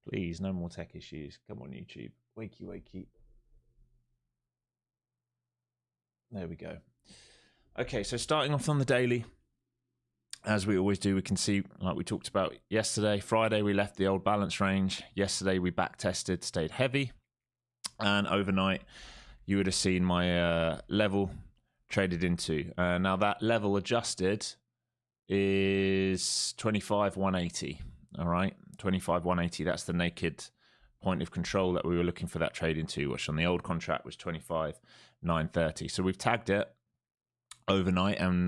Please, no more tech issues. Come on, YouTube. Wakey, wakey. There we go. Okay, so starting off on the daily, as we always do, we can see, like we talked about yesterday, Friday, we left the old balance range. Yesterday, we back tested, stayed heavy. And overnight, you would have seen my level traded into. Now, that level adjusted is 25,180. All right, 25,180. That's the naked point of control that we were looking for that trade into, which on the old contract was 25,930. So we've tagged it overnight, and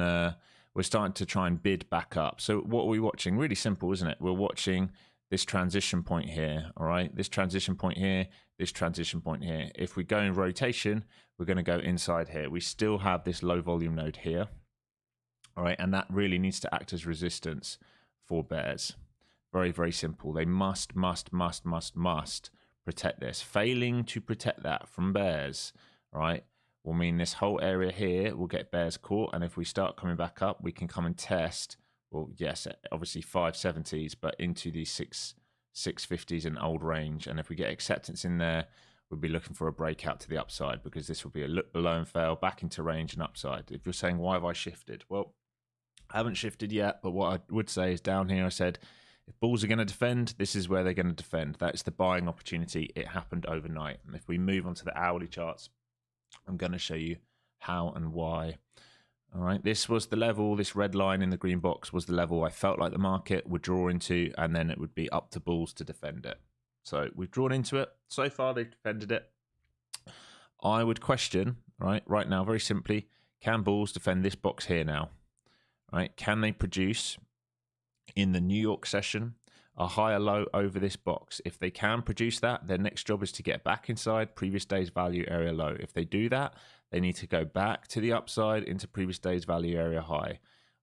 we're starting to try and bid back up. So what are we watching? Really simple, isn't it? We're watching this transition point here. All right, this transition point here, this transition point here. If we go in rotation, we're going to go inside here. We still have this low volume node here. All right, and that really needs to act as resistance for bears. Very, very simple. They must protect this. Failing to protect that from bears, right, will mean this whole area here will get bears caught. And if we start coming back up, we can come and test, well, yes, obviously 570s, but into the 650s and old range. And if we get acceptance in there, we'll be looking for a breakout to the upside, because this will be a look below and fail, back into range and upside. If you're saying, why have I shifted? Well, I haven't shifted yet, but what I would say is down here, I said, if bulls are going to defend, this is where they're going to defend. That's the buying opportunity. It happened overnight. And if we move on to the hourly charts, I'm going to show you how and why. All right, this was the level, this red line in the green box was the level I felt like the market would draw into, and then it would be up to bulls to defend it. So we've drawn into it. So far, they've defended it. I would question, right now, very simply, can bulls defend this box here now? Right? Can they produce in the New York session a higher low over this box? If they can produce that, their next job is to get back inside previous day's value area low. If they do that, they need to go back to the upside into previous day's value area high.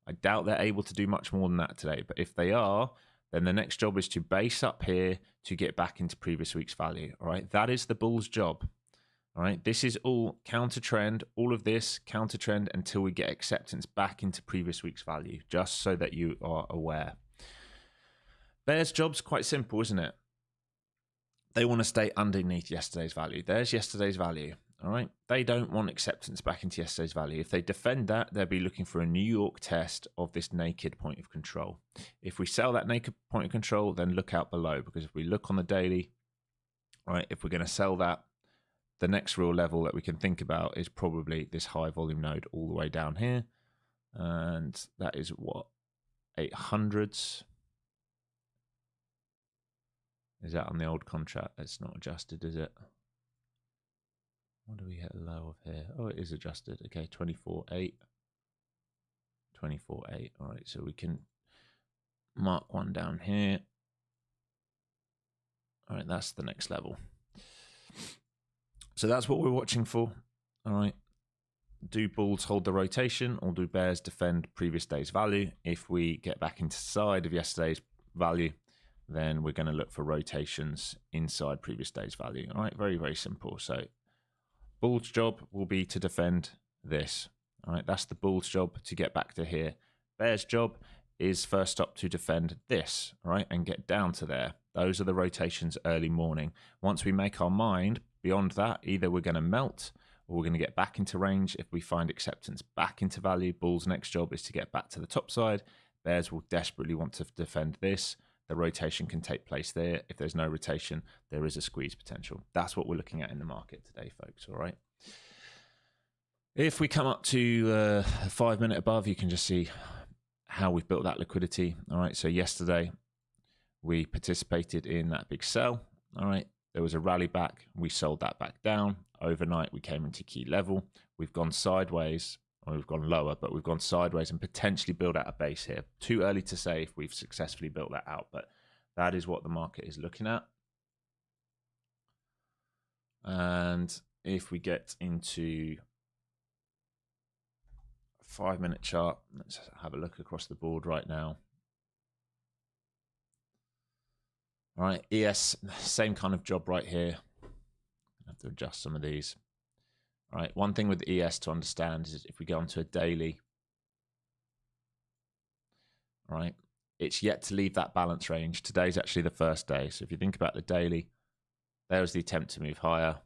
I doubt they're able to do much more than that today, but if they are, then the next job is to base up here to get back into previous week's value. All right, that is the bull's job. All right, this is all counter trend, all of this counter trend until we get acceptance back into previous week's value, just so that you are aware. Bear's job's quite simple, isn't it? They want to stay underneath yesterday's value. There's yesterday's value. All right, they don't want acceptance back into yesterday's value. If they defend that, they'll be looking for a New York test of this naked point of control. If we sell that naked point of control, then look out below, because if we look on the daily, all right, if we're going to sell that, the next real level that we can think about is probably this high volume node all the way down here. And that is what? 800s. Is that on the old contract? It's not adjusted, is it? What do we hit a low of here? Oh, it is adjusted. Okay, 24.8. 24.8. All right, so we can mark one down here. All right, that's the next level. So that's what we're watching for. All right. Do bulls hold the rotation, or do bears defend previous day's value? If we get back inside of yesterday's value, then we're going to look for rotations inside previous day's value. All right. Very, very simple. So bull's job will be to defend this. All right. That's the bull's job, to get back to here. Bear's job is first up to defend this, all right, and get down to there. Those are the rotations early morning. Once we make our mind beyond that, either we're going to melt or we're going to get back into range. If we find acceptance back into value, bull's next job is to get back to the top side. Bears will desperately want to defend this. The rotation can take place there. If there's no rotation, there is a squeeze potential. That's what we're looking at in the market today, folks, all right? If we come up to 5 minute above, you can just see how we've built that liquidity. All right, so yesterday we participated in that big sell. All right, there was a rally back. We sold that back down. Overnight, we came into key level. We've gone sideways, or we've gone lower, but we've gone sideways and potentially build out a base here. Too early to say if we've successfully built that out, but that is what the market is looking at. And if we get into 5 minute chart, let's have a look across the board right now. All right, ES, same kind of job right here. I have to adjust some of these. All right, one thing with ES to understand is if we go onto a daily, all right, it's yet to leave that balance range. Today's actually the first day. So if you think about the daily, there was the attempt to move higher.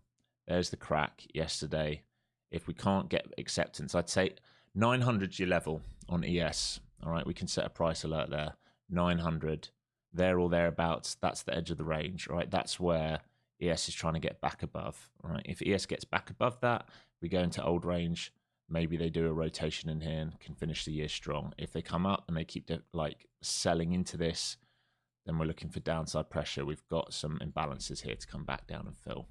There's the crack yesterday. If we can't get acceptance, I'd say 900's your level on ES. All right, we can set a price alert there. 900, there or thereabouts. That's the edge of the range, right? That's where ES is trying to get back above, right? If ES gets back above that, we go into old range. Maybe they do a rotation in here and can finish the year strong. If they come up and they keep like selling into this, then we're looking for downside pressure. We've got some imbalances here to come back down and fill.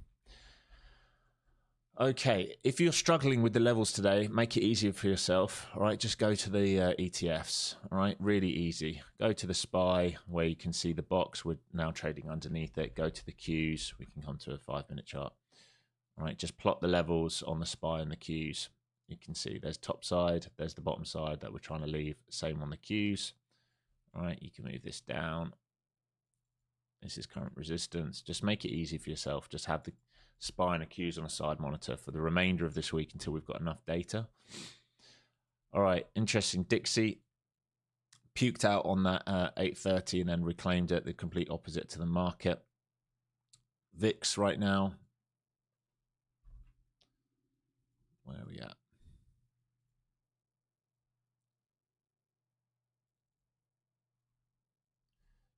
Okay, if you're struggling with the levels today, make it easier for yourself. All right, just go to the ETFs. All right, really easy. Go to the SPY where you can see the box. We're now trading underneath it. Go to the Qs. We can come to a 5-minute chart. All right, just plot the levels on the SPY and the Qs. You can see there's top side, there's the bottom side that we're trying to leave. Same on the Qs. All right, you can move this down. This is current resistance. Just make it easy for yourself. Just have the SPY and the Qs on a side monitor for the remainder of this week until we've got enough data. All right, interesting. Dixie puked out on that 8:30 and then reclaimed it, the complete opposite to the market. VIX right now. Where are we at?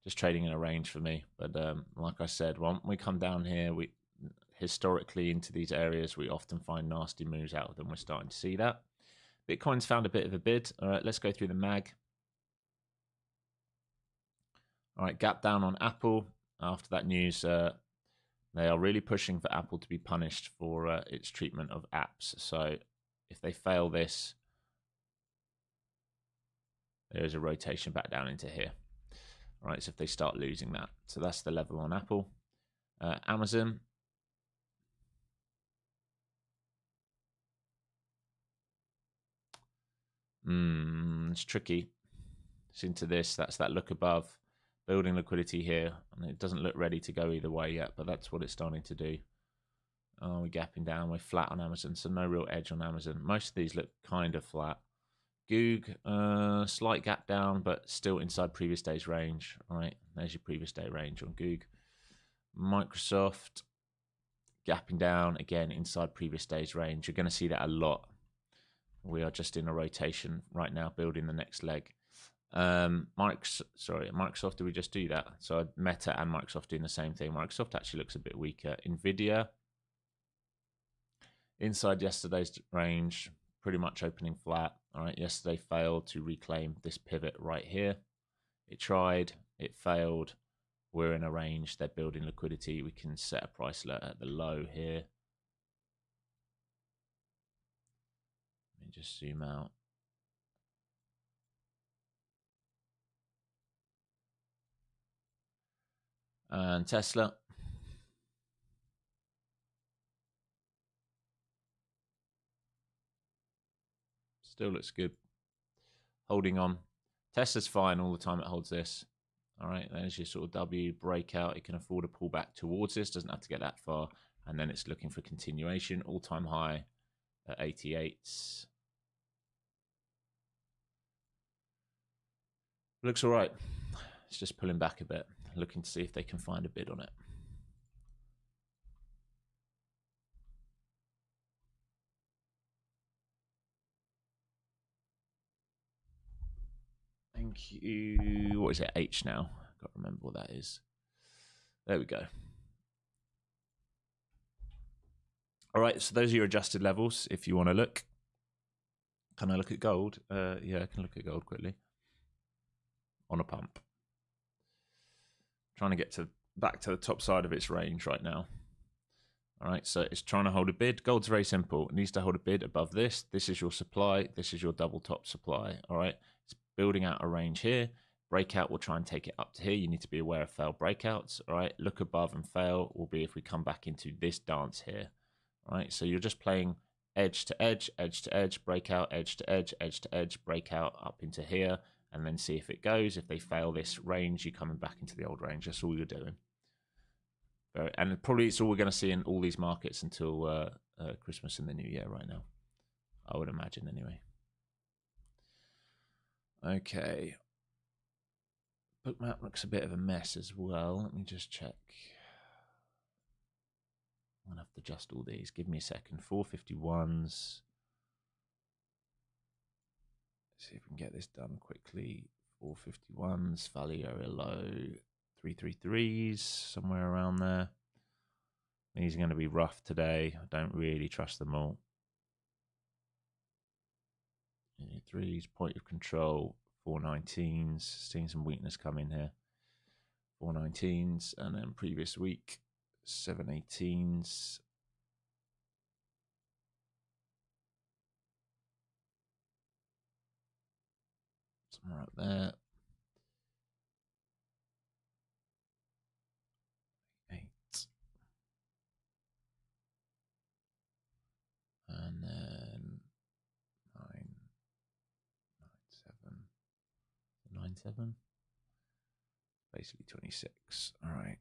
Just trading in a range for me. But like I said, when we come down here, we historically into these areas, we often find nasty moves out of them. We're starting to see that. Bitcoin's found a bit of a bid. All right, let's go through the mag. All right, gap down on Apple. After that news, they are really pushing for Apple to be punished for its treatment of apps. So if they fail this, there is a rotation back down into here. All right, so if they start losing that. So that's the level on Apple. Amazon. It's tricky. It's into this. That's that look above. Building liquidity here. And it doesn't look ready to go either way yet, but that's what it's starting to do. Oh, we're gapping down. We're flat on Amazon, so no real edge on Amazon. Most of these look kind of flat. Goog, slight gap down, but still inside previous day's range. All right, there's your previous day range on Goog. Microsoft, gapping down, again, inside previous day's range. You're going to see that a lot. We are just in a rotation right now, building the next leg. Microsoft, did we just do that? So Meta and Microsoft doing the same thing. Microsoft actually looks a bit weaker. Nvidia, inside yesterday's range, pretty much opening flat. All right, yesterday failed to reclaim this pivot right here. It tried, it failed. We're in a range. They're building liquidity. We can set a price alert at the low here. Let me just zoom out. And Tesla. Still looks good. Holding on. Tesla's fine all the time it holds this. All right, there's your sort of W breakout. It can afford a pullback towards this. Doesn't have to get that far. And then it's looking for continuation. All-time high at 88. Looks all right. It's just pulling back a bit. Looking to see if they can find a bid on it. Thank you. What is it? H now. Got to remember what that is. There we go. All right, so those are your adjusted levels if you want to look. Can I look at gold? Yeah, I can look at gold quickly. On a pump. Trying to get back to the top side of its range right now. All right, so it's trying to hold a bid. Gold's very simple. It needs to hold a bid above this. This is your supply. This is your double top supply. All right, it's building out a range here. Breakout will try and take it up to here. You need to be aware of failed breakouts. All right, look above and fail will be if we come back into this dance here. All right, so you're just playing edge to edge, breakout, edge to edge, breakout up into here, and then see if it goes. If they fail this range, you're coming back into the old range. That's all you're doing. And probably it's all we're going to see in all these markets until Christmas and the New Year right now. I would imagine anyway. Okay. Bookmap looks a bit of a mess as well. Let me just check. I'm going to have to adjust all these. Give me a second. 451s. See if we can get this done quickly. 451s, value area low, 333s, somewhere around there. These are going to be rough today. I don't really trust them all. 3s, point of control, 419s. Seeing some weakness come in here. 419s, and then previous week, 718s. Somewhere up there. 8. And then 9, 7, 97. Basically 26. All right.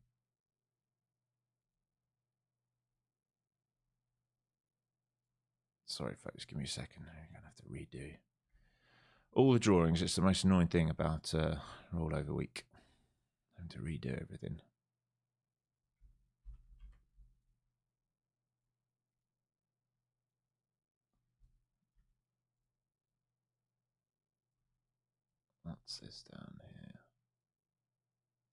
Sorry, folks. Give me a second. I'm going to have to redo all the drawings. It's the most annoying thing about rollover week. Having to redo everything. What's this down here?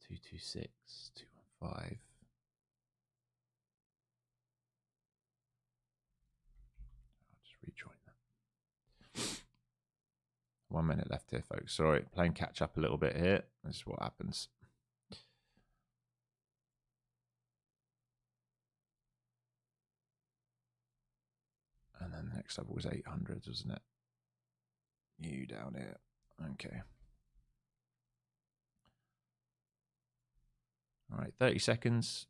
226, 215. I'll just rejoin that. 1 minute left here, folks. Sorry, playing catch up a little bit here. This is what happens. And then the next level was 800, wasn't it? You down here. Okay. All right, 30 seconds.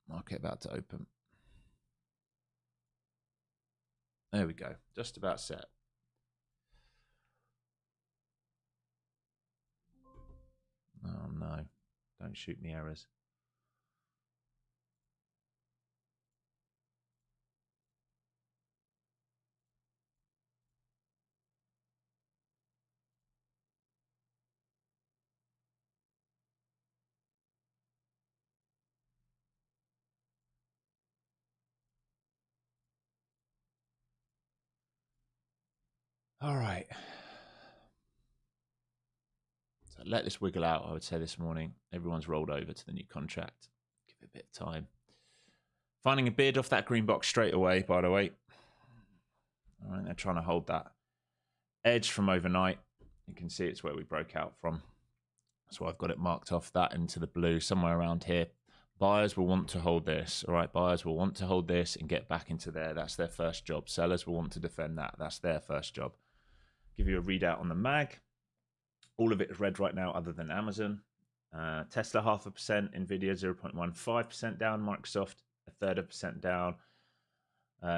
Market about to open. There we go. Just about set. Oh, no. Don't shoot me errors. All right. So let this wiggle out, I would say, this morning. Everyone's rolled over to the new contract. Give it a bit of time. Finding a bid off that green box straight away, by the way. All right, they're trying to hold that edge from overnight. You can see it's where we broke out from. So I've got it marked off that into the blue, somewhere around here. Buyers will want to hold this. All right, buyers will want to hold this and get back into there. That's their first job. Sellers will want to defend that. That's their first job. Give you a readout on the mag. All of it is red right now other than Amazon. Tesla 0.5%, Nvidia 0.15% down, Microsoft 1/3% down,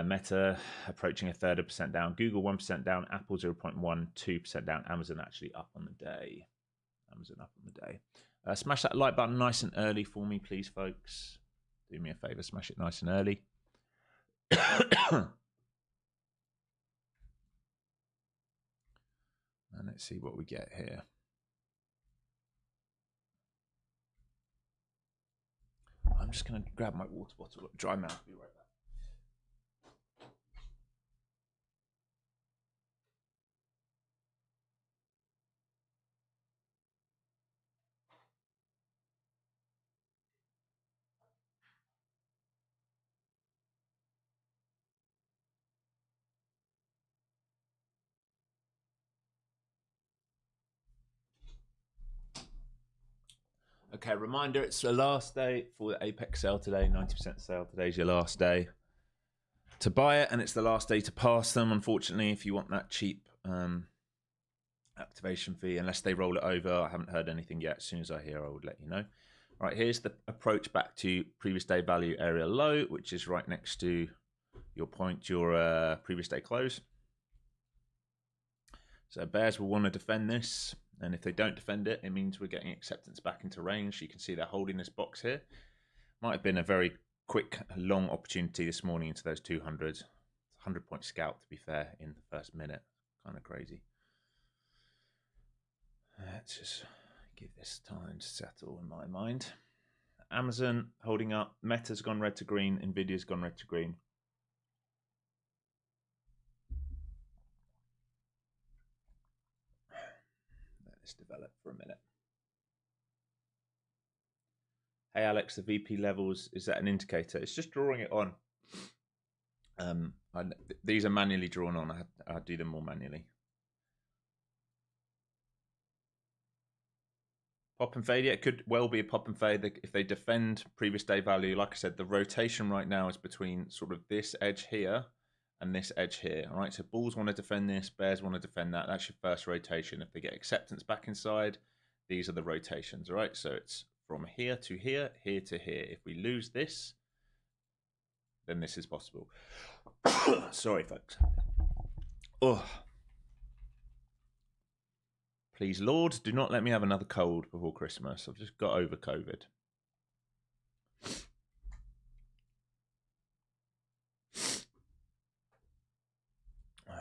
Meta approaching 1/3% down, Google 1% down, Apple 0.12% down, Amazon actually up on the day. Amazon up on the day. Smash that like button nice and early for me, please, folks. Do me a favor, smash it nice and early. And let's see what we get here. I'm just going to grab my water bottle, dry mouth, be right back. Okay, reminder, it's the last day for the Apex sale today. 90% sale. Today's your last day to buy it, and it's the last day to pass them, unfortunately, if you want that cheap activation fee, unless they roll it over. I haven't heard anything yet. As soon as I hear, I would let you know. All right, here's the approach back to previous day value area low, which is right next to your point, your previous day close. So bears will want to defend this. And if they don't defend it, it means we're getting acceptance back into range. You can see they're holding this box here. Might have been a very quick, long opportunity this morning into those 200s. 100-point scalp, to be fair, in the first minute. Kind of crazy. Let's just Give this time to settle in my mind. Amazon holding up. Meta's gone red to green. Nvidia's gone red to green. Let this develop for a minute. Hey Alex, the VP levels, is that an indicator? It's just drawing it on. These are manually drawn on. I do them more manually. Pop and fade, yeah, it could well be a pop and fade if they defend previous day value. Like I said, the rotation right now is between sort of this edge here and this edge here. All right, so bulls want to defend this, bears want to defend that. That's your first rotation. If they get acceptance back inside, these are the rotations. All right, so it's from here to here, here to here. If we lose this, then this is possible. Sorry, folks. Oh. Please, Lord, do not let me have another cold before Christmas. I've just got over COVID.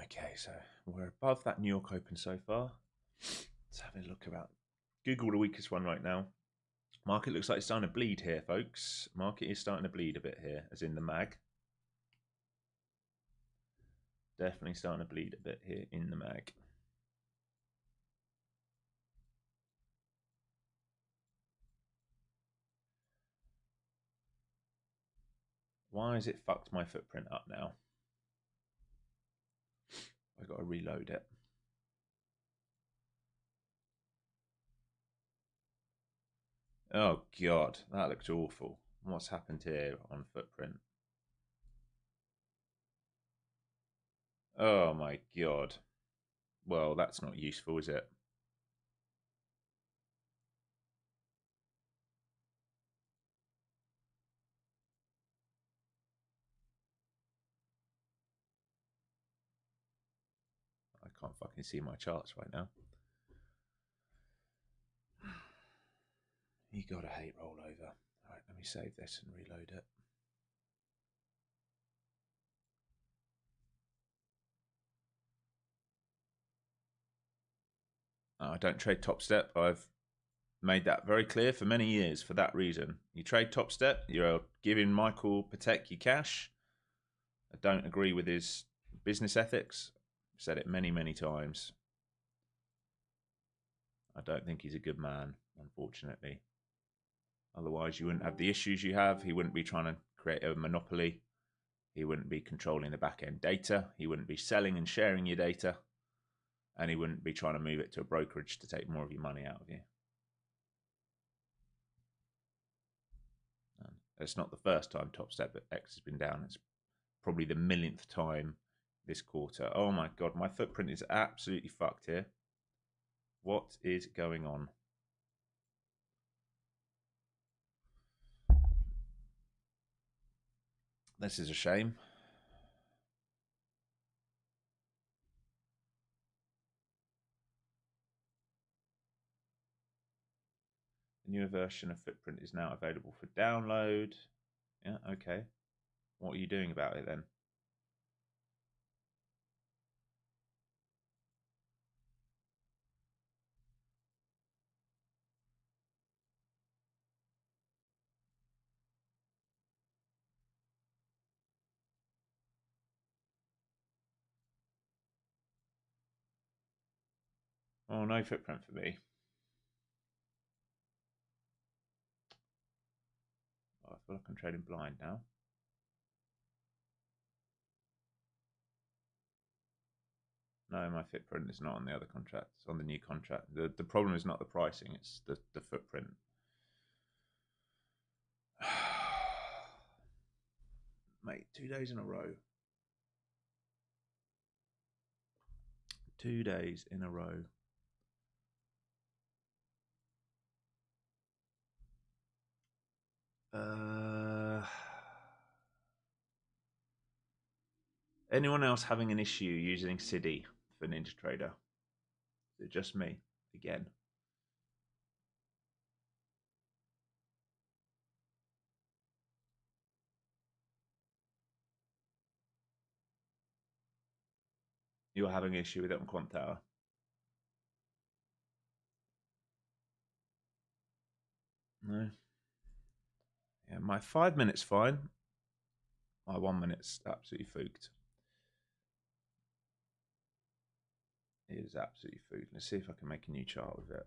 Okay, so we're above that New York Open so far. Let's have a look about Google, the weakest one right now. Market looks like it's starting to bleed here, folks. Market is starting to bleed a bit here, as in the mag. Definitely starting to bleed a bit here in the mag. Why has it fucked my footprint up now? I've got to reload it. Oh, God, that looks awful. What's happened here on footprint? Oh, my God. Well, that's not useful, is it? I can't fucking see my charts right now. You gotta hate rollover. All right, let me save this and reload it. I don't trade top step. I've made that very clear for many years for that reason. You trade top step, you're giving Michael Patek your cash. I don't agree with his business ethics. I've said it many, many times. I don't think he's a good man, unfortunately. Otherwise, you wouldn't have the issues you have. He wouldn't be trying to create a monopoly. He wouldn't be controlling the back-end data. He wouldn't be selling and sharing your data. And he wouldn't be trying to move it to a brokerage to take more of your money out of you. And it's not the first time Top Step X has been down. It's probably the millionth time this quarter. Oh my God, my footprint is absolutely fucked here. What is going on? This is a shame. The newer version of Footprint is now available for download. Yeah, okay. What are you doing about it then? Oh, no footprint for me. Oh, I feel like I'm trading blind now. No, my footprint is not on the other contract. It's on the new contract. The problem is not the pricing, it's the footprint. Mate, 2 days in a row. 2 days in a row. Anyone else having an issue using Citi for Ninja Trader? Is it just me again? You're having an issue with it on Quant Tower? No. Yeah, my 5 minutes fine. My 1 minute's absolutely fooked. It is absolutely fooked. Let's see if I can make a new chart with it.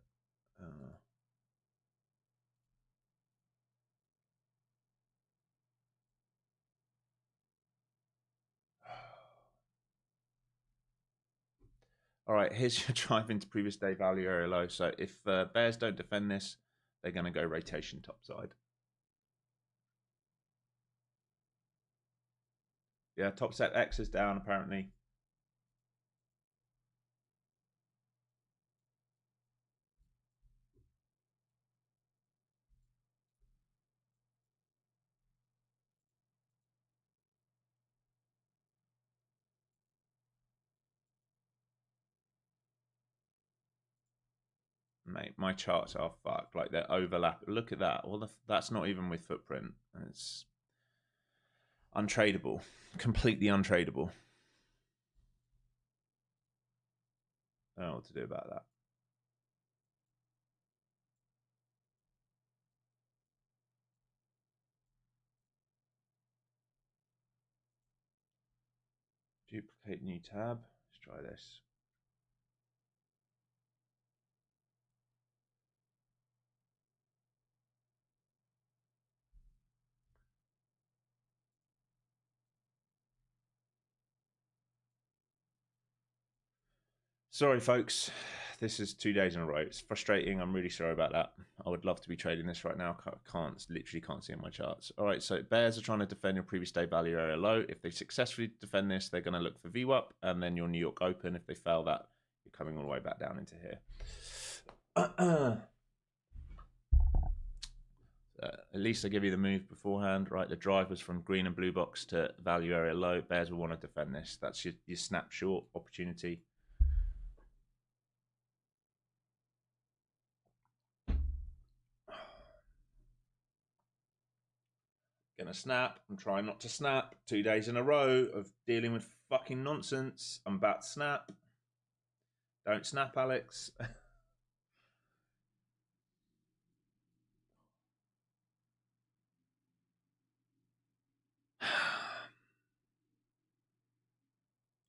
All right, here's your drive into previous day value area low. So if bears don't defend this, they're going to go rotation topside. Yeah, top set X is down apparently. Mate, my charts are fucked. Like they're overlap. Look at that. Well, that's not even with footprint. It's untradeable. Completely untradeable. I don't know what to do about that. Duplicate new tab. Let's try this. Sorry, folks. This is 2 days in a row. It's frustrating. I'm really sorry about that. I would love to be trading this right now. Literally can't see in my charts. All right, so bears are trying to defend your previous day value area low. If they successfully defend this, they're going to look for VWAP and then your New York Open. If they fail that, you're coming all the way back down into here. At least I give you the move beforehand, right? The drive was from green and blue box to value area low. Bears will want to defend this. That's your snapshot opportunity. Gonna snap. I'm trying not to snap. 2 days in a row of dealing with fucking nonsense. I'm about to snap. Don't snap, Alex.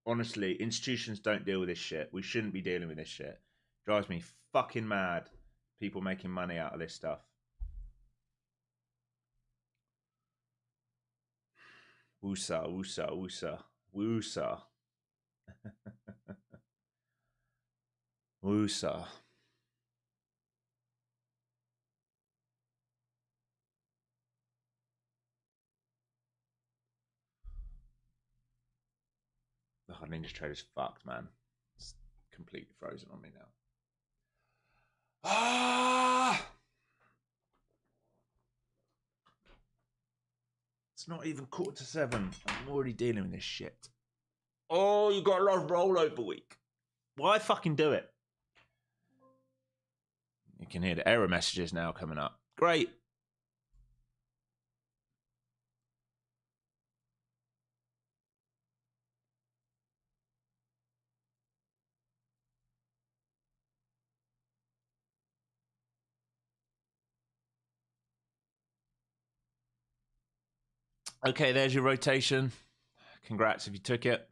Honestly, institutions don't deal with this shit. We shouldn't be dealing with this shit. Drives me fucking mad. People making money out of this stuff. Woosa, woosa, woosa, woosa. Woosa. Oh, Ninja Trader's fucked, man. It's completely frozen on me now. Ah! It's not even 6:45. I'm already dealing with this shit. Oh, you got a lot of rollover week. Why fucking do it? You can hear the error messages now coming up. Great. Okay, there's your rotation. Congrats if you took it.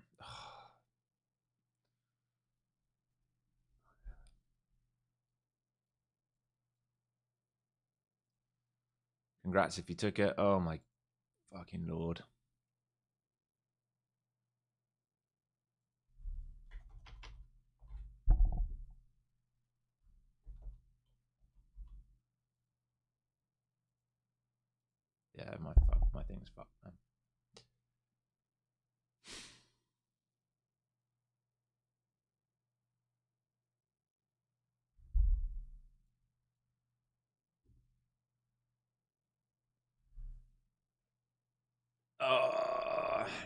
Congrats if you took it. Oh my fucking Lord. Yeah, my thing's fucked, man.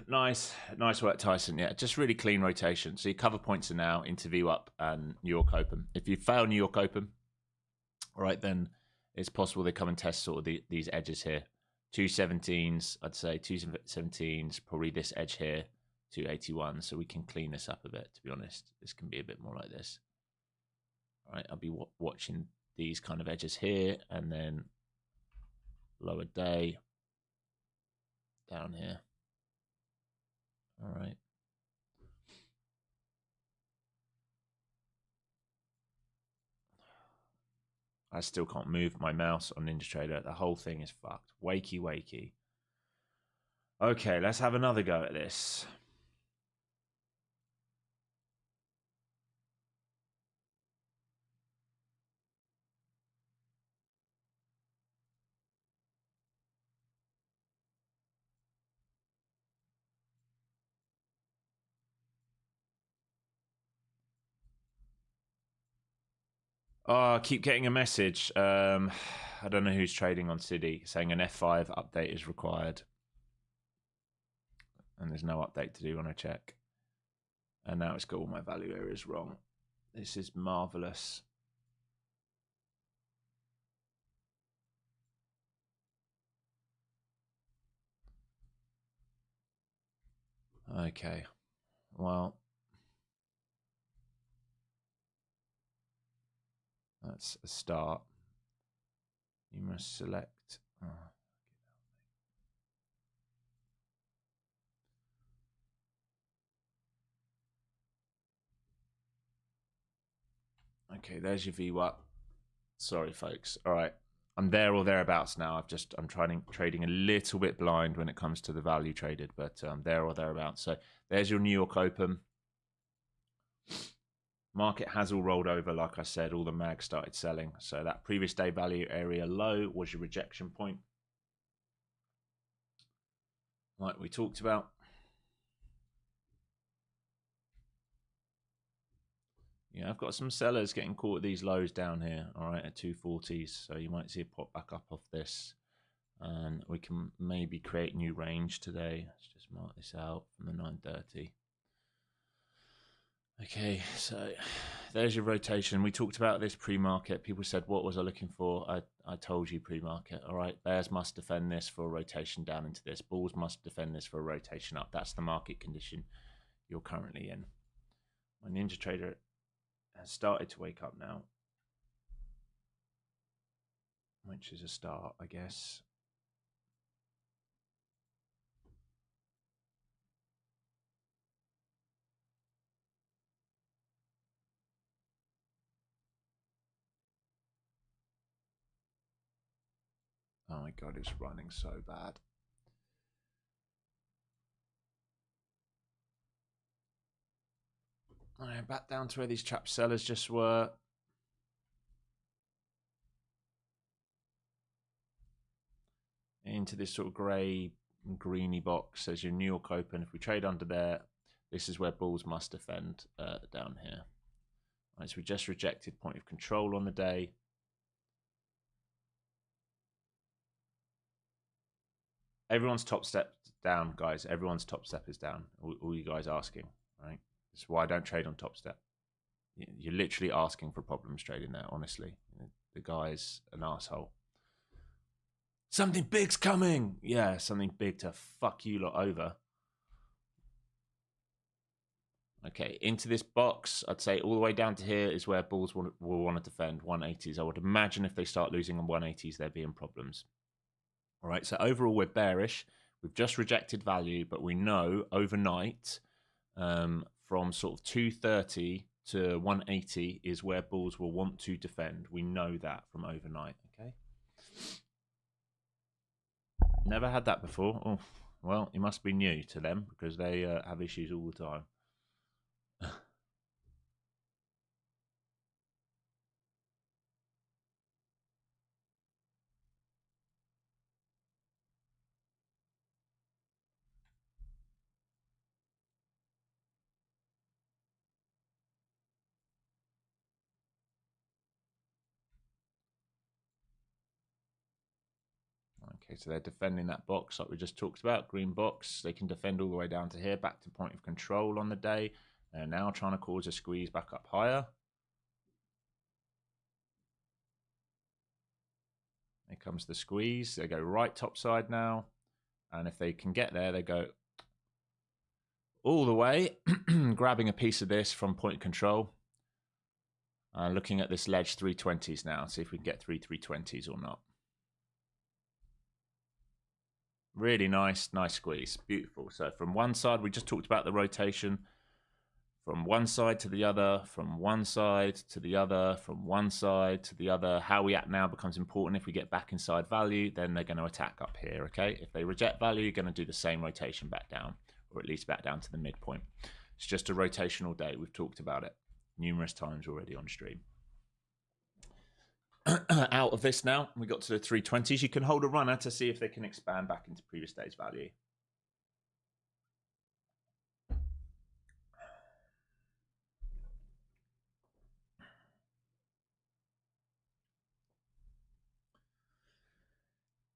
Nice work, Tyson. Yeah, just really clean rotation. So your cover points are now into VWAP and New York Open. If you fail New York Open, all right, then it's possible they come and test sort of these edges here. 217s, I'd say 217s, probably this edge here, 281. So we can clean this up a bit, to be honest. This can be a bit more like this. All right, I'll be watching these kind of edges here and then lower day down here. All right. I still can't move my mouse on NinjaTrader. The whole thing is fucked. Wakey, wakey. Okay, let's have another go at this. Oh, I keep getting a message. I don't know who's trading on City saying an F5 update is required. And there's no update to do when I check. And now it's got all my value areas wrong. This is marvelous. Okay. Well, that's a start. You must select. Oh. Okay, there's your VWAP. Sorry, folks. All right, I'm there or thereabouts now. I'm trading a little bit blind when it comes to the value traded, but there or thereabouts. So there's your New York Open. Market has all rolled over, like I said. All the mags started selling. So that previous day value area low was your rejection point, like we talked about. Yeah, I've got some sellers getting caught at these lows down here, all right, at 240s. So you might see a pop back up off this. And we can maybe create new range today. Let's just mark this out from the 930. Okay, so there's your rotation. We talked about this pre-market. People said, what was I looking for? I told you pre-market. All right, bears must defend this for a rotation down into this. Bulls must defend this for a rotation up. That's the market condition you're currently in. My NinjaTrader has started to wake up now, which is a start, I guess. Oh my God, it's running so bad. All right, back down to where these trap sellers just were. Into this sort of grey, greeny box as your New York Open. If we trade under there, this is where bulls must defend down here. All right, so we just rejected point of control on the day. Everyone's top step down, guys. Everyone's top step is down. All you guys asking, right? That's why I don't trade on top step. You're literally asking for problems trading there, honestly. The guy's an asshole. Something big's coming. Yeah, something big to fuck you lot over. Okay, into this box, I'd say all the way down to here is where bulls will want to defend 180s. I would imagine if they start losing on 180s, there being problems. All right, so overall, we're bearish. We've just rejected value, but we know overnight from sort of 230 to 180 is where bulls will want to defend. We know that from overnight, okay? Never had that before. Oh, well, it must be new to them because they have issues all the time. Okay, so they're defending that box like we just talked about. Green box, they can defend all the way down to here, back to point of control on the day. They're now trying to cause a squeeze back up higher. Here comes the squeeze. They go right top side now. And if they can get there, they go all the way, grabbing a piece of this from point of control. Looking at this ledge 320s now, see if we can get 320s or not. Really nice squeeze. Beautiful. So from one side, we just talked about the rotation. From one side to the other, from one side to the other, from one side to the other. How we act now becomes important. If we get back inside value, then they're going to attack up here, okay? If they reject value, you're going to do the same rotation back down, or at least back down to the midpoint. It's just a rotational day. We've talked about it numerous times already on stream. Out of this now, we got to the 320s. You can hold a runner to see if they can expand back into previous day's value.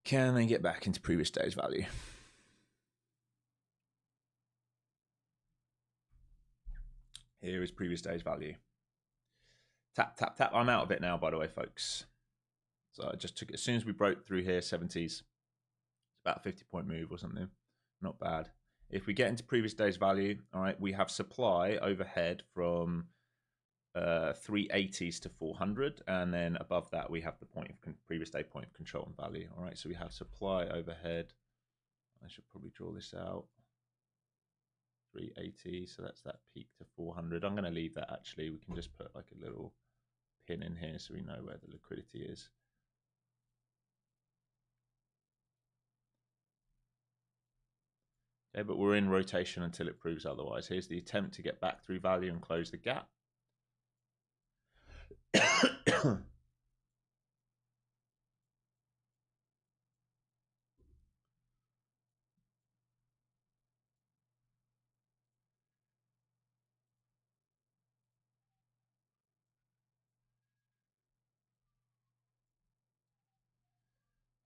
Can they get back into previous day's value? Here is previous day's value. Tap, tap, tap. I'm out of it now, by the way, folks. So I just took it as soon as we broke through here, 70s. It's about a 50-point move or something. Not bad. If we get into previous day's value, all right, we have supply overhead from 380s to 400, and then above that we have the previous day point of control and value. All right, so we have supply overhead. I should probably draw this out. 380, so that's that peak to 400. I'm going to leave that actually. We can just put like a little pin in here so we know where the liquidity is. Okay, but we're in rotation until it proves otherwise. Here's the attempt to get back through value and close the gap.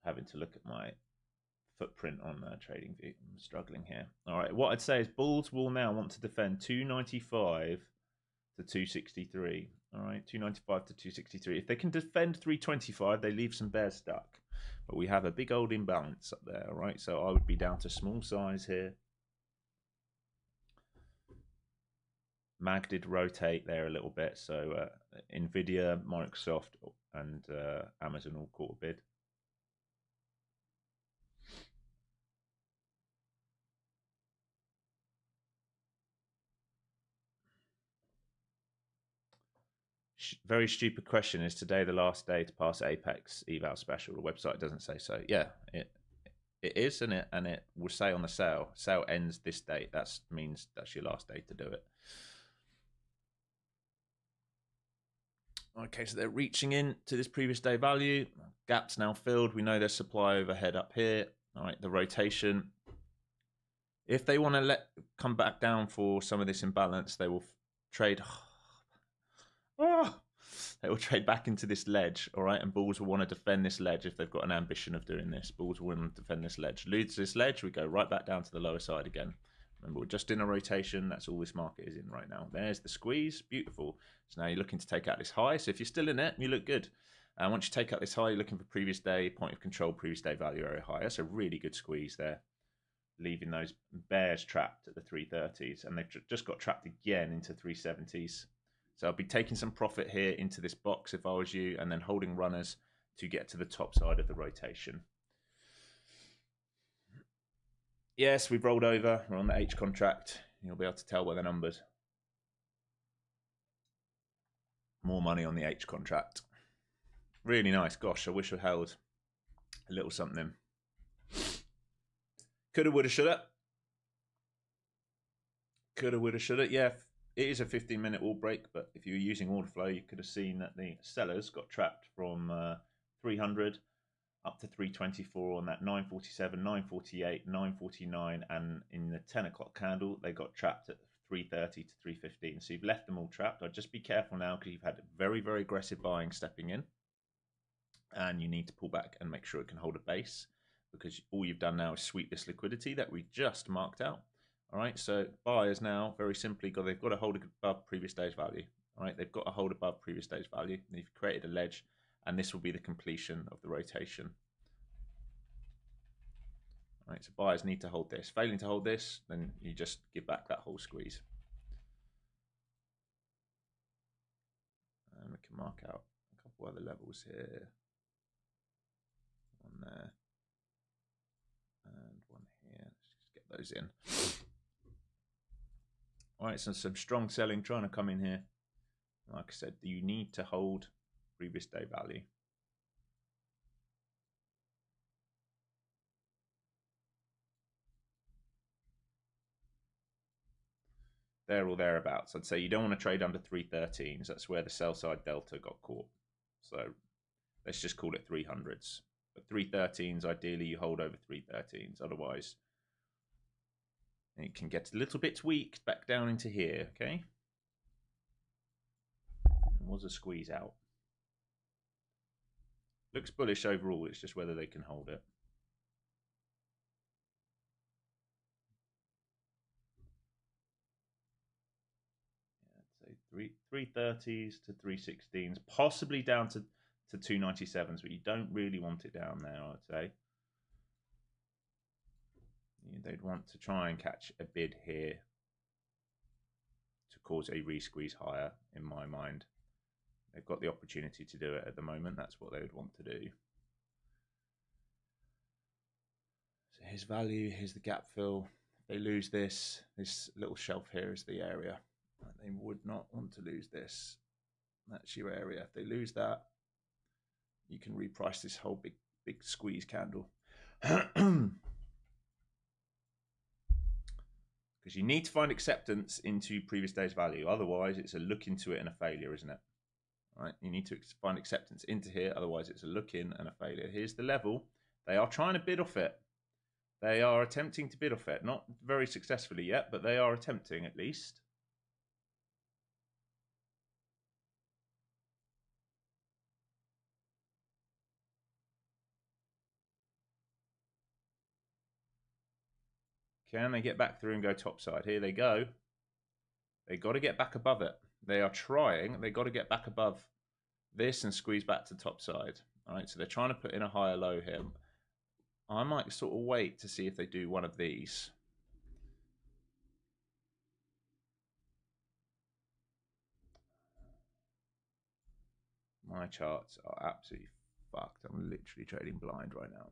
Having to look at my footprint on TradingView. I'm struggling here. All right, what I'd say is bulls will now want to defend 295 to 263. All right, 295 to 263. If they can defend 325, they leave some bears stuck. But we have a big old imbalance up there. All right, so I would be down to small size here. Mag did rotate there a little bit, so Nvidia, Microsoft, and Amazon all caught a bid. Very stupid question. Is today the last day to pass Apex eval special? The website doesn't say so. Yeah, it is, and it will say on the sale. Sale ends this date. That means that's your last day to do it. Okay, so they're reaching in to this previous day value. Gap's now filled. We know there's supply overhead up here. All right, the rotation. If they want to come back down for some of this imbalance, they will trade. They will trade back into this ledge, all right? And bulls will want to defend this ledge if they've got an ambition of doing this. Bulls will want to defend this ledge. Lose this ledge, we go right back down to the lower side again. Remember, we're just in a rotation. That's all this market is in right now. There's the squeeze. Beautiful. So now you're looking to take out this high. So if you're still in it, you look good. And once you take out this high, you're looking for previous day, point of control, previous day value area high. That's a really good squeeze there, leaving those bears trapped at the 330s. And they've just got trapped again into 370s. So I'll be taking some profit here into this box if I was you, and then holding runners to get to the top side of the rotation. Yes, we've rolled over. We're on the H contract. You'll be able to tell by the numbers. More money on the H contract. Really nice. Gosh, I wish I held a little something. Coulda, woulda, shoulda. Coulda, woulda, shoulda. Yeah, it is a 15-minute all break, but if you were using order flow, you could have seen that the sellers got trapped from 300 up to 324 on that 947, 948, 949, and in the 10 o'clock candle, they got trapped at 330 to 315. So you've left them all trapped. I'd just be careful now because you've had very, very aggressive buying stepping in, and you need to pull back and make sure it can hold a base, because all you've done now is sweep this liquidity that we just marked out. All right, so buyers now, very simply, they've got to hold above previous day's value. All right, they've got to hold above previous day's value. They've created a ledge, and this will be the completion of the rotation. All right, so buyers need to hold this. Failing to hold this, then you just give back that whole squeeze. And we can mark out a couple other levels here. One there. And those in. All right, so some strong selling trying to come in here. Like I said, you need to hold previous day value. There or thereabouts. I'd say you don't want to trade under 313s. That's where the sell side delta got caught. So let's just call it 300s. But 313s, ideally you hold over 313s. Otherwise, it can get a little bit weak back down into here, okay? And was a squeeze out. Looks bullish overall. It's just whether they can hold it. Yeah, I'd say 330s to 316s, possibly down to 297s, but you don't really want it down there, I'd say. They'd want to try and catch a bid here to cause a re-squeeze higher, in my mind. They've got the opportunity to do it at the moment. That's what they would want to do. So here's value, here's the gap fill. If they lose this little shelf here is the area. They would not want to lose this. That's your area. If they lose that, you can reprice this whole big squeeze candle. Because you need to find acceptance into previous day's value. Otherwise, it's a look into it and a failure, isn't it? Right? You need to find acceptance into here. Otherwise, it's a look in and a failure. Here's the level. They are trying to bid off it. They are attempting to bid off it. Not very successfully yet, but they are attempting at least. Can they get back through and go topside? Here they go. They got to get back above it. They are trying. They got to get back above this and squeeze back to topside. All right, so they're trying to put in a higher low here. I might sort of wait to see if they do one of these. My charts are absolutely fucked. I'm literally trading blind right now.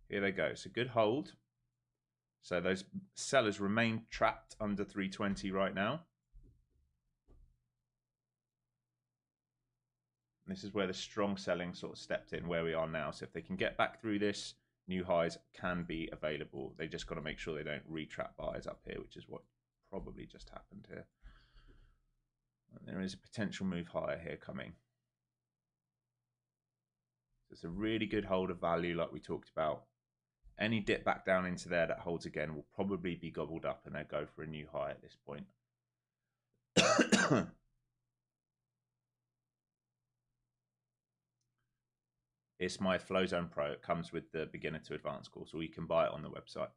Here they go. It's a good hold. So those sellers remain trapped under 320 right now. This is where the strong selling sort of stepped in, where we are now. So if they can get back through this, new highs can be available. They just got to make sure they don't retrap buyers up here, which is what probably just happened here. And there is a potential move higher here coming. So it's a really good hold of value like we talked about. Any dip back down into there that holds again will probably be gobbled up and they'll go for a new high at this point. It's my Flow Zone Pro. It comes with the beginner to advanced course, or you can buy it on the website.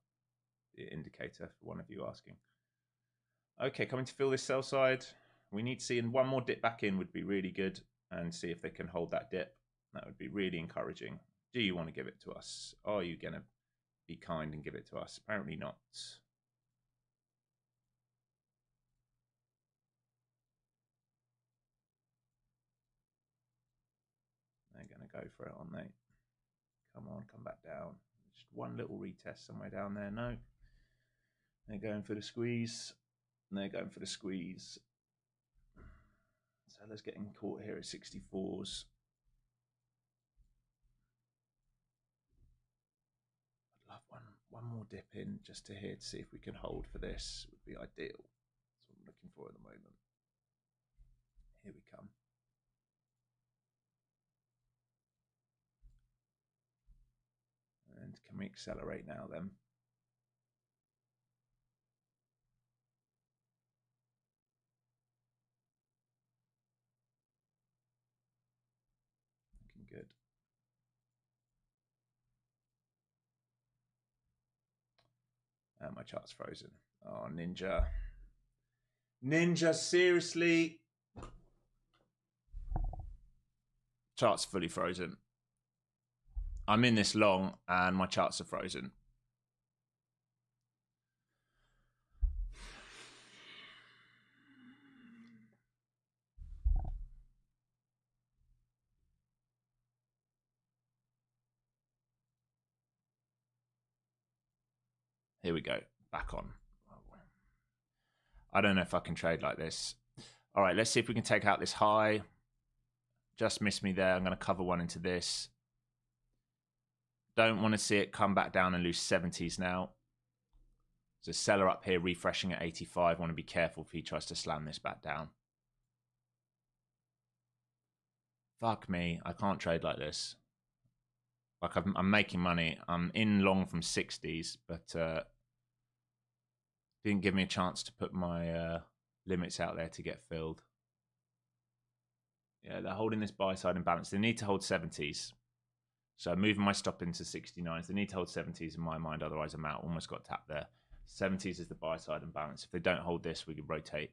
The indicator for one of you asking. Okay, coming to fill this sell side. We need to see one more dip back in would be really good, and see if they can hold that dip. That would be really encouraging. Do you want to give it to us? Are you going to be kind and give it to us? Apparently not. They're going to go for it, aren't they? Come on, come back down. Just one little retest somewhere down there. No. They're going for the squeeze. They're going for the squeeze. Sellers getting caught here at 64s. I'd love one more dip in just to here to see if we can hold for this. Would be ideal. That's what I'm looking for at the moment. Here we come. And can we accelerate now then? Looking good. My chart's frozen. Oh, Ninja. Ninja, seriously? Chart's fully frozen. I'm in this long and my charts are frozen. Here we go. Back on. I don't know if I can trade like this. All right, let's see if we can take out this high. Just missed me there. I'm going to cover one into this. Don't want to see it come back down and lose 70s now. There's a seller up here refreshing at 85. Want to be careful if he tries to slam this back down. Fuck me. I can't trade like this. Like I'm making money. I'm in long from 60s, but didn't give me a chance to put my limits out there to get filled. Yeah, they're holding this buy side imbalance. They need to hold 70s. So moving my stop into 69s. They need to hold 70s in my mind, otherwise I'm out. Almost got tapped there. 70s is the buy side imbalance. If they don't hold this, we can rotate.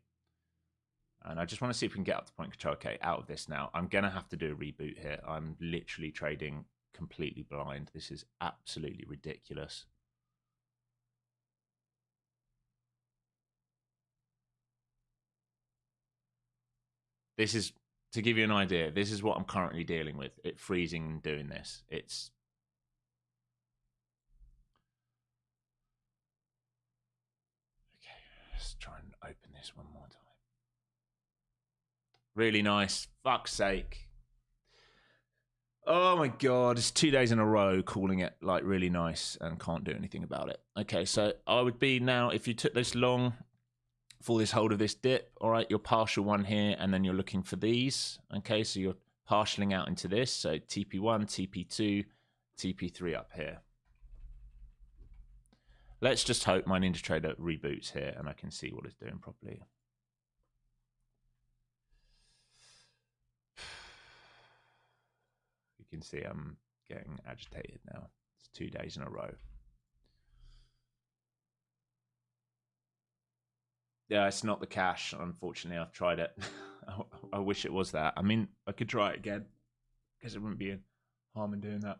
And I just want to see if we can get up to point control. Okay, out of this now. I'm going to have to do a reboot here. I'm literally trading completely blind. This is absolutely ridiculous. This is, to give you an idea, this is what I'm currently dealing with. It freezing and doing this. It's... Okay, let's try and open this one more time. Really nice. Fuck's sake. Oh my God, it's 2 days in a row calling it like really nice and can't do anything about it. Okay, so I would be now, if you took this long for this hold of this dip, all right, you're partial one here and then you're looking for these. Okay, so you're partialing out into this. So TP1, TP2, TP3 up here. Let's just hope my NinjaTrader reboots here and I can see what it's doing properly. You can see I'm getting agitated now. It's 2 days in a row. Yeah, it's not the cash. Unfortunately, I've tried it. I wish it was that. I mean, I could try it again because it wouldn't be a harm in doing that.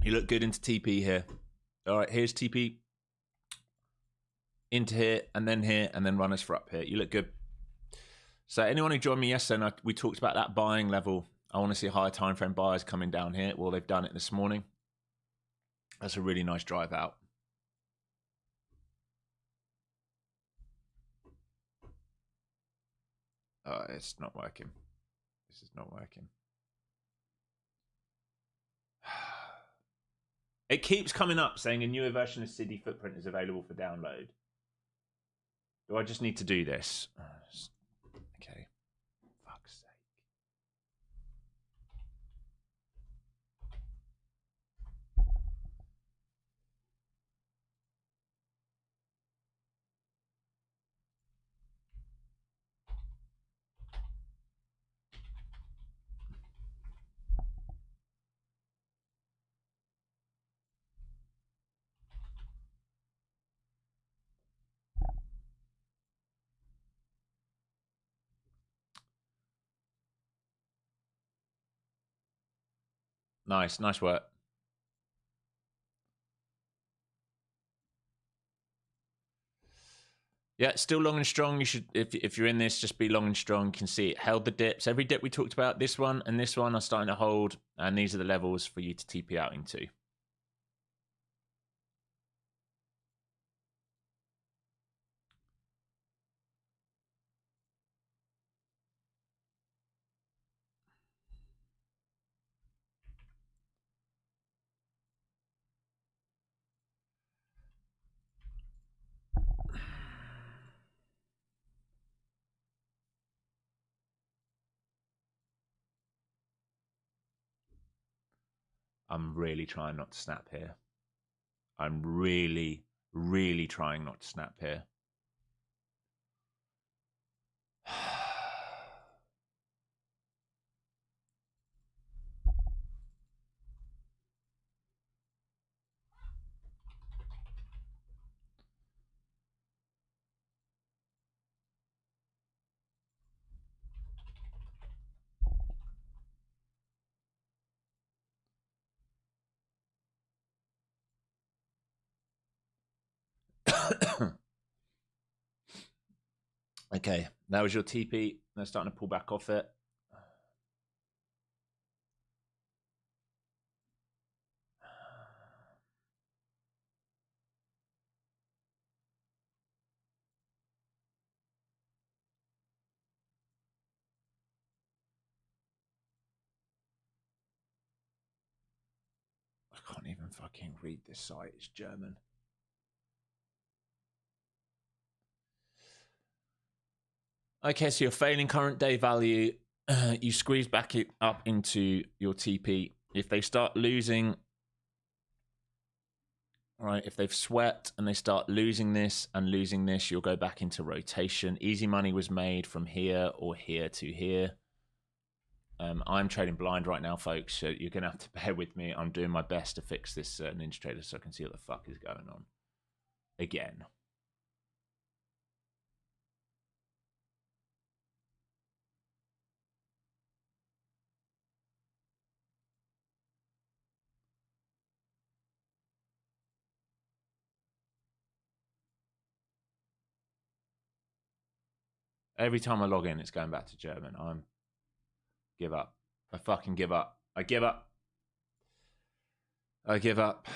You look good into TP here. All right, here's TP. Into here, and then runners for up here. You look good. So anyone who joined me yesterday, we talked about that buying level. I want to see higher time frame buyers coming down here. Well, they've done it this morning. That's a really nice drive out. It's not working. This is not working. It keeps coming up saying a newer version of CD Footprint is available for download. Do I just need to do this? Okay. Fuck's sake. Nice work. Yeah, still long and strong. You should, if you're in this, just be long and strong. You can see it held the dips. Every dip we talked about, this one and this one are starting to hold, and these are the levels for you to TP out into. I'm really trying not to snap here. I'm really trying not to snap here. Okay, that was your TP. They're starting to pull back off it. I can't even fucking read this site. It's German. Okay, so you're failing current day value. You squeeze back it up into your TP. If they start losing, right, if they've sweat and they start losing this and losing this, you'll go back into rotation. Easy money was made from here or here to here. I'm trading blind right now, folks, so you're going to have to bear with me. I'm doing my best to fix this Ninja Trader so I can see what the fuck is going on. Again. Every time I log in, it's going back to German. I'm give up. I fucking give up. I give up. I give up.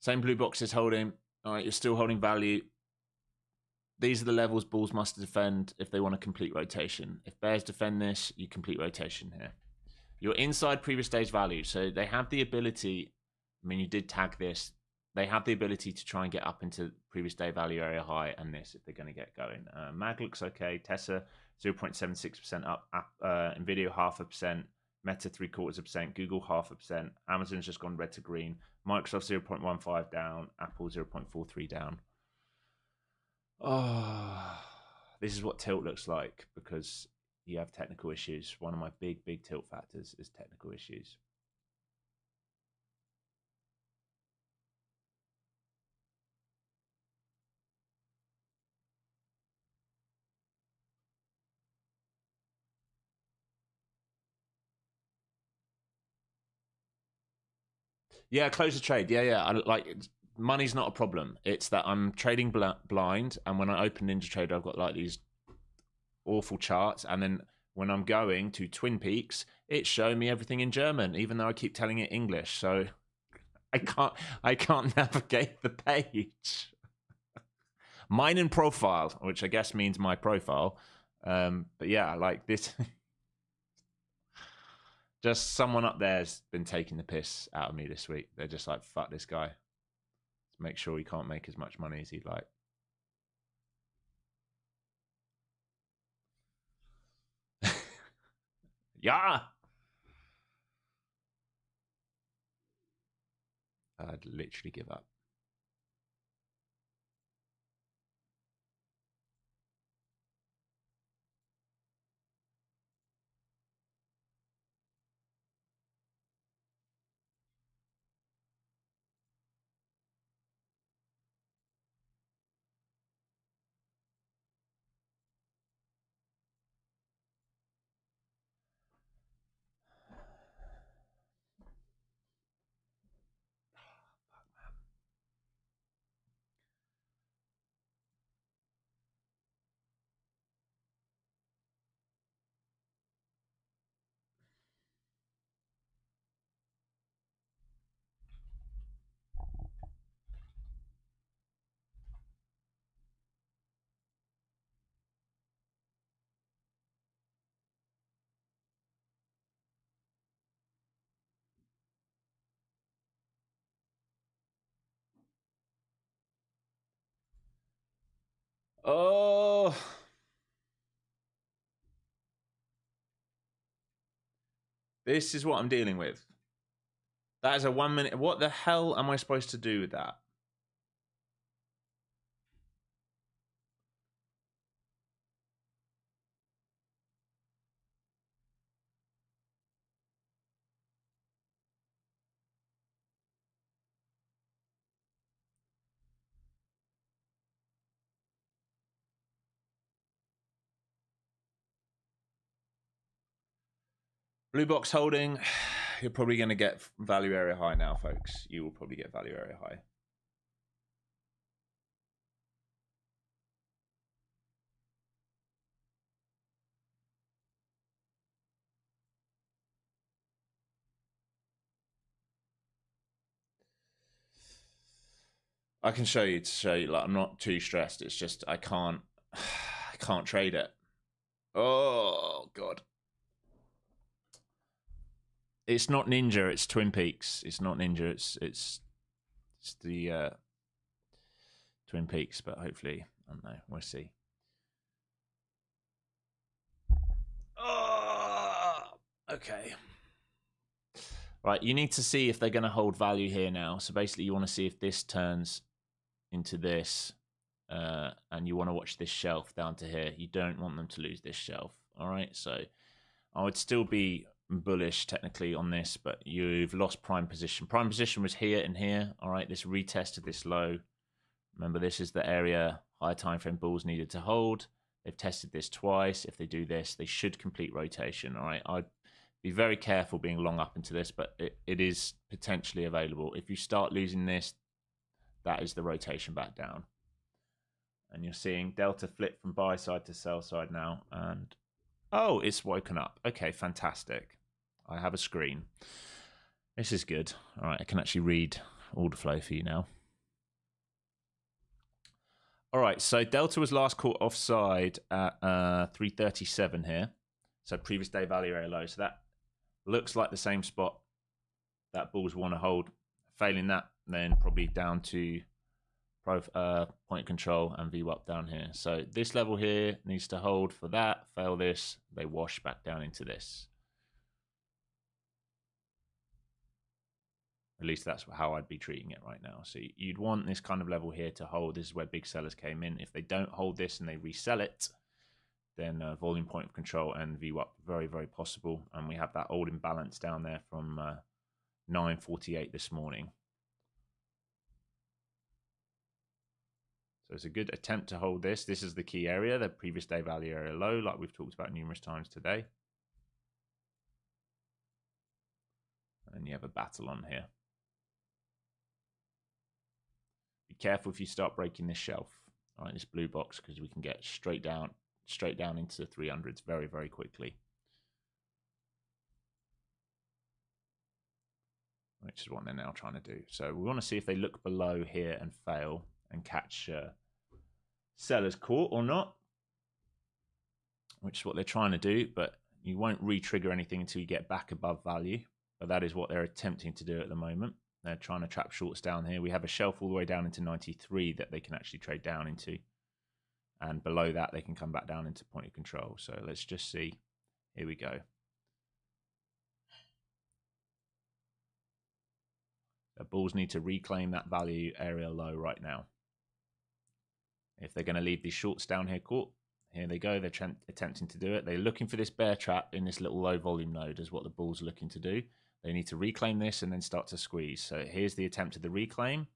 Same blue box is holding. All right, you're still holding value. These are the levels bulls must defend if they want a complete rotation. If bears defend this, you complete rotation here. You're inside previous day's value, so they have the ability. I mean, you did tag this. They have the ability to try and get up into previous day value area high and this if they're going to get going. Mag looks okay. Tesla 0.76% up. Nvidia 0.5%. Meta 0.75%. Google 0.5%. Amazon's just gone red to green. Microsoft 0.15 down. Apple 0.43 down. Oh, this is what tilt looks like because you have technical issues. One of my big tilt factors is technical issues. Yeah, close the trade. Yeah. Money's not a problem. It's that I'm trading blind, and when I open Ninja Trader, I've got like these awful charts, and then when I'm going to Twin Peaks, it's showing me everything in German, even though I keep telling it English. So I can't navigate the page. Mine in profile, which I guess means my profile. But yeah, like this. Just someone up there's been taking the piss out of me this week. They're just like, fuck this guy. Let's make sure he can't make as much money as he'd like. Yeah. I'd literally give up. Oh. This is what I'm dealing with. That is a 1 minute. What the hell am I supposed to do with that? Blue box holding, you're probably going to get value area high now, folks. You will probably get value area high. I can show you to show you. Like, I'm not too stressed. It's just I can't trade it. Oh god. It's not Ninja. It's Twin Peaks. It's not Ninja. It's the Twin Peaks. But hopefully, I don't know. We'll see. Oh, okay. Right, you need to see if they're going to hold value here now. So basically, you want to see if this turns into this, and you want to watch this shelf down to here. You don't want them to lose this shelf. All right, so I would still be bullish technically on this, but you've lost prime position. Prime position was here and here. All right, this retested this low. Remember, this is the area high time frame bulls needed to hold. They've tested this twice. If they do this, they should complete rotation. All right, I'd be very careful being long up into this, but it is potentially available. If you start losing this, that is the rotation back down. And you're seeing Delta flip from buy side to sell side now. And oh, it's woken up. Okay, fantastic. I have a screen. This is good. All right, I can actually read order flow for you now. All right, so Delta was last caught offside at 337 here. So previous day value area low. So that looks like the same spot that bulls want to hold. Failing that, then probably down to point control and VWAP down here. So this level here needs to hold for that. Fail this, they wash back down into this. At least that's how I'd be treating it right now. So you'd want this kind of level here to hold. This is where big sellers came in. If they don't hold this and they resell it, then volume point of control and VWAP very, very possible. And we have that old imbalance down there from 948 this morning. So it's a good attempt to hold this. This is the key area, the previous day value area low, like we've talked about numerous times today. And you have a battle on here. Be careful if you start breaking this shelf, all right, this blue box, because we can get straight down into the 300s very, very quickly. Which is what they're now trying to do. So we want to see if they look below here and fail and catch sellers caught or not, which is what they're trying to do, but you won't re-trigger anything until you get back above value. But that is what they're attempting to do at the moment. They're trying to trap shorts down here. We have a shelf all the way down into 93 that they can actually trade down into. And below that, they can come back down into point of control. So let's just see. Here we go. The bulls need to reclaim that value area low right now. If they're going to leave these shorts down here caught, here they go. They're attempting to do it. They're looking for this bear trap in this little low volume node is what the bulls are looking to do. They need to reclaim this and then start to squeeze. So here's the attempt of the reclaim.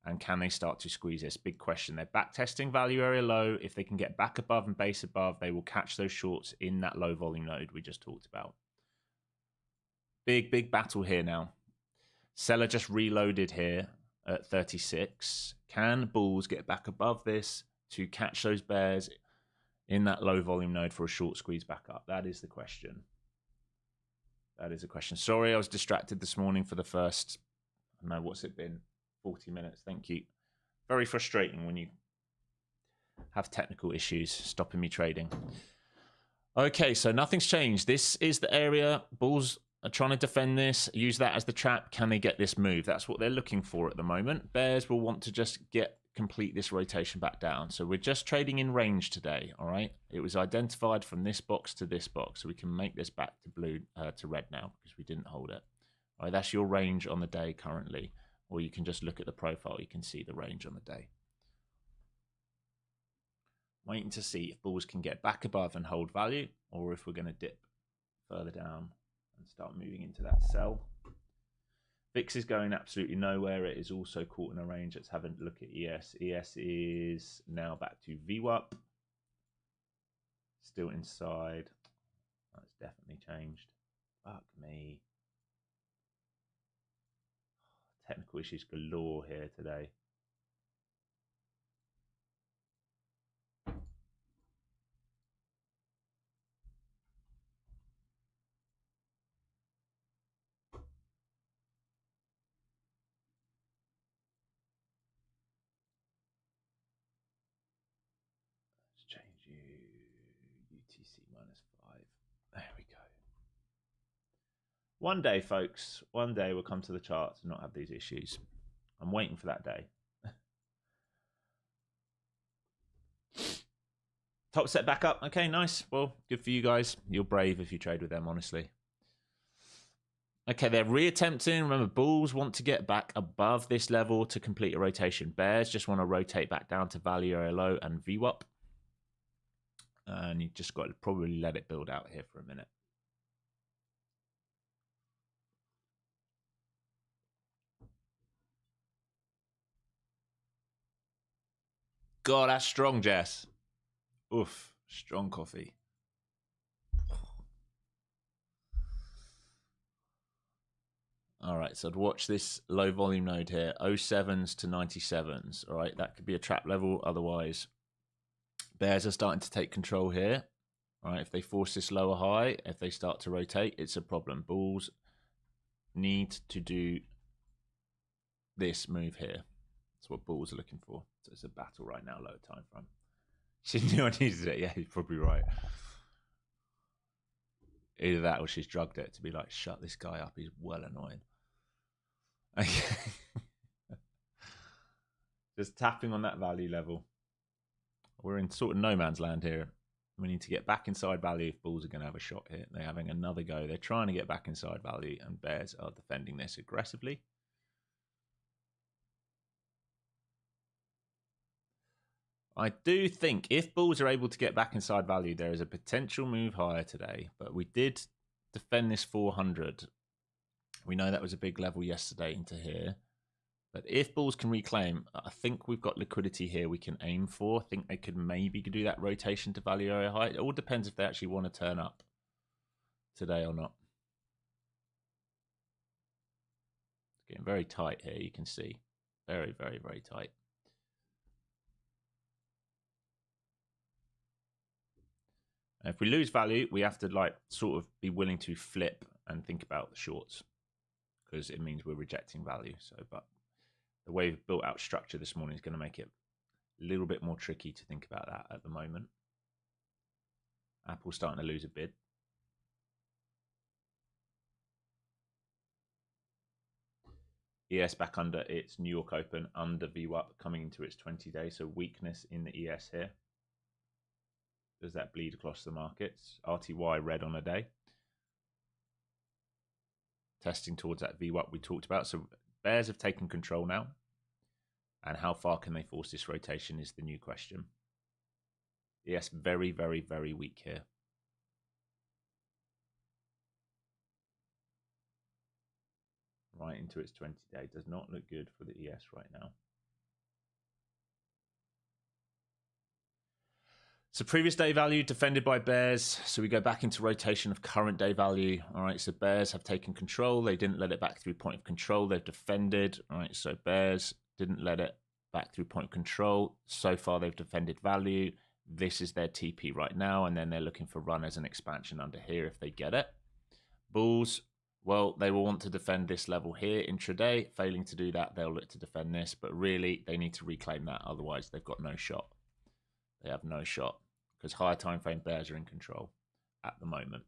And can they start to squeeze this? Big question. They're back testing value area low. If they can get back above and base above, they will catch those shorts in that low volume node we just talked about. Big, big battle here now. Seller just reloaded here at 36. Can bulls get back above this to catch those bears in that low volume node for a short squeeze back up? That is the question. That is a question. Sorry, I was distracted this morning for the first, I don't know, what's it been? 40 minutes. Thank you. Very frustrating when you have technical issues stopping me trading. Okay, so nothing's changed. This is the area. Bulls are trying to defend this. Use that as the trap. Can they get this move? That's what they're looking for at the moment. Bears will want to just complete this rotation back down. So we're just trading in range today, all right? It was identified from this box to this box, so we can make this back to blue to red now because we didn't hold it. All right, that's your range on the day currently, or you can just look at the profile. You can see the range on the day. Waiting to see if bulls can get back above and hold value, or if we're going to dip further down and start moving into that sell. VIX is going absolutely nowhere. It is also caught in a range. Let's have a look at ES. ES is now back to VWAP. Still inside. That's definitely changed. Fuck me. Technical issues galore here today. Let's change UTC -5. There we go. One day, folks, one day we'll come to the charts and not have these issues. I'm waiting for that day. Top set back up. Okay, nice. Well, good for you guys. You're brave if you trade with them, honestly. Okay, they're reattempting. Remember, bulls want to get back above this level to complete a rotation. Bears just want to rotate back down to value area low and VWAP. And you just got to probably let it build out here for a minute. God, that's strong, Jess. Oof, strong coffee. All right, so I'd watch this low volume node here, 07s to 97s. All right, that could be a trap level. Otherwise, bears are starting to take control here. All right, if they force this lower high, if they start to rotate, it's a problem. Bulls need to do this move here. That's what bulls are looking for. So it's a battle right now, lower time frame. She knew I needed it. Yeah, you're probably right. Either that or she's drugged it to be like, shut this guy up. He's well annoying. Okay. Just tapping on that value level. We're in sort of no man's land here. We need to get back inside value if bulls are going to have a shot here. They're having another go. They're trying to get back inside value, and bears are defending this aggressively. I do think if bulls are able to get back inside value, there is a potential move higher today. But we did defend this 400. We know that was a big level yesterday into here. But if bulls can reclaim, I think we've got liquidity here we can aim for. I think they could maybe do that rotation to value area high. It all depends if they actually want to turn up today or not. It's getting very tight here, you can see. Very, very, very tight. And if we lose value, we have to like sort of be willing to flip and think about the shorts because it means we're rejecting value. So, but the way we've built out structure this morning is going to make it a little bit more tricky to think about that at the moment. Apple's starting to lose a bid. ES back under its New York Open, under VWAP, coming into its 20 days. So weakness in the ES here. Does that bleed across the markets? RTY red on a day. Testing towards that VWAP we talked about. So bears have taken control now. And how far can they force this rotation is the new question. ES very, very, very weak here. Right into its 20 day. Does not look good for the ES right now. So previous day value defended by bears. So we go back into rotation of current day value. All right, so bears have taken control. They didn't let it back through point of control. They've defended. All right, so bears didn't let it back through point of control. So far, they've defended value. This is their TP right now, and then they're looking for run as an expansion under here if they get it. Bulls, well, they will want to defend this level here intraday. Failing to do that, they'll look to defend this, but really they need to reclaim that. Otherwise, they've got no shot. They have no shot because higher time frame bears are in control at the moment.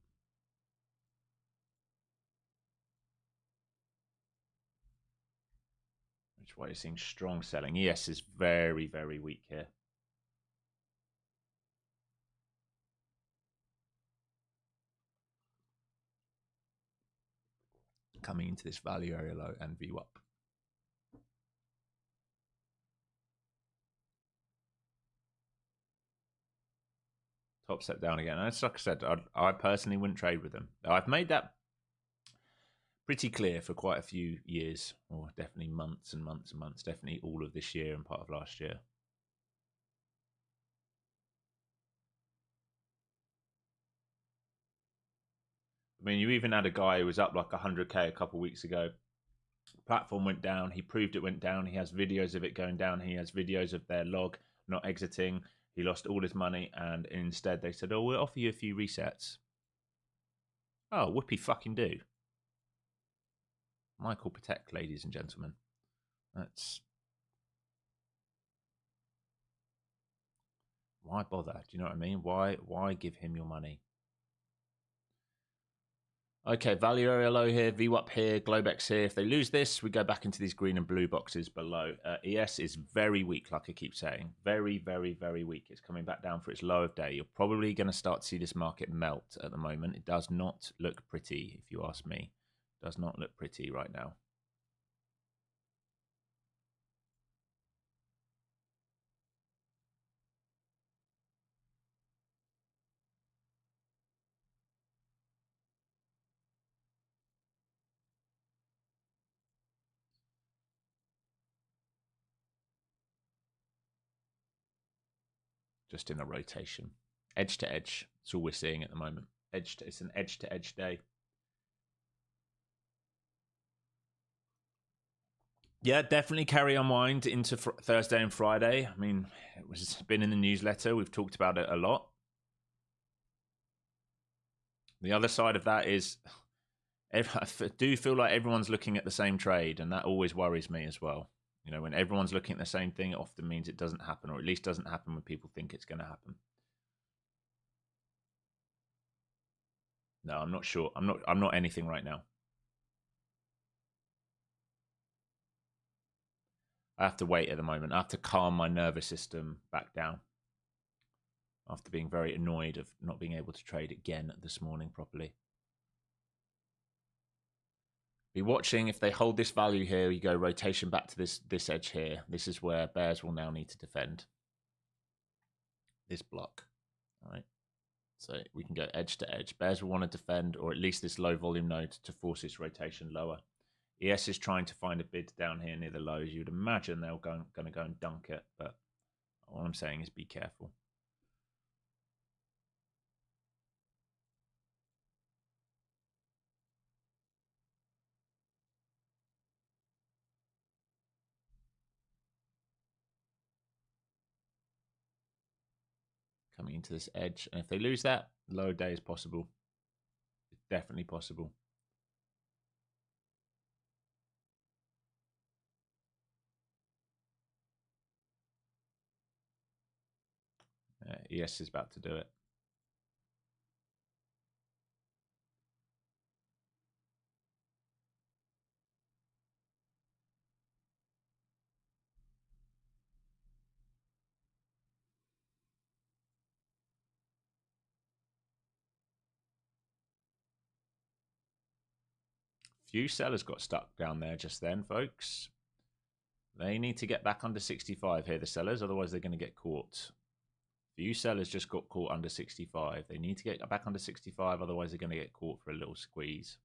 Which is why you're seeing strong selling. ES is very, very weak here. Coming into this value area low and VWAP. Top set down again. And like I said, I personally wouldn't trade with them. I've made that pretty clear for quite a few years, or definitely months and months and months, definitely all of this year and part of last year. I mean, you even had a guy who was up like 100K a couple of weeks ago. Platform went down. He proved it went down. He has videos of it going down. He has videos of their log not exiting. He lost all his money, and instead they said, "Oh, we'll offer you a few resets." Oh, whoopee fucking do. Michael Patek, ladies and gentlemen. That's why bother? Do you know what I mean? Why give him your money? Okay, value area low here, VWAP here, Globex here. If they lose this, we go back into these green and blue boxes below. ES is very weak, like I keep saying. Very, very, very weak. It's coming back down for its low of day. You're probably going to start to see this market melt at the moment. It does not look pretty, if you ask me. It does not look pretty right now. Just in a rotation. Edge to edge. That's all we're seeing at the moment. It's an edge to edge day. Yeah, definitely carry unwind into Thursday and Friday. I mean, it's been in the newsletter. We've talked about it a lot. The other side of that is I do feel like everyone's looking at the same trade, and that always worries me as well. You know, when everyone's looking at the same thing, it often means it doesn't happen, or at least doesn't happen when people think it's going to happen. No, I'm not sure. I'm not anything right now. I have to wait at the moment. I have to calm my nervous system back down after being very annoyed of not being able to trade again this morning properly. Be watching. If they hold this value here, you go rotation back to this edge here. This is where bears will now need to defend this block. All right. So we can go edge to edge. Bears will want to defend, or at least this low volume node to force its rotation lower. ES is trying to find a bid down here near the lows. You'd imagine they're going to go and dunk it, but all I'm saying is be careful. Coming into this edge, and if they lose that, low day is possible. It's definitely possible. ES is about to do it. Few sellers got stuck down there just then, folks. They need to get back under 65 here, the sellers, otherwise they're going to get caught. Few sellers just got caught under 65. They need to get back under 65, otherwise they're going to get caught for a little squeeze.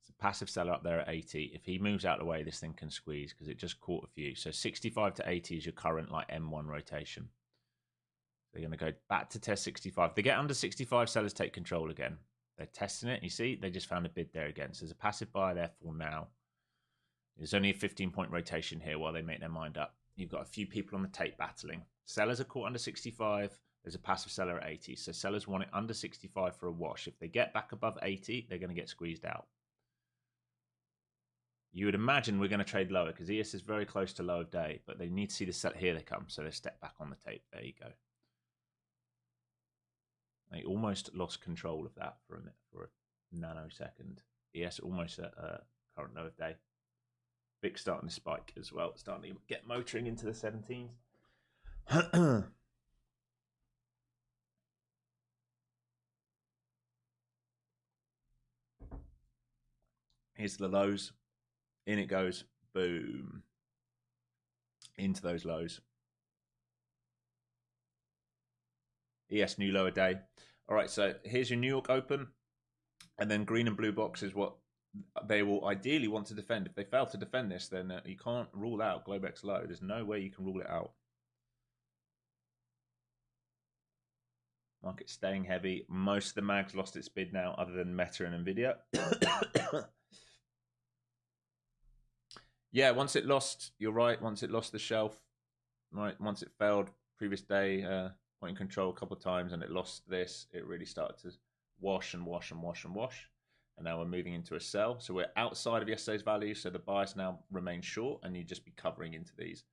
It's a passive seller up there at 80. If he moves out of the way, this thing can squeeze because it just caught a few. So 65 to 80 is your current like M1 rotation. They're going to go back to test 65. If they get under 65, sellers take control again. They're testing it. You see, they just found a bid there again. So there's a passive buyer there for now. There's only a 15-point rotation here while they make their mind up. You've got a few people on the tape battling. Sellers are caught under 65. There's a passive seller at 80. So sellers want it under 65 for a wash. If they get back above 80, they're going to get squeezed out. You would imagine we're going to trade lower because ES is very close to low of day, but they need to see the set. Here they come. So they step back on the tape. There you go. They almost lost control of that for a nanosecond. ES almost at current low of day. VIX starting to spike as well. Starting to get motoring into the 17s. Here's the lows. In it goes. Boom. Into those lows. ES new lower day. All right, so here's your New York open. And then green and blue box is what they will ideally want to defend. If they fail to defend this, then you can't rule out Globex low. There's no way you can rule it out. Market staying heavy. Most of the mags lost its bid now, other than Meta and Nvidia. Yeah, once it lost, you're right. Once it lost the shelf, right. Once it failed previous day, point and control a couple of times, and it lost this, it really started to wash and wash and wash and wash. And now we're moving into a sell. So we're outside of yesterday's value. So the bias now remains short, and you just be covering into these.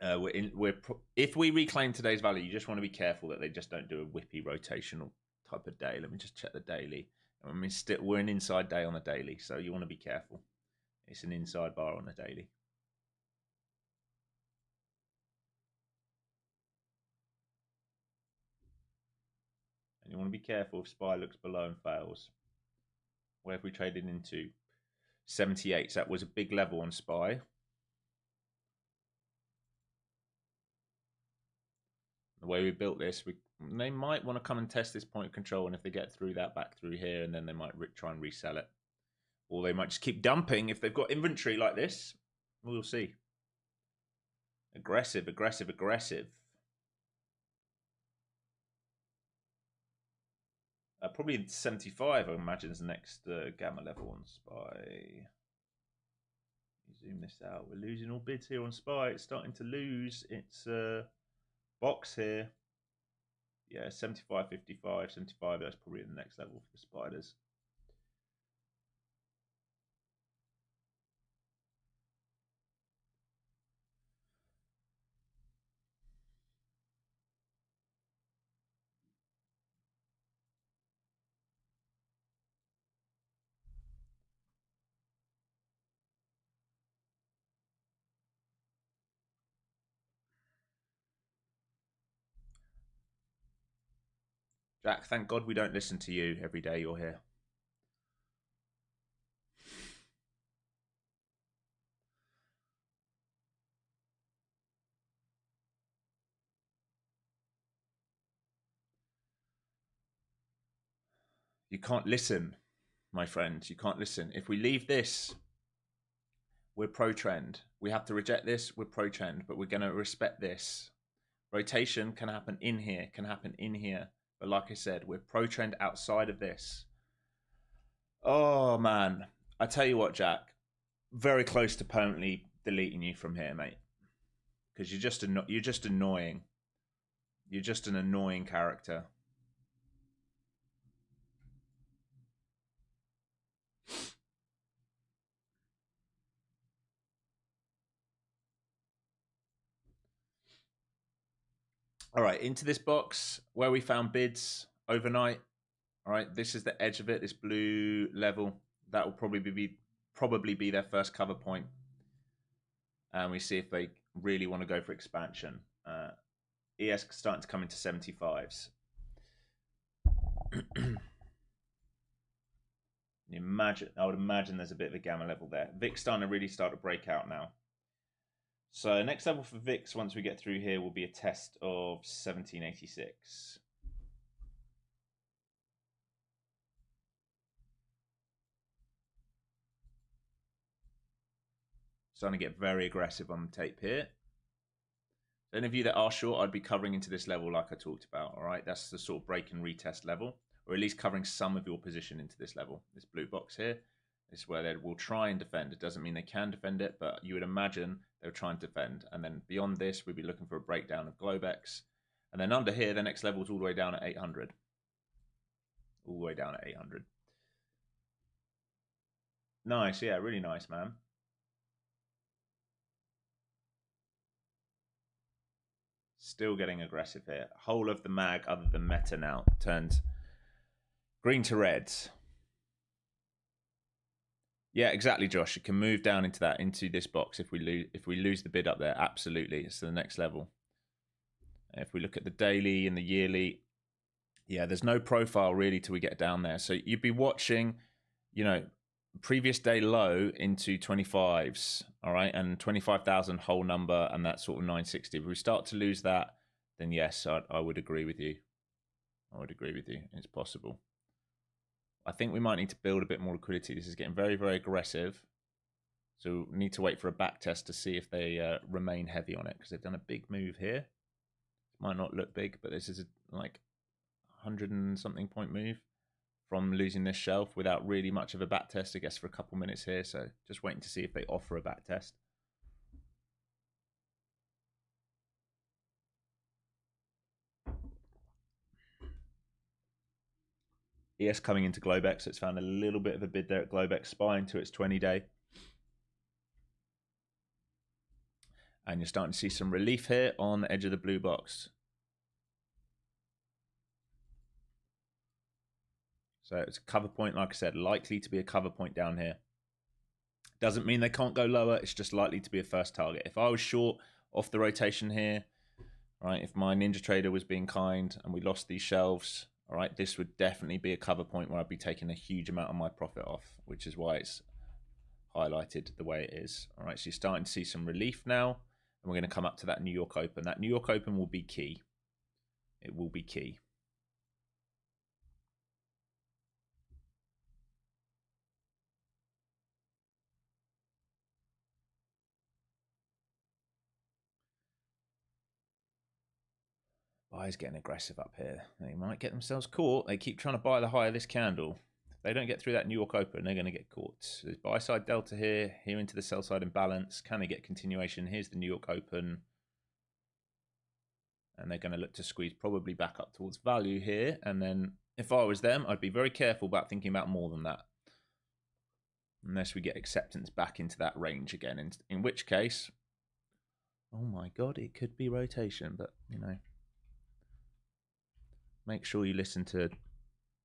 If we reclaim today's value, you just want to be careful that they just don't do a whippy rotational type of day. Let me just check the daily. I mean, we're an inside day on the daily, so you want to be careful. It's an inside bar on the daily. And you want to be careful if SPY looks below and fails. Where have we traded into? 78. So that was a big level on SPY. The way we built this, they might want to come and test this point of control, and if they get through that, back through here, and then they might try and resell it. Or they might just keep dumping if they've got inventory like this. We'll see. Aggressive, aggressive, aggressive. Probably 75, I imagine, is the next gamma level on SPY. Zoom this out. We're losing all bids here on SPY. It's starting to lose its box here. Yeah, 75, 55, 75. That's probably the next level for the spiders. Jack, thank God we don't listen to you every day you're here. You can't listen, my friend. You can't listen. If we leave this, we're pro-trend. We have to reject this, we're pro-trend, but we're going to respect this. Rotation can happen in here, can happen in here. But like I said, we're pro-trend outside of this. Oh, man. I tell you what, Jack. Very close to permanently deleting you from here, mate. Because you're just annoying. You're just an annoying character. All right, into this box where we found bids overnight. All right, this is the edge of it, this blue level. That will probably be their first cover point. And we see if they really want to go for expansion. ES starting to come into 75s. I would imagine there's a bit of a gamma level there. VIX starting to really start to break out now. So next level for VIX, once we get through here, will be a test of 1786. Starting to get very aggressive on the tape here. Any of you that are short, I'd be covering into this level like I talked about, all right? That's the sort of break and retest level, or at least covering some of your position into this level. This blue box here is where they will try and defend. It doesn't mean they can defend it, but you would imagine they'll try and defend. And then beyond this, we'd be looking for a breakdown of Globex. And then under here, the next level is all the way down at 800. All the way down at 800. Nice, yeah, really nice, man. Still getting aggressive here. Whole of the mag, other than Meta now, turns green to reds. Yeah, exactly, Josh. You can move down into this box if we lose the bid up there. Absolutely, it's the next level. If we look at the daily and the yearly, yeah, there's no profile really till we get down there. So you'd be watching, previous day low into 25s, all right, and 25,000 whole number, and that sort of 960. If we start to lose that, then yes, I would agree with you. I would agree with you. It's possible. I think we might need to build a bit more liquidity. This is getting very, very aggressive. So we need to wait for a back test to see if they remain heavy on it, because they've done a big move here. Might not look big, but this is like 100 and something point move from losing this shelf without really much of a back test, I guess, for a couple minutes here. So just waiting to see if they offer a back test. ES coming into Globex, so it's found a little bit of a bid there at Globex, spying to its 20-day. And you're starting to see some relief here on the edge of the blue box. So it's a cover point, like I said, likely to be a cover point down here. Doesn't mean they can't go lower, it's just likely to be a first target. If I was short off the rotation here, right, if my Ninja Trader was being kind and we lost these shelves, all right, this would definitely be a cover point where I'd be taking a huge amount of my profit off, which is why it's highlighted the way it is. All right, so you're starting to see some relief now, and we're going to come up to that New York Open. That New York Open will be key. It will be key. Buyers getting aggressive up here. They might get themselves caught. They keep trying to buy the high of this candle. If they don't get through that New York Open, they're going to get caught. So there's buy side delta here into the sell side imbalance. Can they get continuation? Here's the New York Open. And they're going to look to squeeze probably back up towards value here. And then if I was them, I'd be very careful about thinking about more than that. Unless we get acceptance back into that range again. In which case, oh my God, it could be rotation. But, you know, make sure you listen to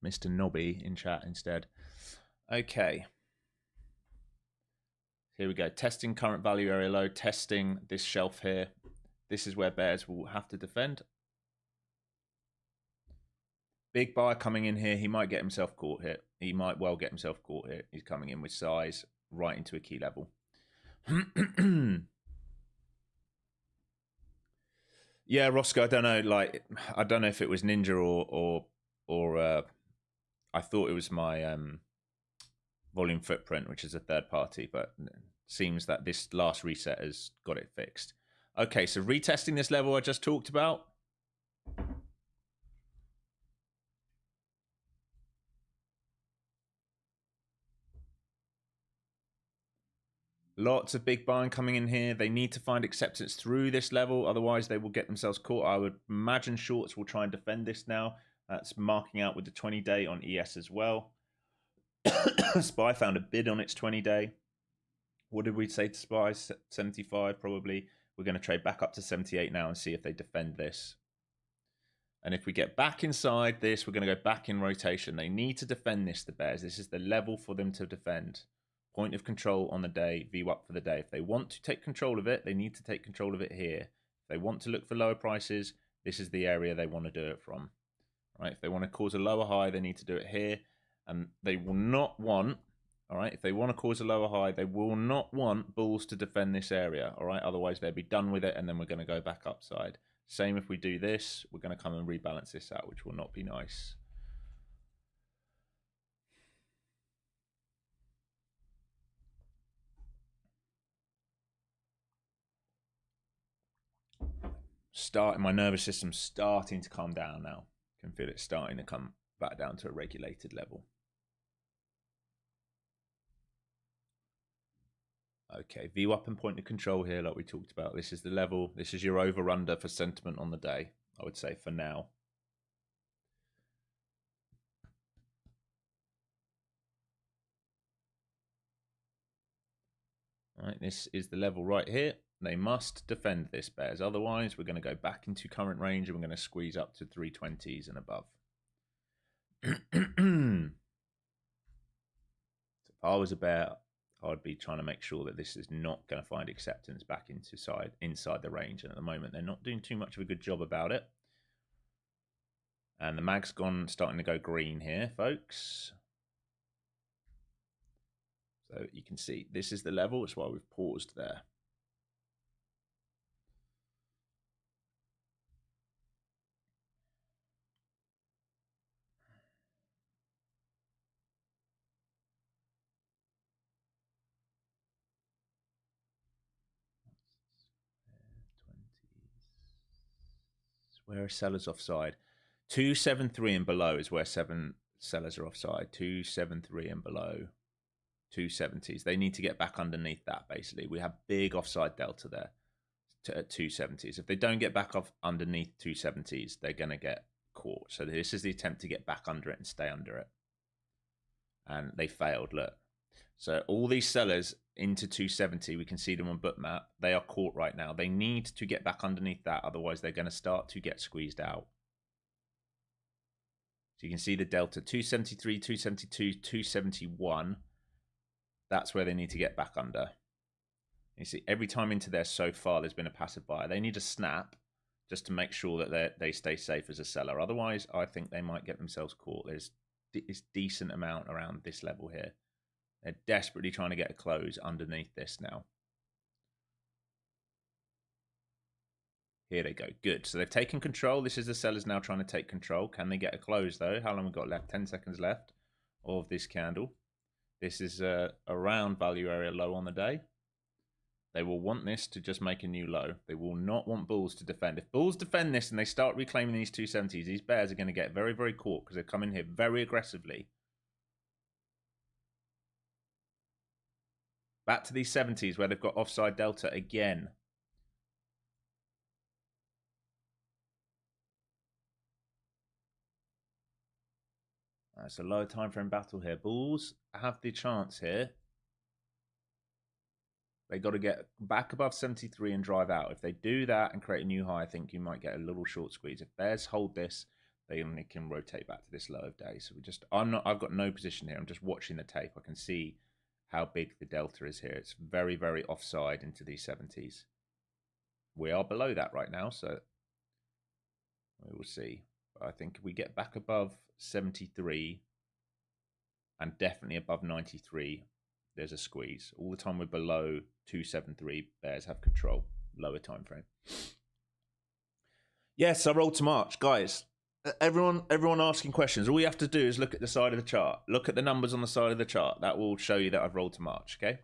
Mr. Nobby in chat instead. Okay. Here we go. Testing current value area low. Testing this shelf here. This is where bears will have to defend. Big buyer coming in here. He might get himself caught here. He might well get himself caught here. He's coming in with size right into a key level. Yeah, Roscoe, I don't know. Like, I don't know if it was Ninja or I thought it was my volume footprint, which is a third party, but it seems that this last reset has got it fixed. Okay, so retesting this level I just talked about. Lots of big buying coming in here. They need to find acceptance through this level, otherwise they will get themselves caught. I would imagine shorts will try and defend this now. That's marking out with the 20-day on ES as well. SPY found a bid on its 20-day. What did we say to SPY? 75 probably. We're going to trade back up to 78 now and see if they defend this. And if we get back inside this, we're going to go back in rotation. They need to defend this, the bears. This is the level for them to defend. Point of control on the day, VWAP for the day. If they want to take control of it, they need to take control of it here. If they want to look for lower prices, this is the area they want to do it from. Right? If they want to cause a lower high, they need to do it here. And they will not want, all right, if they want to cause a lower high, they will not want bulls to defend this area, all right? Otherwise, they'll be done with it, and then we're going to go back upside. Same if we do this, we're going to come and rebalance this out, which will not be nice. My nervous system's starting to calm down now. I can feel it starting to come back down to a regulated level. Okay, VWAP and point of control here, like we talked about. This is the level. This is your over-under for sentiment on the day, I would say, for now. All right, this is the level right here. They must defend this, bears. Otherwise, we're going to go back into current range and we're going to squeeze up to 320s and above. So if I was a bear, I'd be trying to make sure that this is not going to find acceptance back inside the range. And at the moment, they're not doing too much of a good job about it. And the mag's starting to go green here, folks. So you can see this is the level. That's why we've paused there. Where are sellers offside? 273 and below is where 7 sellers are offside. 273 and below. 270s. They need to get back underneath that, basically. We have big offside delta there at 270s. If they don't get back off underneath 270s, they're going to get caught. So this is the attempt to get back under it and stay under it. And they failed, look. So all these sellers into 270, we can see them on Bookmap. They are caught right now. They need to get back underneath that. Otherwise, they're going to start to get squeezed out. So you can see the delta, 273, 272, 271. That's where they need to get back under. You see, every time into there so far, there's been a passive buyer. They need a snap just to make sure that they stay safe as a seller. Otherwise, I think they might get themselves caught. There's this decent amount around this level here. They're desperately trying to get a close underneath this now. Here they go. Good. So they've taken control. This is the sellers now trying to take control. Can they get a close, though? How long have we got left? 10 seconds left of this candle. This is around value area low on the day. They will want this to just make a new low. They will not want bulls to defend. If bulls defend this and they start reclaiming these 270s, these bears are going to get very, very caught because they're coming here very aggressively. Back to these 70s where they've got offside delta again. That's a lower time frame battle here. Bulls have the chance here. They got to get back above 73 and drive out. If they do that and create a new high, I think you might get a little short squeeze. If bears hold this, they only can rotate back to this low of day. So I've got no position here. I'm just watching the tape. I can see how big the delta is here. It's very, very offside into these 70s. We are below that right now, so we will see. But I think if we get back above 73 and definitely above 93, there's a squeeze. All the time we're below 273, bears have control. Lower time frame. Yes, I rolled to March, guys. Everyone asking questions. All you have to do is look at the side of the chart. Look at the numbers on the side of the chart. That will show you that I've rolled to March, okay?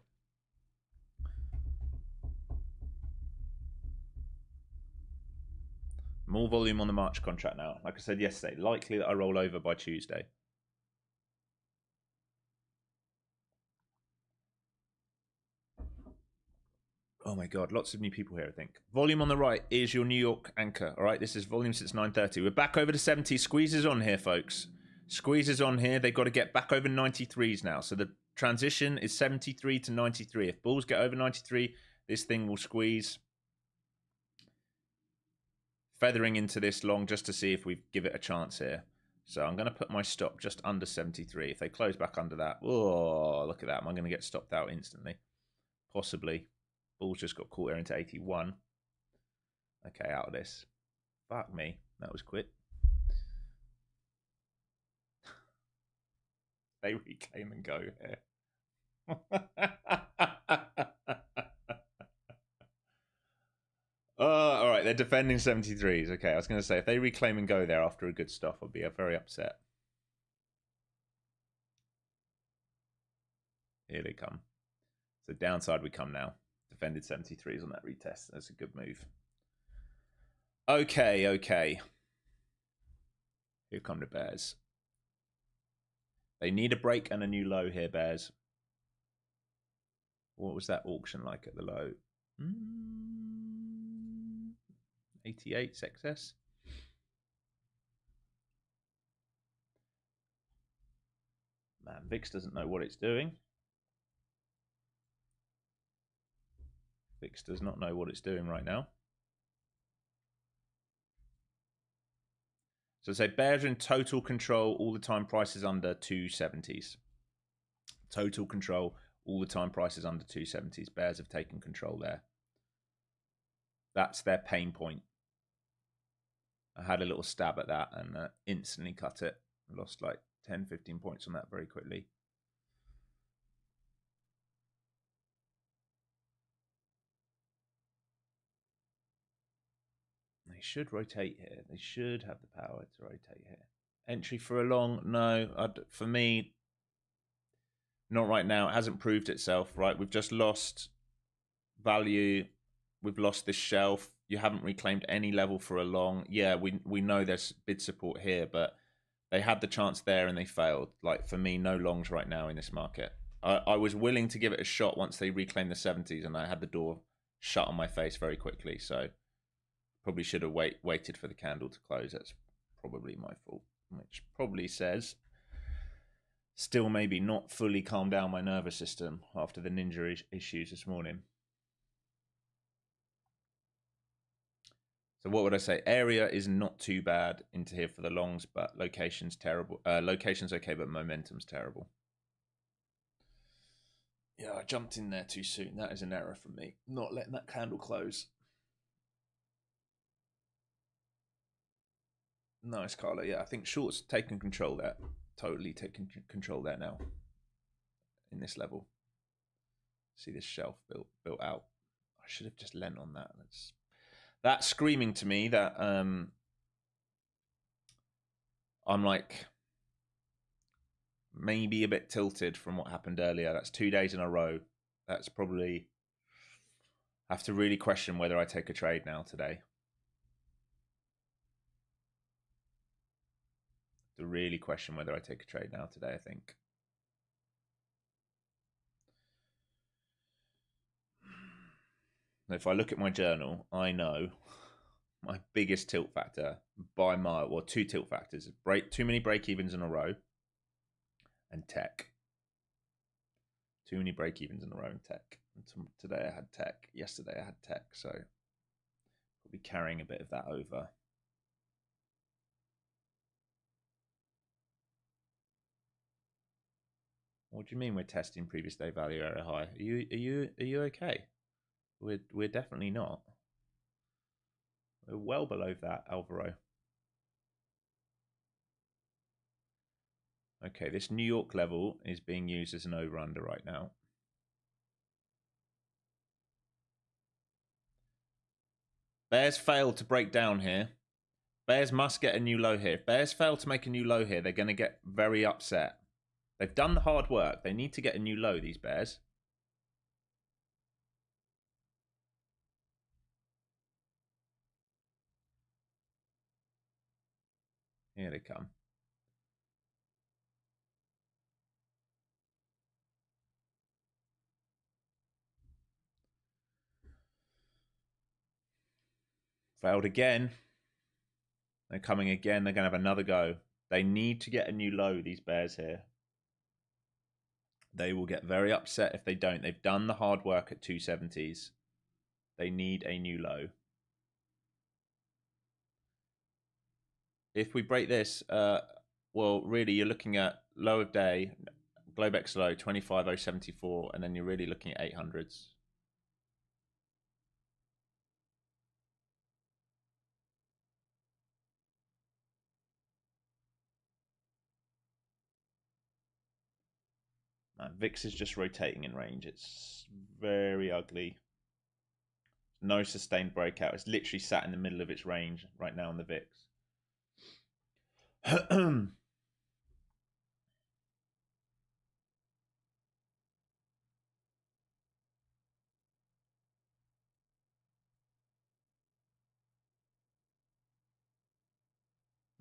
More volume on the March contract now. Like I said yesterday, likely that I roll over by Tuesday. Oh my God, lots of new people here, I think. Volume on the right is your New York anchor. All right, this is volume since 9:30. We're back over to 70. Squeezes on here, folks. Squeezes on here. They've got to get back over 93s now. So the transition is 73 to 93. If bulls get over 93, this thing will squeeze. Feathering into this long just to see if we give it a chance here. So I'm going to put my stop just under 73. If they close back under that, oh, look at that. I'm going to get stopped out instantly. Possibly. Bulls just got caught here into 81. Okay, out of this. Fuck me. That was quick. They reclaim and go here. All right, they're defending 73s. Okay, I was going to say, if they reclaim and go there after a good stop, I'd be very upset. Here they come. So downside we come now. Defended 73s on that retest. That's a good move. Okay. Here come the bears. They need a break and a new low here, bears. What was that auction like at the low? 88 excess. Man, VIX doesn't know what it's doing. VIX does not know what it's doing right now. So say bears are in total control all the time, prices under 270s. Total control all the time, prices under 270s. Bears have taken control there. That's their pain point. I had a little stab at that and instantly cut it. Lost like 10, 15 points on that very quickly. They should rotate here. They should have the power to rotate here. Entry for a long? No. For me, not right now. It hasn't proved itself, right? We've just lost value. We've lost this shelf. You haven't reclaimed any level for a long. Yeah, we know there's bid support here, but they had the chance there and they failed. Like, for me, no longs right now in this market. I was willing to give it a shot once they reclaimed the 70s, and I had the door shut on my face very quickly. So probably should have waited for the candle to close. That's probably my fault, which probably says still maybe not fully calmed down my nervous system after the ninja issues this morning. So what would I say? Area is not too bad into here for the longs, but location's terrible. Location's okay, but momentum's terrible. Yeah, I jumped in there too soon. That is an error from me. Not letting that candle close. Nice, Carlo. Yeah, I think short's taken control there. Totally taken control there now. In this level. See this shelf built out. I should have just lent on that. That's screaming to me that I'm like maybe a bit tilted from what happened earlier. That's 2 days in a row. That's probably have to really question whether I take a trade now today. To really question whether I take a trade now today, I think. If I look at my journal, I know my biggest tilt factor by mile, or two tilt factors: too many break evens in a row, and tech. Too many break evens in a row in tech. And today I had tech. Yesterday I had tech, so I'll be carrying a bit of that over. What do you mean we're testing previous day value area high? Are you okay? We're definitely not. We're well below that, Alvaro. Okay, this New York level is being used as an over-under right now. Bears failed to break down here. Bears must get a new low here. If Bears fail to make a new low here, they're going to get very upset. They've done the hard work. They need to get a new low, these Bears. Here they come. Failed again. They're coming again. They're going to have another go. They need to get a new low, these Bears here. They will get very upset if they don't. They've done the hard work at 270s. They need a new low. If we break this, well, really, you're looking at low of day, Globex low, 25,074, and then you're really looking at 800s. Man, VIX is just rotating in range. It's very ugly. No sustained breakout. It's literally sat in the middle of its range right now on the VIX.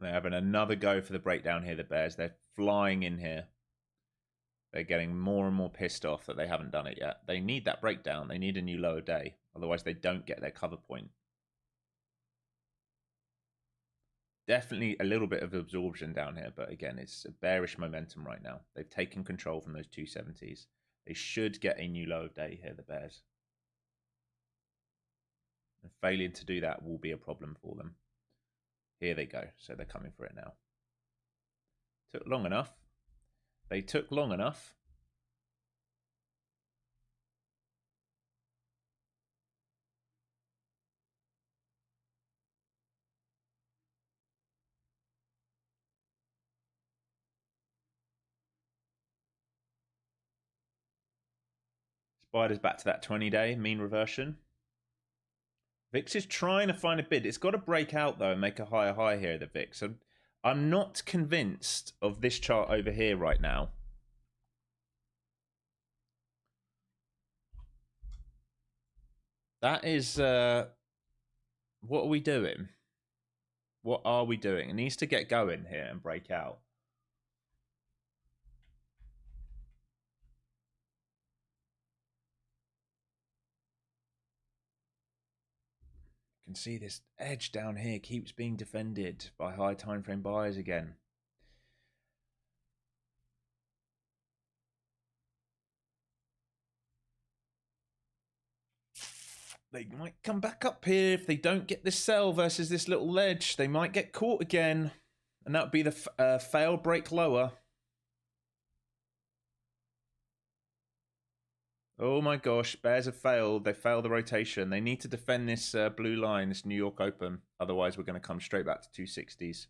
They're having another go for the breakdown here, the Bears. They're flying in here. They're getting more and more pissed off that they haven't done it yet. They need that breakdown. They need a new lower day. Otherwise, they don't get their cover point. Definitely a little bit of absorption down here, but again, it's a bearish momentum right now. They've taken control from those 270s. They should get a new low of day here, the Bears. And failing to do that will be a problem for them. Here they go. So they're coming for it now. Took long enough. They took long enough. Spiders back to that 20-day mean reversion. VIX is trying to find a bid. It's got to break out, though, and make a higher high here, the VIX. So I'm not convinced of this chart over here right now. That is What are we doing? What are we doing? It needs to get going here and break out. You can see this edge down here keeps being defended by high time frame buyers again. They might come back up here if they don't get this sell versus this little ledge. They might get caught again, and that would be the fail break lower. Oh my gosh, bears have failed. They failed the rotation. They need to defend this blue line, this New York Open. Otherwise, we're going to come straight back to 260s.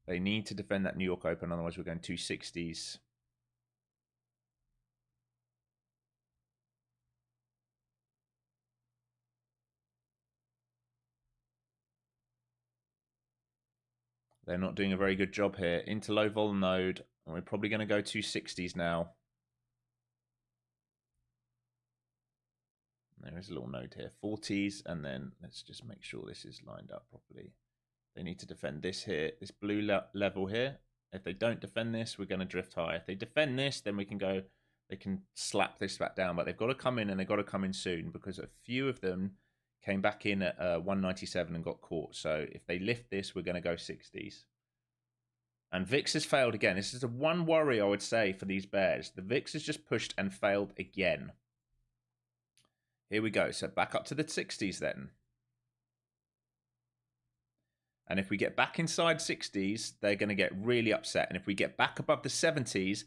They need to defend that New York Open. Otherwise, we're going 260s. They're not doing a very good job here. Into low vol node. And we're probably going to go 260s now. There is a little node here. 40s. And then let's just make sure this is lined up properly. They need to defend this here, this blue level here. If they don't defend this, we're going to drift high. If they defend this, then we can go, they can slap this back down. But they've got to come in, and they've got to come in soon, because a few of them came back in at 197 and got caught. So if they lift this, we're going to go 60s. And VIX has failed again. This is the one worry I would say for these bears. The VIX has just pushed and failed again. Here we go. So back up to the 60s then. And if we get back inside 60s, they're going to get really upset. And if we get back above the 70s,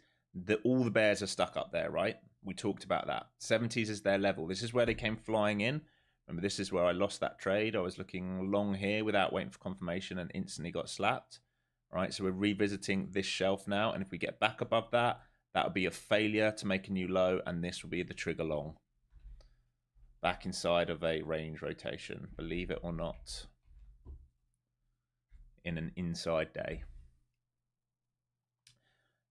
all the bears are stuck up there, right? We talked about that. 70s is their level. This is where they came flying in. Remember, this is where I lost that trade. I was looking long here without waiting for confirmation and instantly got slapped. All right, so we're revisiting this shelf now. And if we get back above that, that would be a failure to make a new low. And this will be the trigger long. Back inside of a range rotation, believe it or not. In an inside day.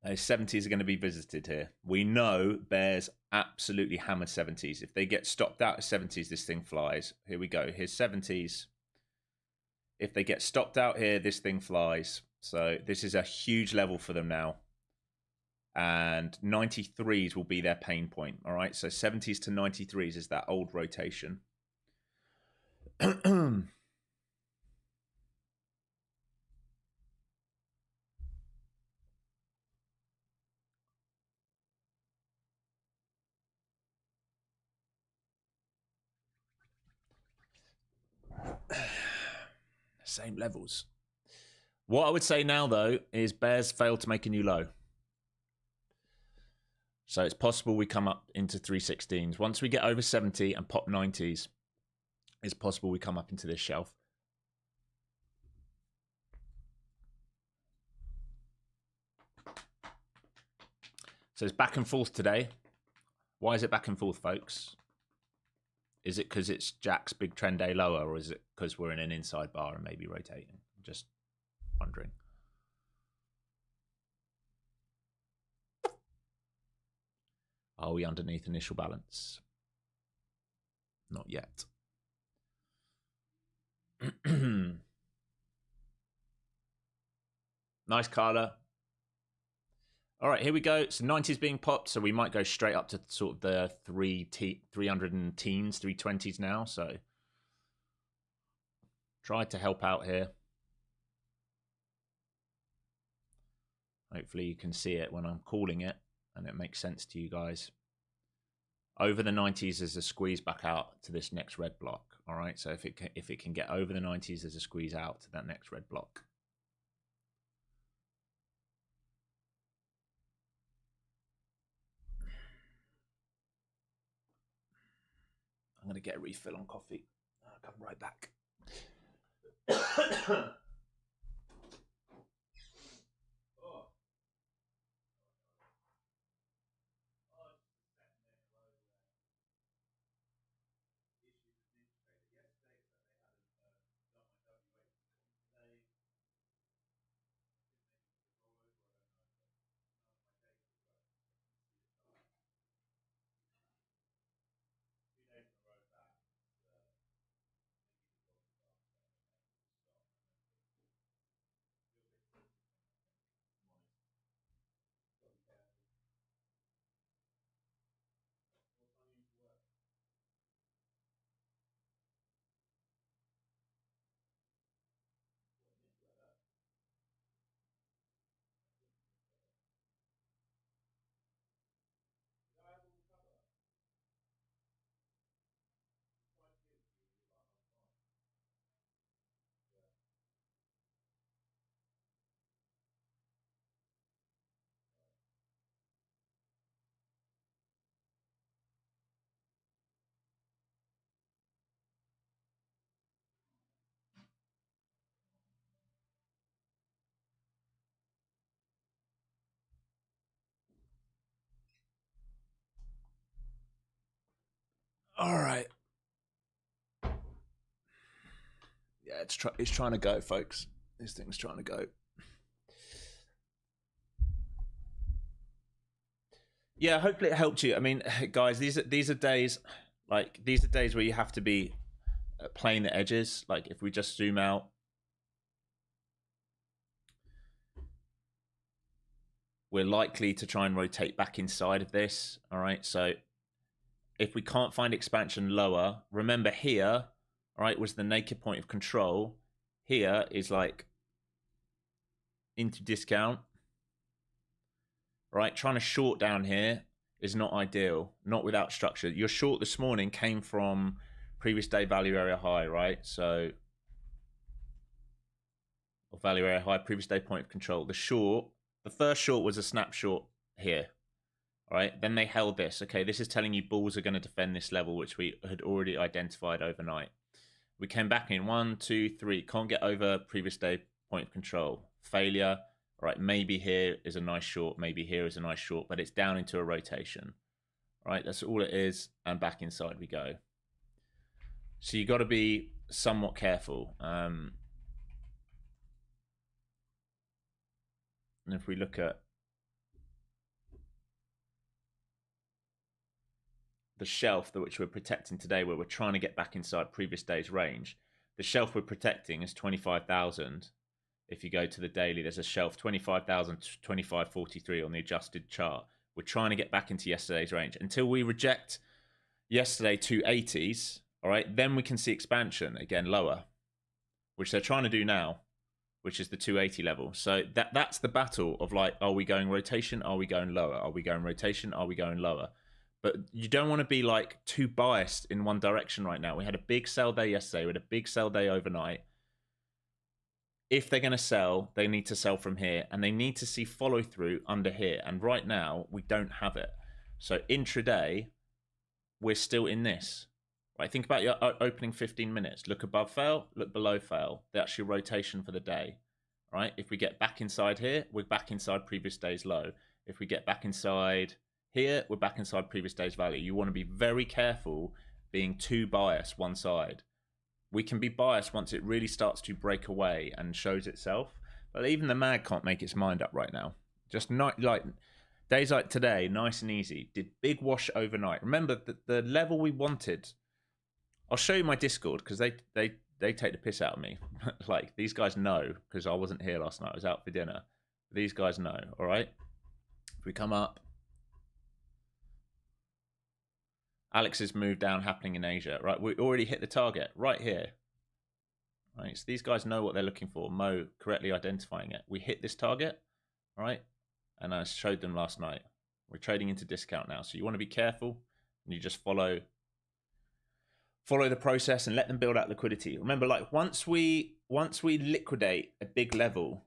Those 70s are going to be visited here. We know bears absolutely hammered 70s. If they get stopped out of 70s, this thing flies. Here we go. Here's 70s. If they get stopped out here, this thing flies. So this is a huge level for them now. And 93s will be their pain point. All right. So 70s to 93s is that old rotation. Same levels. What I would say now, though, is bears failed to make a new low. So it's possible we come up into 316s. Once we get over 70 and pop 90s, it's possible we come up into this shelf. So it's back and forth today. Why is it back and forth, folks? Is it because it's Jack's big trend day lower, or is it because we're in an inside bar and maybe rotating? Just wondering. Are we underneath initial balance? Not yet. Nice, Carla. All right, here we go. So 90s being popped, so we might go straight up to sort of the 300 and teens, 320s now. So try to help out here. Hopefully you can see it when I'm calling it and it makes sense to you guys. Over the 90s, there's a squeeze back out to this next red block. All right, so if it can get over the 90s, there's a squeeze out to that next red block. I'm going to get a refill on coffee. I'll come right back. All right. Yeah, it's trying to go, folks. This thing's trying to go. Yeah, hopefully it helped you. I mean, guys, these are days, like these are days where you have to be playing the edges. Like if we just zoom out, we're likely to try and rotate back inside of this. All right, so if we can't find expansion lower, remember here, all right, was the naked point of control. Here is like into discount, right? Trying to short down here is not ideal, not without structure. Your short this morning came from previous day value area high, right? So, or value area high, previous day point of control. The first short was a snapshot here, all right? Then they held this. Okay, this is telling you bulls are going to defend this level, which we had already identified overnight. We came back in 1, 2, 3. Can't get over previous day point of control. Failure. All right, maybe here is a nice short. Maybe here is a nice short, but it's down into a rotation. All right, that's all it is. And back inside we go. So you got to be somewhat careful. And if we look at the shelf that which we're protecting today, where we're trying to get back inside previous day's range, the shelf we're protecting is 25,000. If you go to the daily, there's a shelf 25,000 to 2543 on the adjusted chart. We're trying to get back into yesterday's range. Until we reject yesterday 280s, all right, then we can see expansion again lower, which they're trying to do now, which is the 280 level. So that's the battle of like, are we going rotation? Are we going lower? Are we going rotation? Are we going lower? But you don't want to be like too biased in one direction right now. We had a big sell day yesterday. We had a big sell day overnight. If they're going to sell, they need to sell from here, and they need to see follow through under here. And right now, we don't have it. So intraday, we're still in this. Right? Think about your opening 15 minutes. Look above fail, look below fail. That's your rotation for the day. Right? If we get back inside here, we're back inside previous day's low. If we get back inside here, we're back inside previous day's value. You want to be very careful being too biased one side. We can be biased once it really starts to break away and shows itself. But even the mag can't make its mind up right now. Just not like days like today, nice and easy. Did big wash overnight. Remember the level we wanted. I'll show you my Discord because they take the piss out of me. Like these guys know because I wasn't here last night. I was out for dinner. These guys know. All right. If we come up. Alex's move down happening in Asia, right? We already hit the target right here. Right, so these guys know what they're looking for. Mo correctly identifying it. We hit this target, right? And I showed them last night. We're trading into discount now. So you want to be careful and you just follow the process and let them build out liquidity. Remember, like once we liquidate a big level,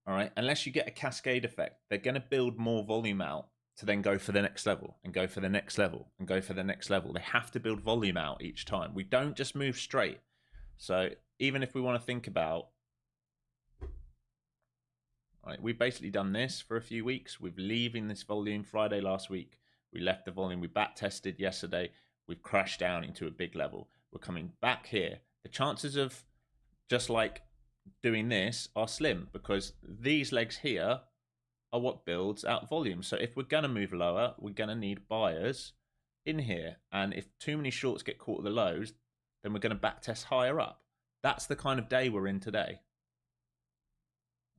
all right, unless you get a cascade effect, they're going to build more volume out to then go for the next level and go for the next level and go for the next level. They have to build volume out each time. We don't just move straight. So even if we want to think about, right, we've basically done this for a few weeks. We're leaving this volume Friday last week. We left the volume. We back tested yesterday. We've crashed down into a big level. We're coming back here. The chances of just like doing this are slim because these legs here are what builds out volume. So if we're going to move lower, we're going to need buyers in here. And if too many shorts get caught at the lows, then we're going to back test higher up. That's the kind of day we're in today.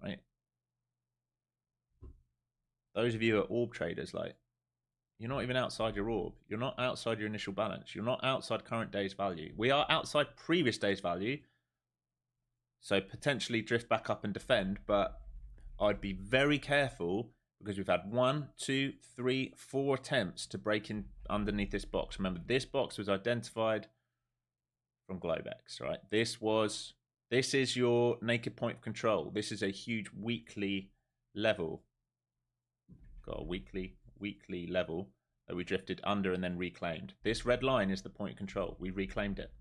Right? Those of you who are orb traders, like, you're not even outside your orb. You're not outside your initial balance. You're not outside current day's value. We are outside previous day's value. So potentially drift back up and defend, but I'd be very careful because we've had 1, 2, 3, 4 attempts to break in underneath this box. Remember, this box was identified from Globex, right? This is your naked point of control. This is a huge weekly level. Got a weekly level that we drifted under and then reclaimed. This red line is the point of control. We reclaimed it.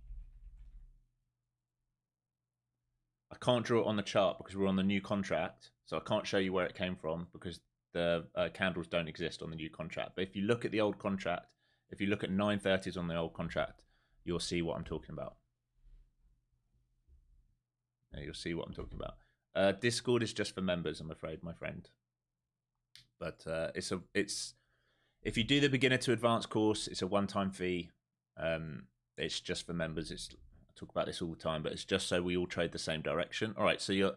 I can't draw it on the chart because we're on the new contract. So I can't show you where it came from because the candles don't exist on the new contract. But if you look at the old contract, If you look at 930s on the old contract, you'll see what I'm talking about. Yeah, you'll see what I'm talking about. Discord is just for members, I'm afraid, my friend. But it's if you do the beginner to advanced course, it's a one-time fee. It's just for members. I talk about this all the time, but it's just so we all trade the same direction. All right, so you're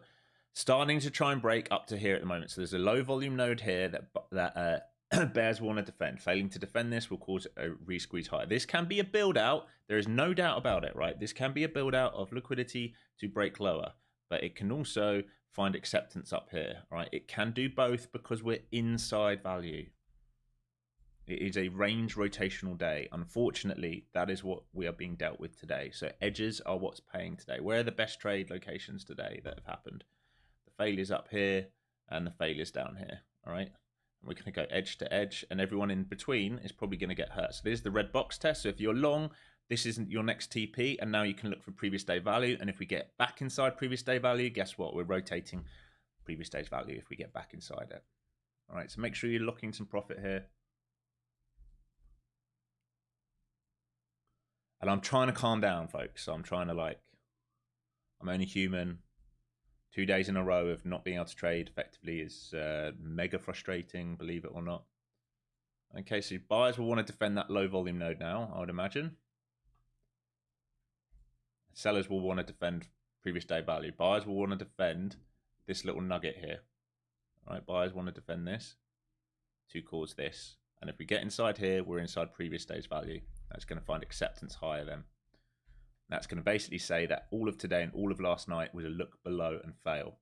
starting to try and break up to here at the moment. So there's a low volume node here that bears want to defend. Failing to defend this will cause a re-squeeze higher. This can be a build out. There is no doubt about it, right? This can be a build out of liquidity to break lower, but it can also find acceptance up here, right? It can do both because we're inside value. It is a range rotational day. Unfortunately, that is what we are being dealt with today. So edges are what's paying today. Where are the best trade locations today that have happened? The failures up here and the failures down here, all right? And we're going to go edge to edge, and everyone in between is probably going to get hurt. So there's the red box test. So if you're long, this isn't your next TP, and now you can look for previous day value. And if we get back inside previous day value, guess what? We're rotating previous day's value if we get back inside it. All right, so make sure you're locking some profit here. And I'm trying to calm down, folks. So I'm trying to I'm only human. 2 days in a row of not being able to trade effectively is mega frustrating, believe it or not. Okay, so buyers will want to defend that low volume node now, I would imagine. Sellers will want to defend previous day value. Buyers will want to defend this little nugget here. All right, buyers want to defend this to cause this. And if we get inside here, we're inside previous day's value. That's going to find acceptance higher then. That's going to basically say that all of today and all of last night was a look below and fail.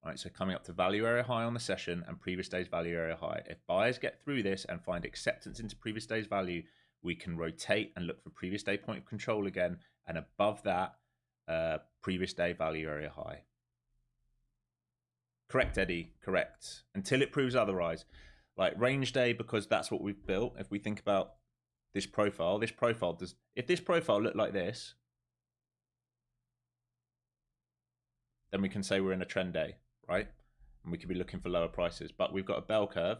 All right, so coming up to value area high on the session and previous day's value area high. If buyers get through this and find acceptance into previous day's value, we can rotate and look for previous day point of control again, and above that, previous day value area high. Correct, Eddie, correct. Until it proves otherwise. Like range day, because that's what we've built. If we think about this profile does, if this profile looked like this, then we can say we're in a trend day, right? And we could be looking for lower prices, but we've got a bell curve.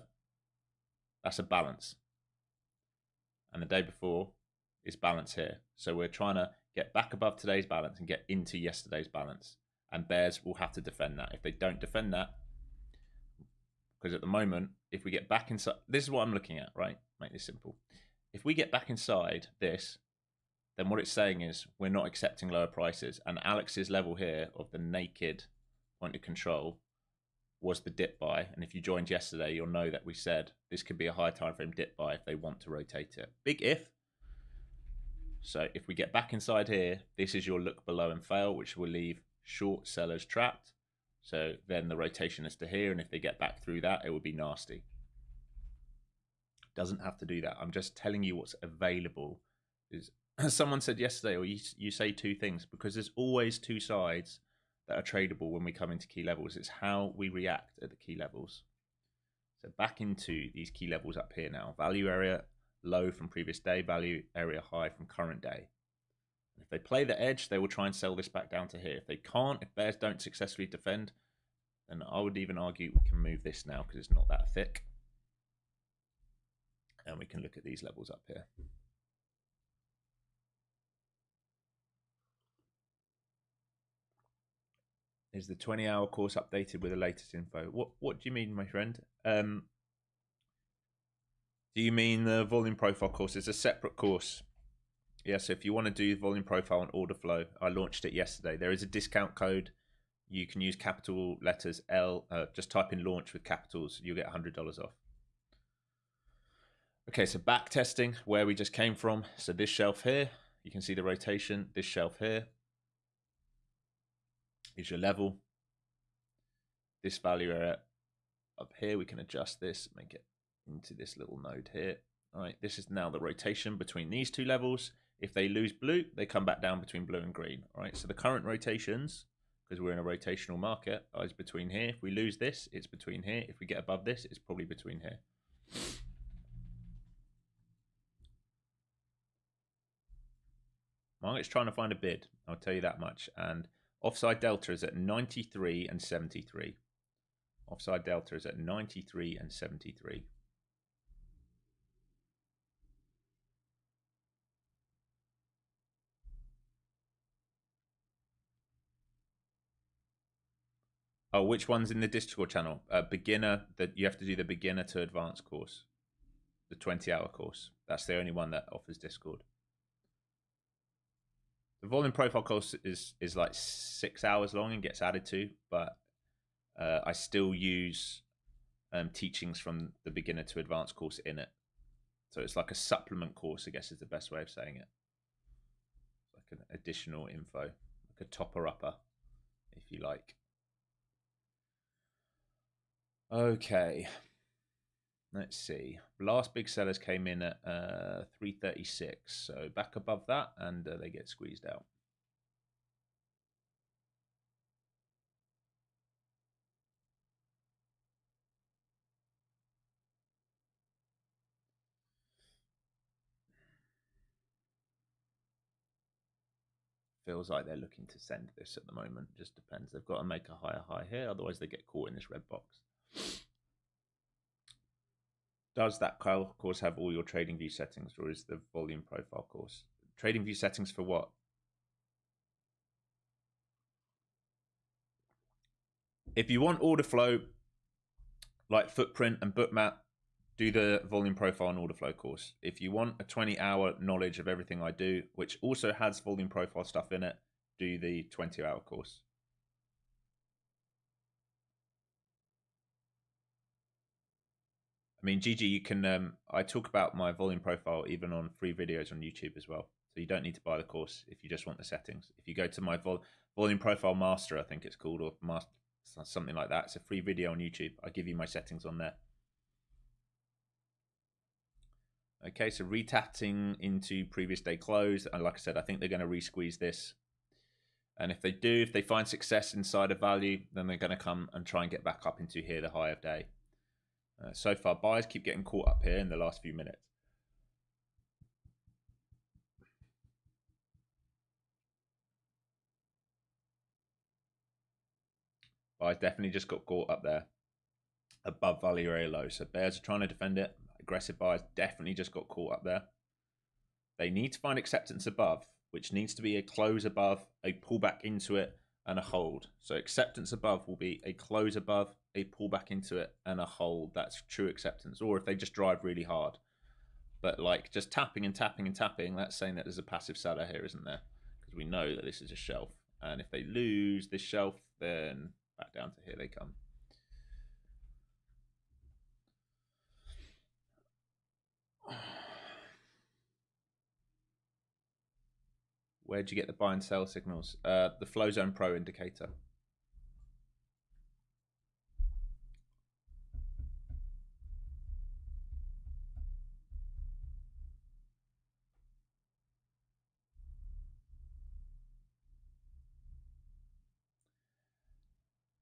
That's a balance. And the day before is balance here. So we're trying to get back above today's balance and get into yesterday's balance. And bears will have to defend that. If they don't defend that, because at the moment, if we get back inside, this is what I'm looking at, right? Make this simple. If we get back inside this, then what it's saying is we're not accepting lower prices. And Alex's level here of the naked point of control was the dip buy. And if you joined yesterday, you'll know that we said this could be a high time frame dip buy if they want to rotate it. Big if. So if we get back inside here, this is your look below and fail, which will leave short sellers trapped. So then the rotation is to here, and if they get back through that, it would be nasty. Doesn't have to do that. I'm just telling you what's available. Is someone said yesterday, or you say two things, because there's always two sides that are tradable when we come into key levels. It's how we react at the key levels. So back into these key levels up here now. Value area low from previous day, value area high from current day. If they play the edge, they will try and sell this back down to here. If they can't, if bears don't successfully defend, then I would even argue we can move this now because it's not that thick. And we can look at these levels up here. Is the 20-hour course updated with the latest info? What do you mean, my friend? Do you mean the volume profile course? It's a separate course. Yeah, so if you want to do volume profile and order flow, I launched it yesterday. There is a discount code. You can use capital letters L. Just type in launch with capitals. You'll get $100 off. Okay, so back testing where we just came from. So this shelf here, you can see the rotation. This shelf here is your level. This value area up here, we can adjust this, make it into this little node here. All right, this is now the rotation between these two levels. If they lose blue, they come back down between blue and green. All right, so the current rotations, because we're in a rotational market, is between here. If we lose this, it's between here. If we get above this, it's probably between here. Market's trying to find a bid, I'll tell you that much. And offside delta is at 93 and 73. Offside delta is at 93 and 73. Oh, which one's in the Discord channel? Beginner, that you have to do the beginner to advanced course, the 20-hour course. That's the only one that offers Discord. The volume profile course is like 6 hours long and gets added to, but I still use teachings from the beginner to advanced course in it. So it's like a supplement course, I guess is the best way of saying it. Like an additional info, like a topper-upper, if you like. Okay. Let's see. Last big sellers came in at 336. So back above that, and they get squeezed out. Feels like they're looking to send this at the moment. Just depends. They've got to make a higher high here, otherwise they get caught in this red box. Does that course have all your trading view settings, or is the volume profile course? Trading view settings for what? If you want order flow, like footprint and bookmap, do the volume profile and order flow course. If you want a 20-hour knowledge of everything I do, which also has volume profile stuff in it, do the 20-hour course. I mean, Gigi, you can, I talk about my volume profile even on free videos on YouTube as well. So you don't need to buy the course if you just want the settings. If you go to my volume profile master, I think it's called, or master, something like that. It's a free video on YouTube. I give you my settings on there. Okay, so retapping into previous day close. And like I said, I think they're going to re-squeeze this. And if they do, if they find success inside of value, then they're going to come and try and get back up into here, the high of day. So far, buyers keep getting caught up here in the last few minutes. Buyers definitely just got caught up there above value area low. So bears are trying to defend it. Aggressive buyers definitely just got caught up there. They need to find acceptance above, which needs to be a close above, a pullback into it, and a hold. So acceptance above will be a close above, a pullback into it, and a hold. That's true acceptance. Or if they just drive really hard. But like just tapping and tapping and tapping, that's saying that there's a passive seller here, isn't there? Because we know that this is a shelf. And if they lose this shelf, then back down to here they come. Where'd you get the buy and sell signals? The Flow Zone Pro indicator.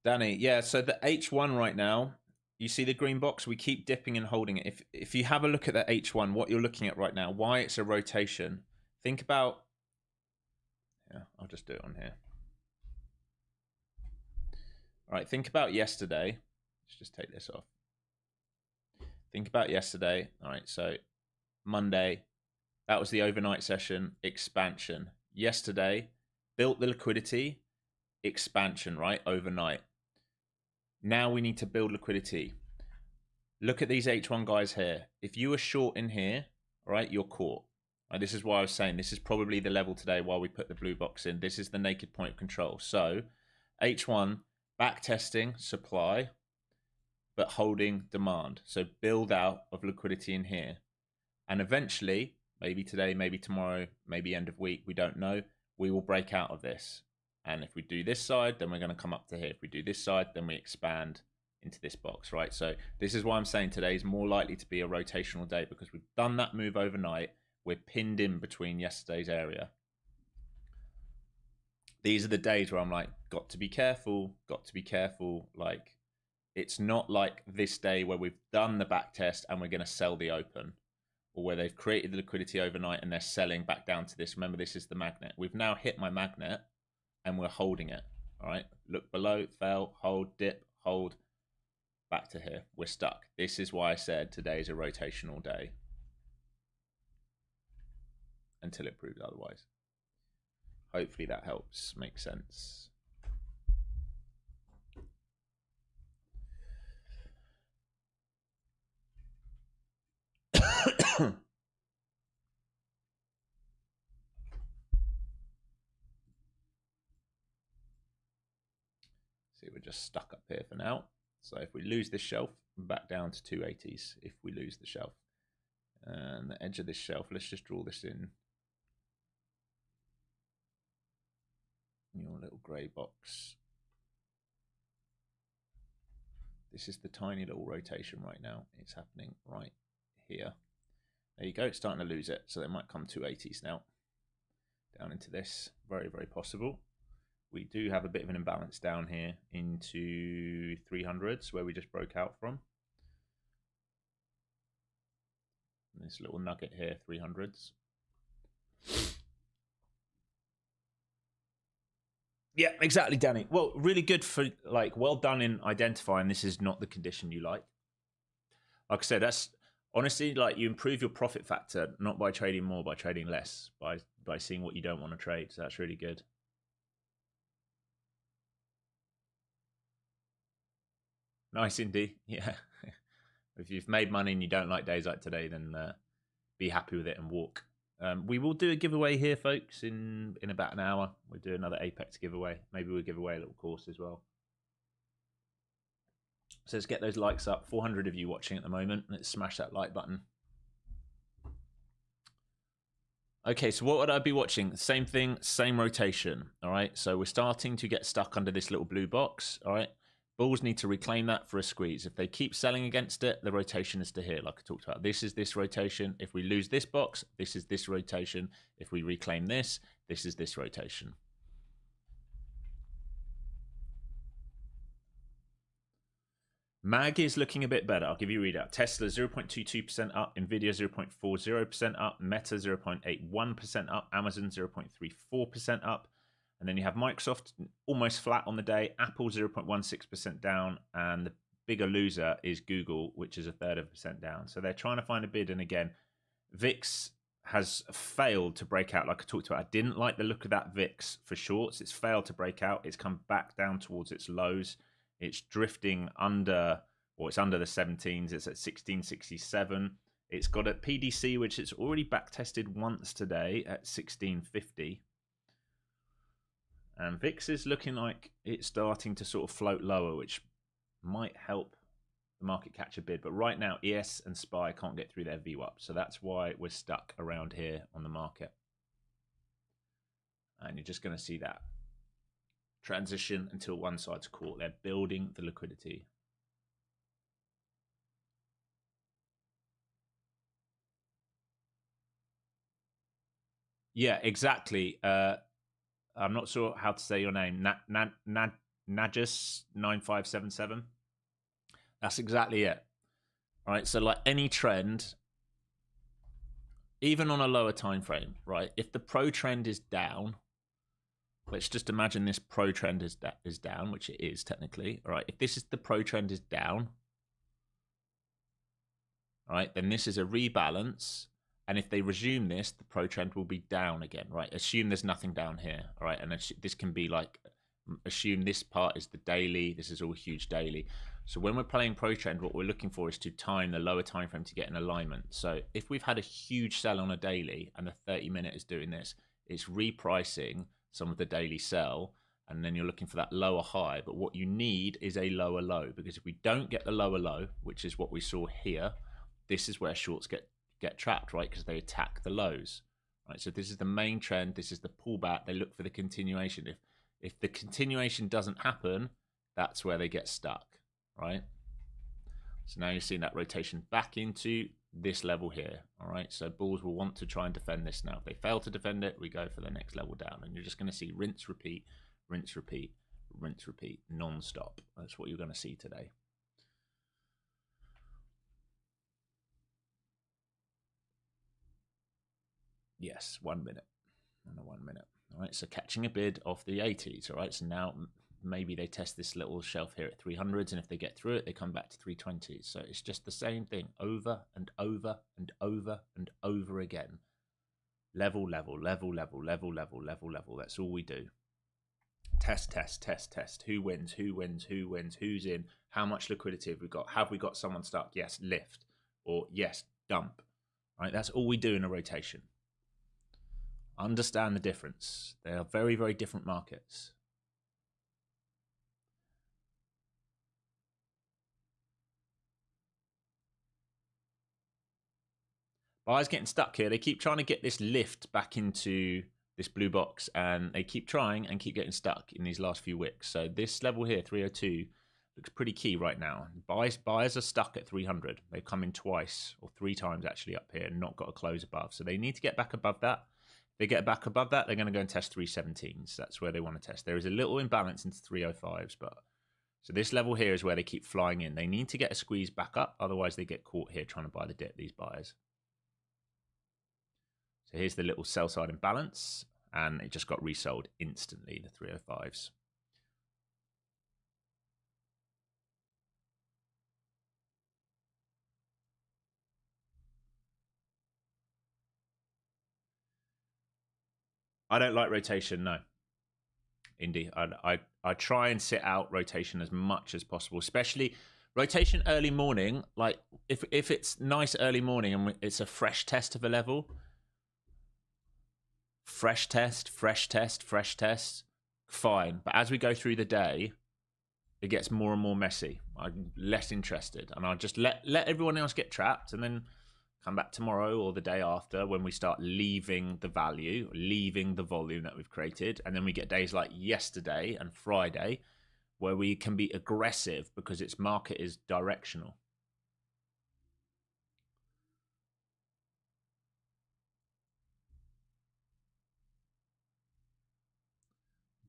Danny, yeah, so the H1 right now, you see the green box? We keep dipping and holding it. If you have a look at the H1, what you're looking at right now, why it's a rotation, think about... Yeah, I'll just do it on here. All right, think about yesterday. Let's just take this off. Think about yesterday. All right, so Monday, that was the overnight session, expansion. Yesterday, built the liquidity, expansion, right, overnight. Now we need to build liquidity. Look at these H1 guys here. If you were short in here, all right, you're caught. And this is why I was saying this is probably the level today while we put the blue box in. This is the naked point of control. So H1, back testing supply, but holding demand. So build out of liquidity in here. And eventually, maybe today, maybe tomorrow, maybe end of week, we don't know, we will break out of this. And if we do this side, then we're going to come up to here. If we do this side, then we expand into this box, right? So this is why I'm saying today is more likely to be a rotational day, because we've done that move overnight. We're pinned in between yesterday's area. These are the days where I'm like, got to be careful, got to be careful. Like, it's not like this day where we've done the back test and we're going to sell the open, or where they've created the liquidity overnight and they're selling back down to this. Remember, this is the magnet. We've now hit my magnet and we're holding it. All right, look below, fell, hold, dip, hold, back to here. We're stuck. This is why I said today is a rotational day until it proves otherwise. Hopefully that helps make sense. just stuck up here for now. So if we lose this shelf, back down to 280s if we lose the shelf. And the edge of this shelf, let's just draw this in your little grey box. This is the tiny little rotation right now. It's happening right here. There you go, it's starting to lose it. So they might come 280s now. Down into this, very, very possible. We do have a bit of an imbalance down here into 300s where we just broke out from. And this little nugget here, 300s. Yeah, exactly, Danny. Well, really good for, like, well done in identifying this is not the condition you like. Like I said, that's honestly, like, you improve your profit factor not by trading more, by trading less, by seeing what you don't want to trade. So that's really good. Nice, Indy. Yeah. If you've made money and you don't like days like today, then be happy with it and walk. We will do a giveaway here, folks, in about an hour. We'll do another Apex giveaway. Maybe we'll give away a little course as well. So let's get those likes up. 400 of you watching at the moment. Let's smash that like button. Okay, so what would I be watching? Same thing, same rotation. All right, so we're starting to get stuck under this little blue box. All right, bulls need to reclaim that for a squeeze. If they keep selling against it, the rotation is to here, like I talked about. This is this rotation. If we lose this box, this is this rotation. If we reclaim this, this is this rotation. MAG is looking a bit better. I'll give you a readout. Tesla 0.22% up, Nvidia 0.40% up, Meta 0.81% up, Amazon 0.34% up. And then you have Microsoft almost flat on the day, Apple 0.16% down, and the bigger loser is Google, which is 1/3% down. So they're trying to find a bid. And again, VIX has failed to break out like I talked about. I didn't like the look of that VIX for shorts. It's failed to break out. It's come back down towards its lows. It's drifting under, or it's under the 17s. It's at 1667. It's got a PDC, which it's already back tested once today at 1650. And VIX is looking like it's starting to sort of float lower, which might help the market catch a bid. But right now, ES and SPY can't get through their VWAP. So that's why we're stuck around here on the market. And you're just going to see that transition until one side's caught. They're building the liquidity. Yeah, exactly. I'm not sure how to say your name. Nagus9577. That's exactly it. All right. So, like any trend, even on a lower time frame, right? If the pro trend is down, let's just imagine this pro trend is down, which it is technically. All right. If this is the pro trend is down, all right, then this is a rebalance. And if they resume this, the pro trend will be down again, right? Assume there's nothing down here, all right? And this can be like, assume this part is the daily. This is all huge daily. So when we're playing pro trend, what we're looking for is to time the lower time frame to get an alignment. So if we've had a huge sell on a daily and the 30-minute is doing this, it's repricing some of the daily sell, and then you're looking for that lower high. But what you need is a lower low, because if we don't get the lower low, which is what we saw here, this is where shorts get trapped, right? Because they attack the lows, right? So this is the main trend. This is the pullback. They look for the continuation. If the continuation doesn't happen, that's where they get stuck, right? So now you're seeing that rotation back into this level here, all right? So bulls will want to try and defend this now. If they fail to defend it, we go for the next level down, and you're just going to see rinse, repeat, rinse, repeat, rinse, repeat, non-stop. That's what you're going to see today. Yes, 1 minute. Under 1 minute. All right, so catching a bid off the 80s. All right, so now maybe they test this little shelf here at 300s, and if they get through it, they come back to 320s. So it's just the same thing over and over and over and over again. Level, level, level, level, level, level, level, level. That's all we do. Test, test, test, test. Who wins? Who wins? Who wins? Who's in? How much liquidity have we got? Have we got someone stuck? Yes, lift. Or yes, dump. All right, that's all we do in a rotation. Understand the difference. They are very, very different markets. Buyers getting stuck here. They keep trying to get this lift back into this blue box, and they keep trying and keep getting stuck in these last few wicks. So this level here, 302, looks pretty key right now. Buyers are stuck at 300. They've come in twice or 3 times actually up here and not got a close above. So they need to get back above that. If they get back above that, they're going to go and test 317s. That's where they want to test. There is a little imbalance into 305s, but so this level here is where they keep flying in. They need to get a squeeze back up, otherwise they get caught here trying to buy the dip, these buyers. So here's the little sell side imbalance, and it just got resold instantly, the 305s. I don't like rotation, no. Indy, I try and sit out rotation as much as possible, especially rotation early morning. Like if it's nice early morning and it's a fresh test of a level, fresh test, fine. But as we go through the day, it gets more and more messy. I'm less interested, and I'll just let everyone else get trapped, and then come back tomorrow or the day after when we start leaving the value, leaving the volume that we've created. And then we get days like yesterday and Friday where we can be aggressive because its market is directional.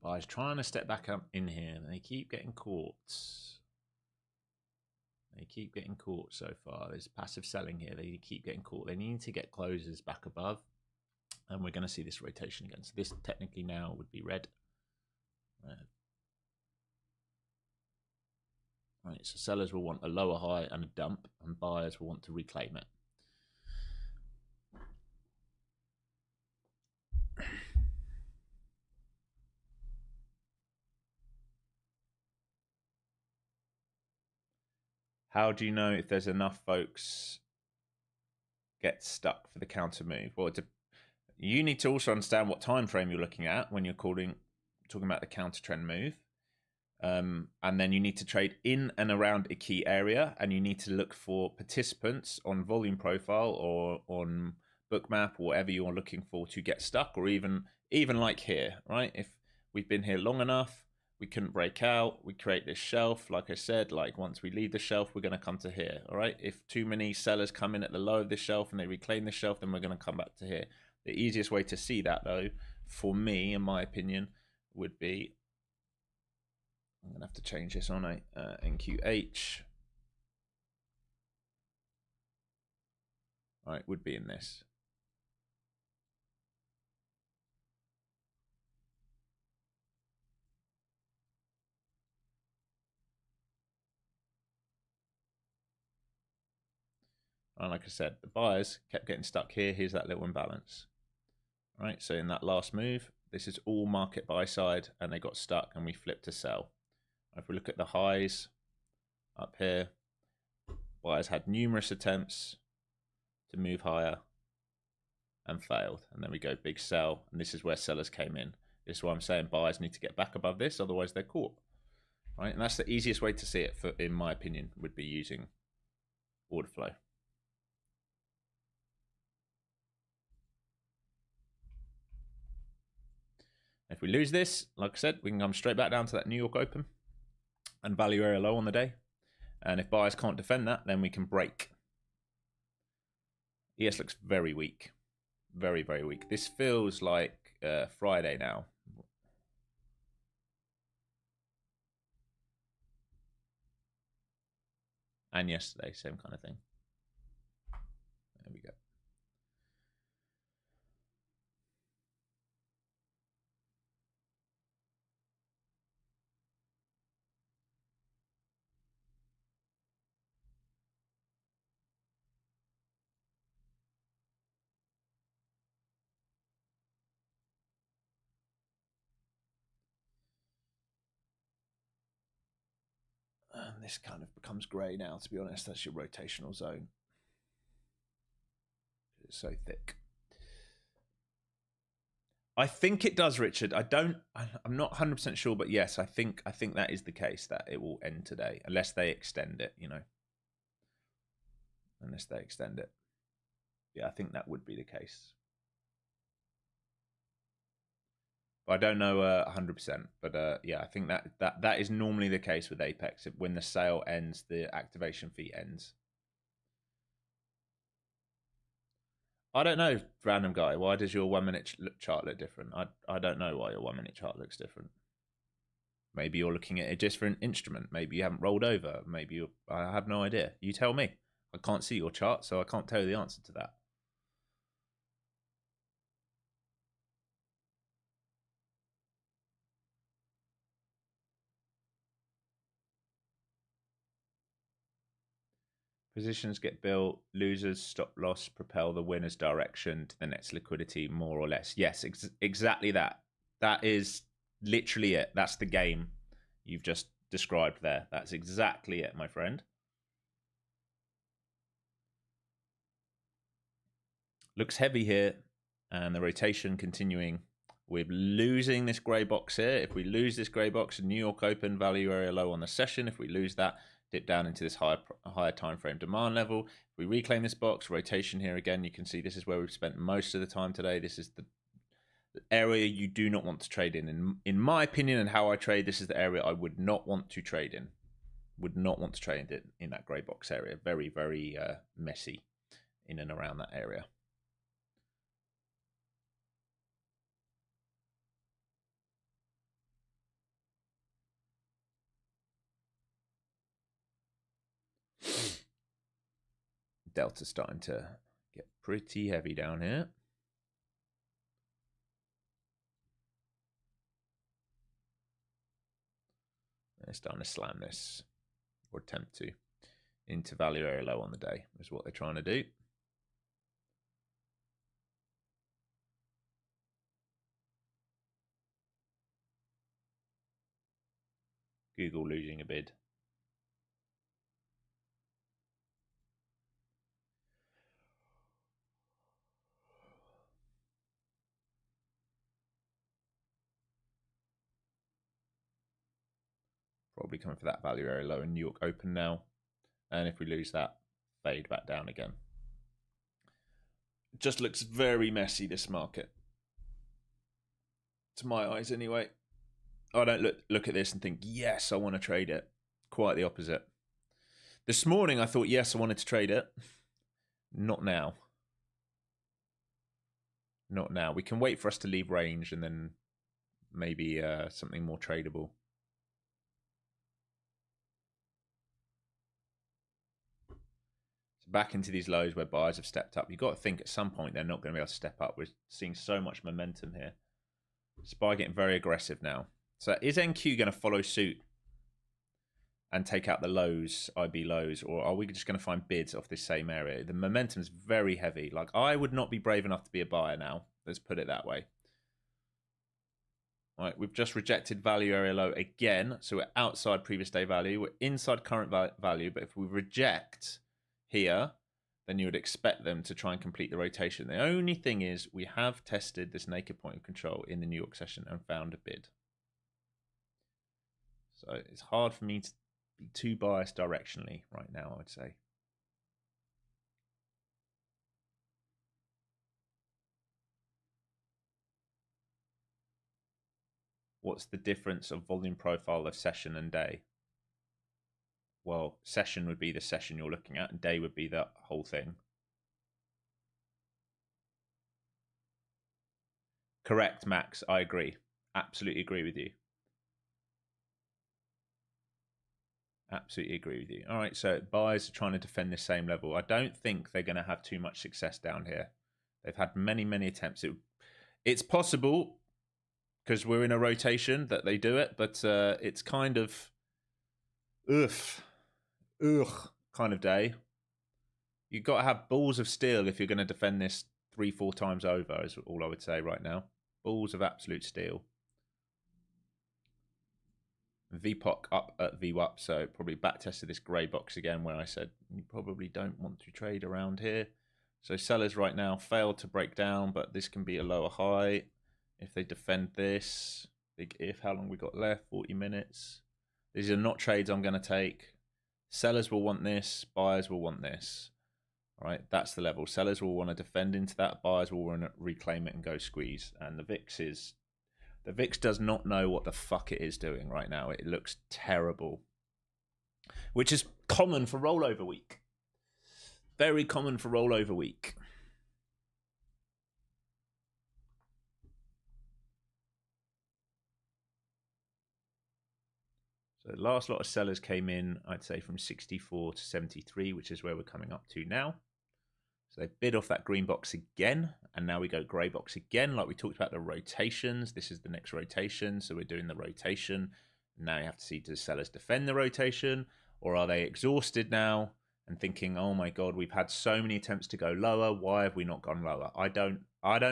Buyers trying to step back up in here, and they keep getting caught. They keep getting caught so far. There's passive selling here. They keep getting caught. They need to get closes back above. And we're going to see this rotation again. So this technically now would be red. Right, so sellers will want a lower high and a dump, and buyers will want to reclaim it. How do you know if there's enough folks get stuck for the counter move? Well, you need to also understand what time frame you're looking at when you're talking about the counter trend move. And then you need to trade in and around a key area, and you need to look for participants on volume profile or on Bookmap or whatever you're looking for to get stuck, or even like here, right? If we've been here long enough, we couldn't break out, we create this shelf. Like I said, like once we leave the shelf, we're going to come to here, all right? If too many sellers come in at the low of this shelf and they reclaim the shelf, then we're going to come back to here. The easiest way to see that, though, for me, in my opinion, would be, I'm going to have to change this on NQH. All right, would be in this. And like I said, the buyers kept getting stuck here. Here's that little imbalance. All right, so in that last move, this is all market buy side, and they got stuck, and we flipped to sell. If we look at the highs up here, buyers had numerous attempts to move higher and failed. And then we go big sell, and this is where sellers came in. This is why I'm saying buyers need to get back above this, otherwise they're caught. Right, and that's the easiest way to see it, in my opinion, would be using order flow. If we lose this, like I said, we can come straight back down to that New York Open and value area low on the day. And if buyers can't defend that, then we can break. ES looks very weak. Very, very weak. This feels like Friday now. And yesterday, same kind of thing. There we go. And this kind of becomes grey now, to be honest. That's your rotational zone. It's so thick. I think it does, Richard. I'm not 100% sure, but yes, I think that is the case, that it will end today, unless they extend it, you know. Unless they extend it. Yeah, I think that would be the case. But I don't know 100%. But yeah, I think that is normally the case with Apex. When the sale ends, the activation fee ends. I don't know, random guy. Why does your 1 minute chart look different? I don't know why your 1 minute chart looks different. Maybe you're looking at a different instrument. Maybe you haven't rolled over. Maybe you. I have no idea. You tell me. I can't see your chart, so I can't tell you the answer to that. Positions get built, losers stop loss propel the winner's direction to the next liquidity, more or less. Yes, exactly that. That is literally it. That's the game you've just described there. That's exactly it, my friend. Looks heavy here, and the rotation continuing. We're losing this grey box here. If we lose this grey box, New York Open value area low on the session. If we lose that, dip down into this higher time frame demand level. If we reclaim this box, rotation here again, you can see this is where we've spent most of the time today. This is the area you do not want to trade in. In my opinion and how I trade, this is the area I would not want to trade in. Would not want to trade in that grey box area. Very, very messy in and around that area. Delta's starting to get pretty heavy down here. They're starting to slam this, or attempt to, into value area low on the day, is what they're trying to do. Google losing a bid. Probably coming for that value area low in New York Open now. And if we lose that, fade back down again. It just looks very messy, this market. To my eyes, anyway. I don't look at this and think, yes, I want to trade it. Quite the opposite. This morning, I thought, yes, I wanted to trade it. Not now. Not now. We can wait for us to leave range and then maybe something more tradable. So back into these lows where buyers have stepped up. You've got to think at some point they're not going to be able to step up. We're seeing so much momentum here. SPY getting very aggressive now. So is NQ going to follow suit and take out the lows, IB lows, or are we just going to find bids off this same area? The momentum is very heavy. Like, I would not be brave enough to be a buyer now. Let's put it that way. All right, we've just rejected value area low again. So we're outside previous day value. We're inside current value. But if we reject here, then you would expect them to try and complete the rotation. The only thing is we have tested this naked point of control in the New York session and found a bid. So it's hard for me to be too biased directionally right now, I would say. What's the difference of volume profile of session and day? Well, session would be the session you're looking at, and day would be the whole thing. Correct, Max. I agree. Absolutely agree with you. Absolutely agree with you. All right, so buyers are trying to defend the same level. I don't think they're going to have too much success down here. They've had many, many attempts. It's possible because we're in a rotation that they do it, but it's kind of kind of day. You've got to have balls of steel if you're going to defend this 3-4 times over, is all I would say right now. Balls of absolute steel. VPOC up at VWAP, so probably back tested this grey box again where I said you probably don't want to trade around here. So sellers right now failed to break down, but this can be a lower high if they defend this. Big if. How long we got left? 40 minutes. These are not trades I'm going to take. Sellers will want this. Buyers will want this. All right, that's the level. Sellers will want to defend into that. Buyers will want to reclaim it and go squeeze. And the VIX does not know what the fuck it is doing right now. It looks terrible, which is common for rollover week. Very common for rollover week. So the last lot of sellers came in, I'd say from 64 to 73, which is where we're coming up to now. So they bid off that green box again, and now we go grey box again, like we talked about the rotations. This is the next rotation, so we're doing the rotation. Now you have to see, do sellers defend the rotation, or are they exhausted now and thinking, oh my God, we've had so many attempts to go lower. Why have we not gone lower? I don't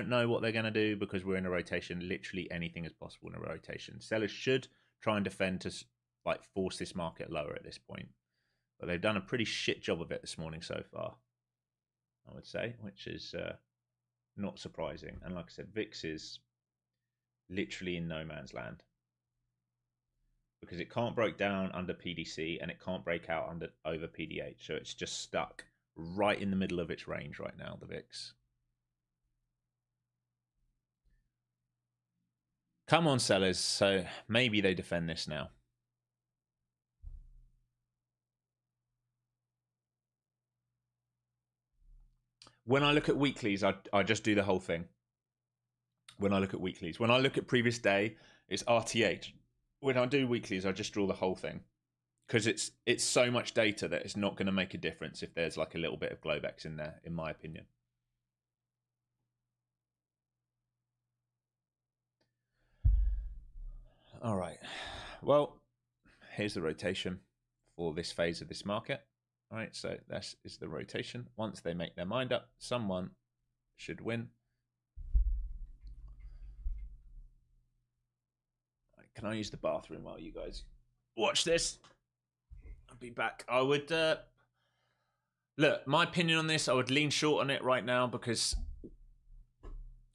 know what they're going to do because we're in a rotation. Literally anything is possible in a rotation. Sellers should try and defend to like force this market lower at this point, but they've done a pretty shit job of it this morning so far, I would say, which is not surprising. And like I said, VIX is literally in no man's land because it can't break down under PDC and it can't break out over PDH, so it's just stuck right in the middle of its range right now, the VIX. Come on, sellers. So maybe they defend this now. When I look at weeklies, I just do the whole thing. When I look at weeklies. When I look at previous day, it's RTH. When I do weeklies, I just draw the whole thing. Because it's so much data that it's not going to make a difference if there's like a little bit of Globex in there, in my opinion. All right. Well, here's the rotation for this phase of this market. All right, so this is the rotation. Once they make their mind up, someone should win. Right, can I use the bathroom while you guys watch this? I'll be back. I would look, my opinion on this, I would lean short on it right now because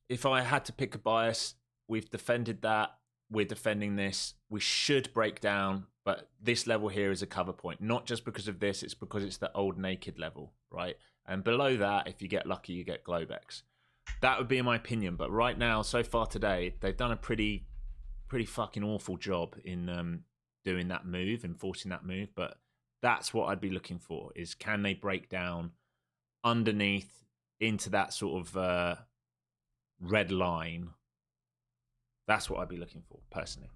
if I had to pick a bias, we've defended that. We're defending this. We should break down, but this level here is a cover point, not just because of this, it's because it's the old naked level, right? And below that, if you get lucky, you get Globex. That would be my opinion, but right now, so far today, they've done a pretty fucking awful job in doing that move, enforcing that move, but that's what I'd be looking for, is can they break down underneath into that sort of red line. That's what I'd be looking for, personally.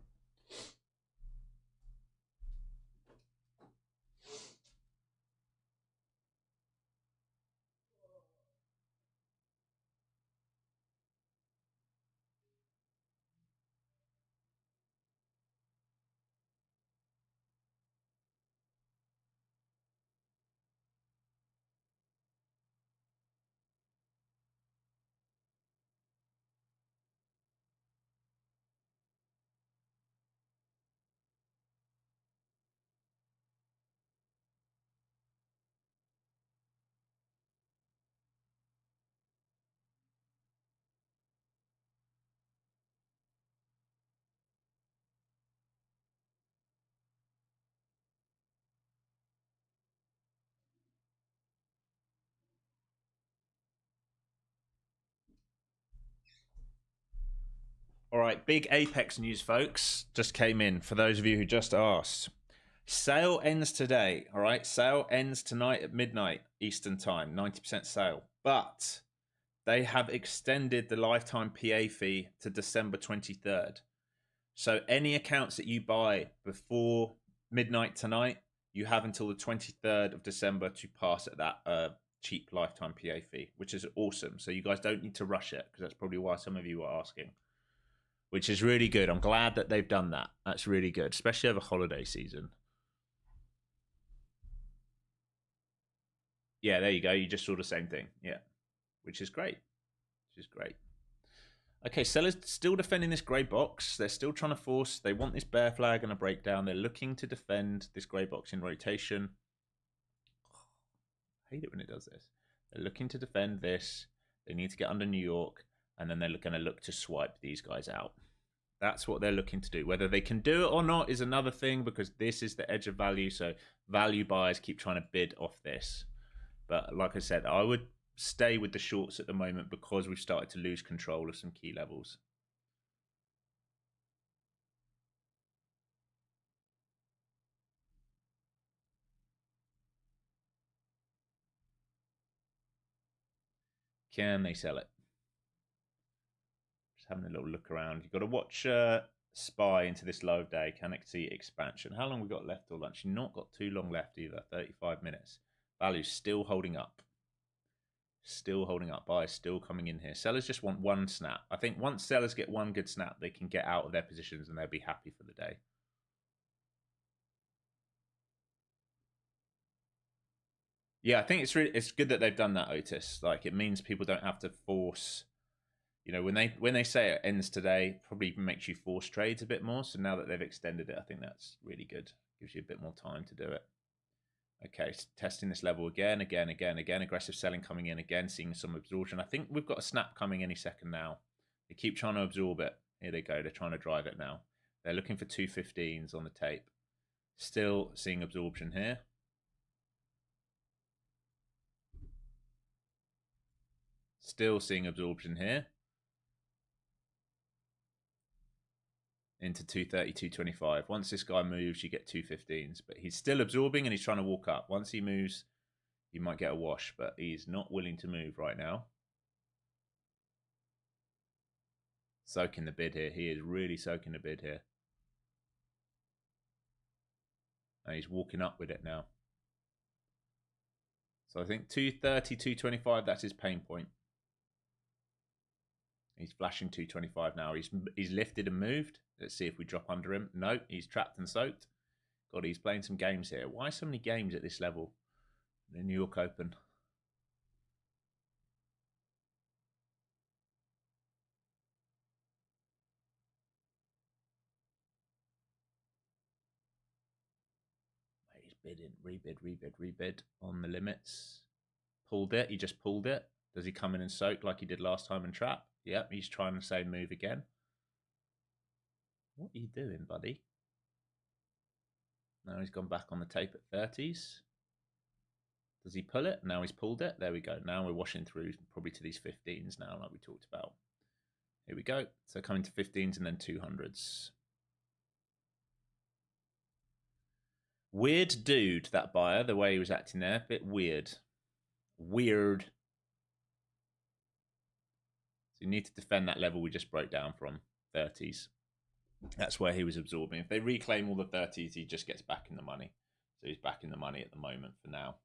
All right, big Apex news, folks. Just came in for those of you who just asked. Sale ends today, all right? Sale ends tonight at midnight Eastern time, 90% sale. But they have extended the lifetime PA fee to December 23rd. So any accounts that you buy before midnight tonight, you have until the 23rd of December to pass at that cheap lifetime PA fee, which is awesome. So you guys don't need to rush it, because that's probably why some of you are asking, which is really good. I'm glad that they've done that. That's really good, especially over holiday season. Yeah, there you go. You just saw the same thing. Yeah, which is great. Which is great. Okay, sellers still defending this grey box. They're still trying to force. They want this bear flag and a breakdown. They're looking to defend this grey box in rotation. I hate it when it does this. They're looking to defend this. They need to get under New York, and then they're going to look to swipe these guys out. That's what they're looking to do. Whether they can do it or not is another thing, because this is the edge of value. So value buyers keep trying to bid off this. But like I said, I would stay with the shorts at the moment because we've started to lose control of some key levels. Can they sell it? Just having a little look around. You've got to watch SPY into this low of day. Can it see expansion? How long we got left till lunch? Not got too long left either. 35 minutes. Value's still holding up. Still holding up. Buyers still coming in here. Sellers just want one snap. I think once sellers get one good snap, they can get out of their positions and they'll be happy for the day. Yeah, I think it's good that they've done that, Otis. Like, it means people don't have to force. You know, when they say it ends today, probably makes you force trades a bit more. So now that they've extended it, I think that's really good. Gives you a bit more time to do it. Okay, testing this level again. Aggressive selling coming in again, seeing some absorption. I think we've got a snap coming any second now. They keep trying to absorb it. Here they go. They're trying to drive it now. They're looking for 215s on the tape. Still seeing absorption here. Still seeing absorption here. Into 230, 225. Once this guy moves, you get 215s. But he's still absorbing and he's trying to walk up. Once he moves, you might get a wash. But he's not willing to move right now. Soaking the bid here. He is really soaking the bid here. And he's walking up with it now. So I think 230, 225, that's his pain point. He's flashing 225 now. He's lifted and moved. Let's see if we drop under him. No, he's trapped and soaked. God, he's playing some games here. Why so many games at this level? The New York Open. He's bidding, rebid on the limits. Pulled it. He just pulled it. Does he come in and soak like he did last time and trap? Yep, he's trying to say move again. What are you doing, buddy? Now he's gone back on the tape at 30s. Does he pull it? Now he's pulled it. There we go. Now we're washing through probably to these 15s now, like we talked about. Here we go. So coming to 15s and then 200s. Weird dude, that buyer, the way he was acting there. Bit weird. Weird. So you need to defend that level we just broke down from, 30s. That's where he was absorbing. If they reclaim all the 30s, he just gets back in the money. So he's back in the money at the moment for now.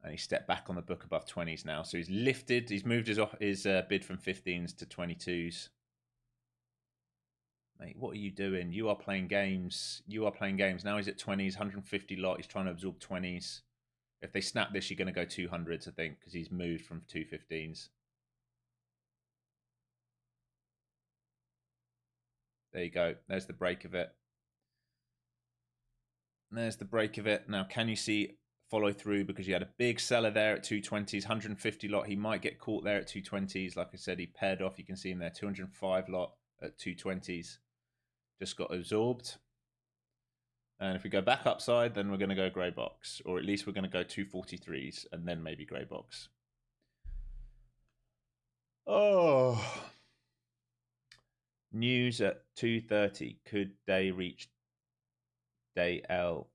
And he stepped back on the book above 20s now. So he's lifted. He's moved his bid from 15s to 22s. Mate, what are you doing? You are playing games. You are playing games. Now he's at 20s, 150 lot. He's trying to absorb 20s. If they snap this, you're going to go 200s, I think, because he's moved from 215s. There you go. There's the break of it. There's the break of it. Now, can you see follow through? Because you had a big seller there at 220s, 150 lot. He might get caught there at 220s. Like I said, he paired off. You can see him there, 205 lot at 220s. Just got absorbed. And if we go back upside, then we're going to go grey box. Or at least we're going to go 243s and then maybe grey box. Oh. News at 2:30. Could they reach day L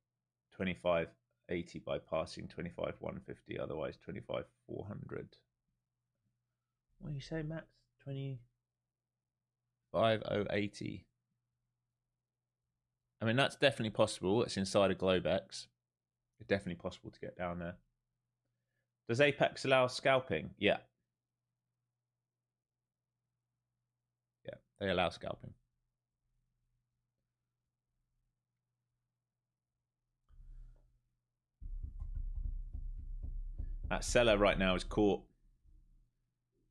2580 by passing 25,150? Otherwise 25,400. What do you say, Max? 25,080. I mean, that's definitely possible. It's inside of Globex. It's definitely possible to get down there. Does Apex allow scalping? Yeah. Yeah, they allow scalping. That seller right now is caught.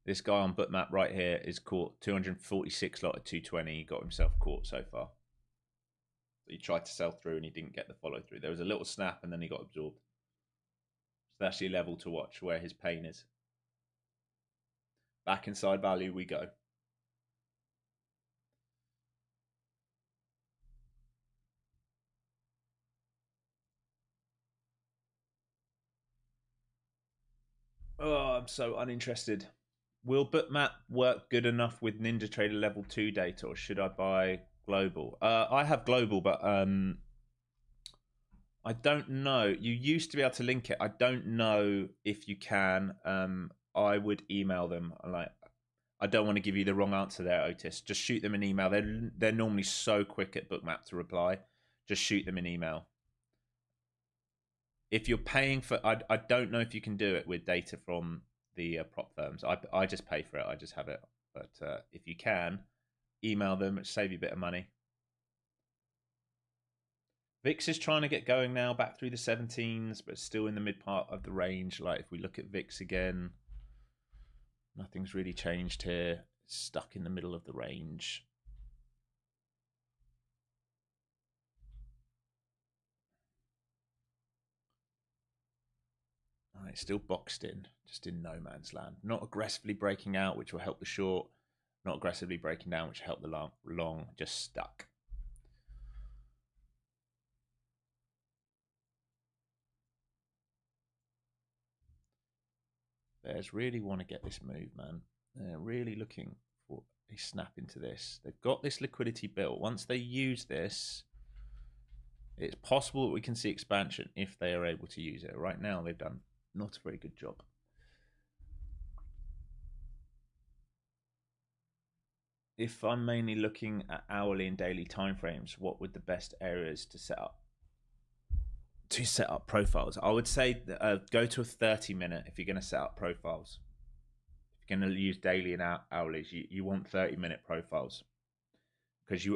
This guy on Bookmap right here is caught 246 lot at 220. He got himself caught so far. He tried to sell through and he didn't get the follow through. There was a little snap and then he got absorbed. So that's your level to watch where his pain is. Back inside value we go. Oh, I'm so uninterested. Will Bookmap work good enough with NinjaTrader level 2 data, or should I buy global? I have global, but I don't know. You used to be able to link it. I don't know if you can. I would email them. I don't want to give you the wrong answer there, Otis. Just shoot them an email. They're normally so quick at Bookmap to reply. Just shoot them an email. If you're paying for, I don't know if you can do it with data from the prop firms. I just pay for it. I just have it. But if you can, email them. It'll save you a bit of money. VIX is trying to get going now, back through the 17s, but still in the mid part of the range. Like if we look at VIX again, nothing's really changed here. It's stuck in the middle of the range. Right, still boxed in, just in no man's land. Not aggressively breaking out, which will help the short. Not aggressively breaking down, which will help the long. Just stuck. Bears really want to get this move, man. They're really looking for a snap into this. They've got this liquidity built. Once they use this, it's possible that we can see expansion if they are able to use it. Right now, they've done not a very good job. If I'm mainly looking at hourly and daily timeframes, what would the best areas to set up profiles? I would say go to a 30-minute if you're going to set up profiles. If you're going to use daily and hourlies, you want 30-minute profiles, because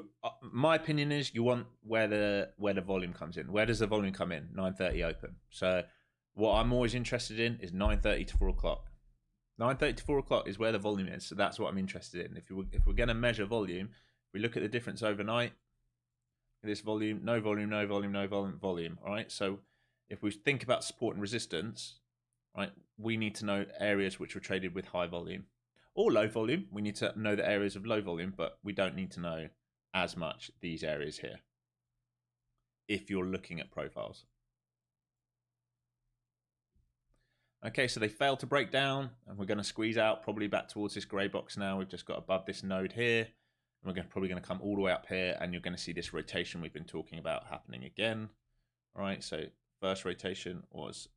my opinion is you want where the volume comes in. Where does the volume come in? 9:30 open. So what I'm always interested in is 9:30 to 4 o'clock. 9:30 to 4 o'clock is where the volume is. So that's what I'm interested in. If we're going to measure volume, we look at the difference overnight. This volume, no volume, no volume, no volume, volume. All right. So if we think about support and resistance, right, we need to know areas which were traded with high volume or low volume. We need to know the areas of low volume, but we don't need to know as much these areas here if you're looking at profiles. Okay, so they failed to break down, and we're going to squeeze out probably back towards this grey box now. We've just got above this node here, and we're probably going to come all the way up here, and you're going to see this rotation we've been talking about happening again. All right, so first rotation was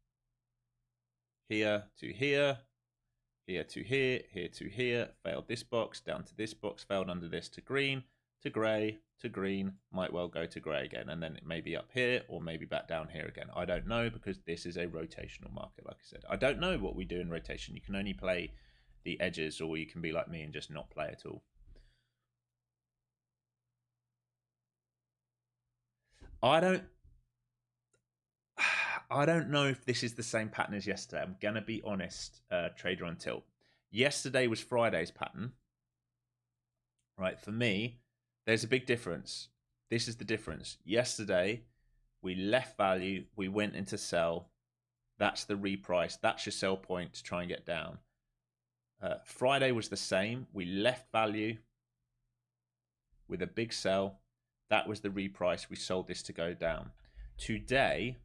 here to here, here to here, here to here, failed this box, down to this box, failed under this to green, to grey, to green, might well go to grey again, and then it may be up here or maybe back down here again. I don't know, because this is a rotational market, like I said. I don't know what we do in rotation. You can only play the edges, or you can be like me and just not play at all. I don't know if this is the same pattern as yesterday. I'm gonna be honest, trader on tilt. Yesterday was Friday's pattern, right? For me, there's a big difference. This is the difference. Yesterday, we left value, we went into sell. That's the reprice. That's your sell point to try and get down. Friday was the same. We left value with a big sell. That was the reprice. We sold this to go down. Today,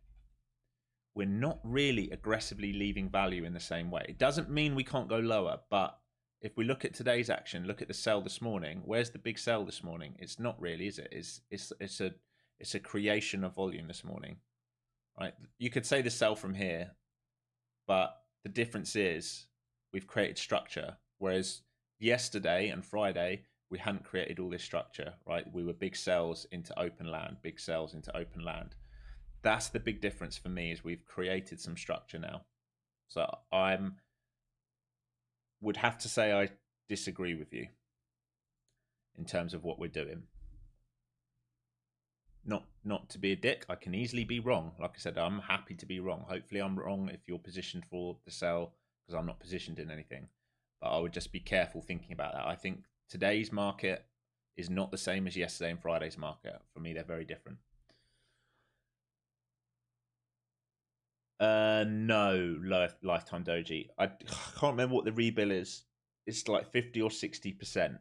we're not really aggressively leaving value in the same way. It doesn't mean we can't go lower, but if we look at today's action, look at the sell this morning. Where's the big sell this morning? It's not really, is it? It's a creation of volume this morning, right? You could say the sell from here, but the difference is we've created structure, whereas yesterday and Friday we hadn't created all this structure, right? We were big sells into open land, big sells into open land. That's the big difference for me, is we've created some structure now. So would have to say I disagree with you in terms of what we're doing. Not to be a dick, I can easily be wrong. Like I said, I'm happy to be wrong. Hopefully I'm wrong if you're positioned for the sell, because I'm not positioned in anything. But I would just be careful thinking about that. I think today's market is not the same as yesterday and Friday's market. For me, they're very different. No, lifetime doji. I can't remember what the rebill is. It's like 50 or 60%,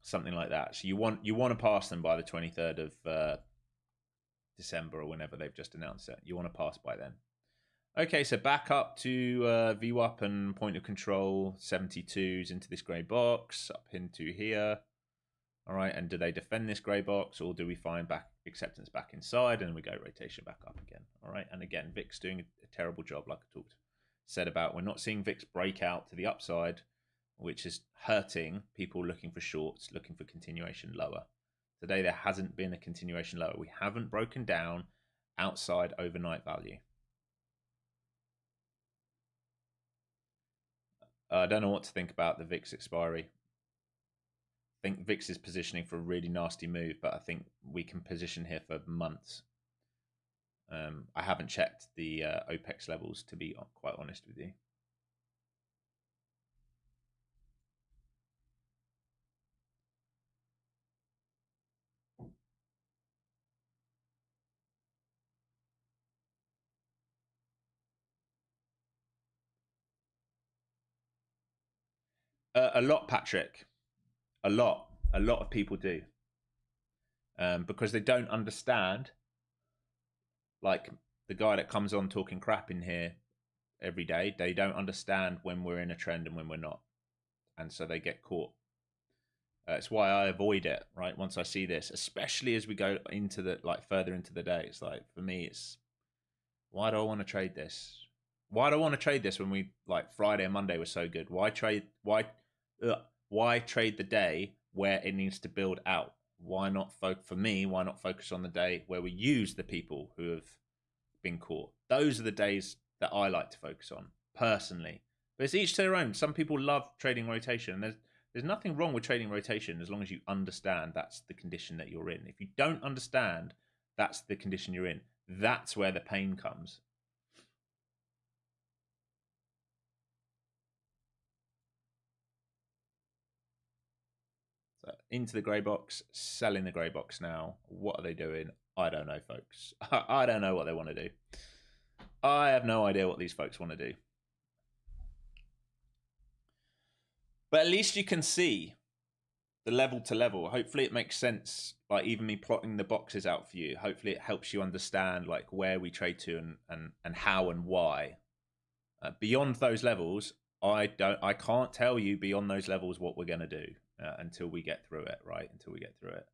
something like that. So you want to pass them by the 23rd of December, or whenever they've just announced it. You want to pass by then. Okay, so back up to VWAP and point of control 72s into this grey box, up into here. All right, and do they defend this grey box, or do we find back acceptance back inside and we go rotation back up again? All right, and again, VIX doing a terrible job, like I said about. We're not seeing VIX break out to the upside, which is hurting people looking for shorts, looking for continuation lower. Today, there hasn't been a continuation lower. We haven't broken down outside overnight value. I don't know what to think about the VIX expiry. I think VIX is positioning for a really nasty move, but I think we can position here for months. I haven't checked the OPEX levels, to be quite honest with you. A lot, Patrick. A lot of people do, because they don't understand. Like the guy that comes on talking crap in here every day, they don't understand when we're in a trend and when we're not, and so they get caught. It's why I avoid it. Right, once I see this, especially as we go into the further into the day, it's like for me, it's why do I want to trade this? Why do I want to trade this when we Friday and Monday were so good? Why trade? Why trade the day where it needs to build out? Why not for me? Why not focus on the day where we use the people who have been caught? Those are the days that I like to focus on personally. But it's each to their own. Some people love trading rotation. There's nothing wrong with trading rotation as long as you understand that's the condition that you're in. If you don't understand that's the condition you're in, that's where the pain comes. So into the grey box, selling the grey box now. What are they doing? I don't know, folks. I don't know what they want to do. I have no idea what these folks want to do. But at least you can see the level to level. Hopefully it makes sense, even me plotting the boxes out for you. Hopefully it helps you understand where we trade to and how and why. Beyond those levels, I can't tell you beyond those levels what we're going to do until we get through it, right? Until we get through it.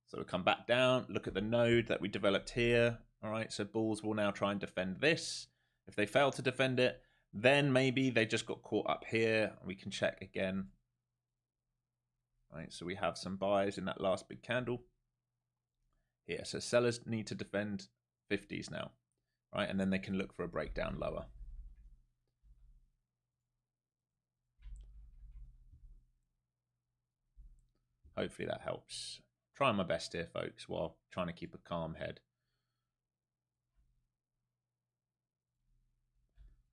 So we'll come back down, look at the node that we developed here. All right, so bulls will now try and defend this. If they fail to defend it, then maybe they just got caught up here. We can check again. All right, so we have some buys in that last big candle here. So sellers need to defend 50s now, right? And then they can look for a breakdown lower. Hopefully that helps. Trying my best here, folks, while trying to keep a calm head.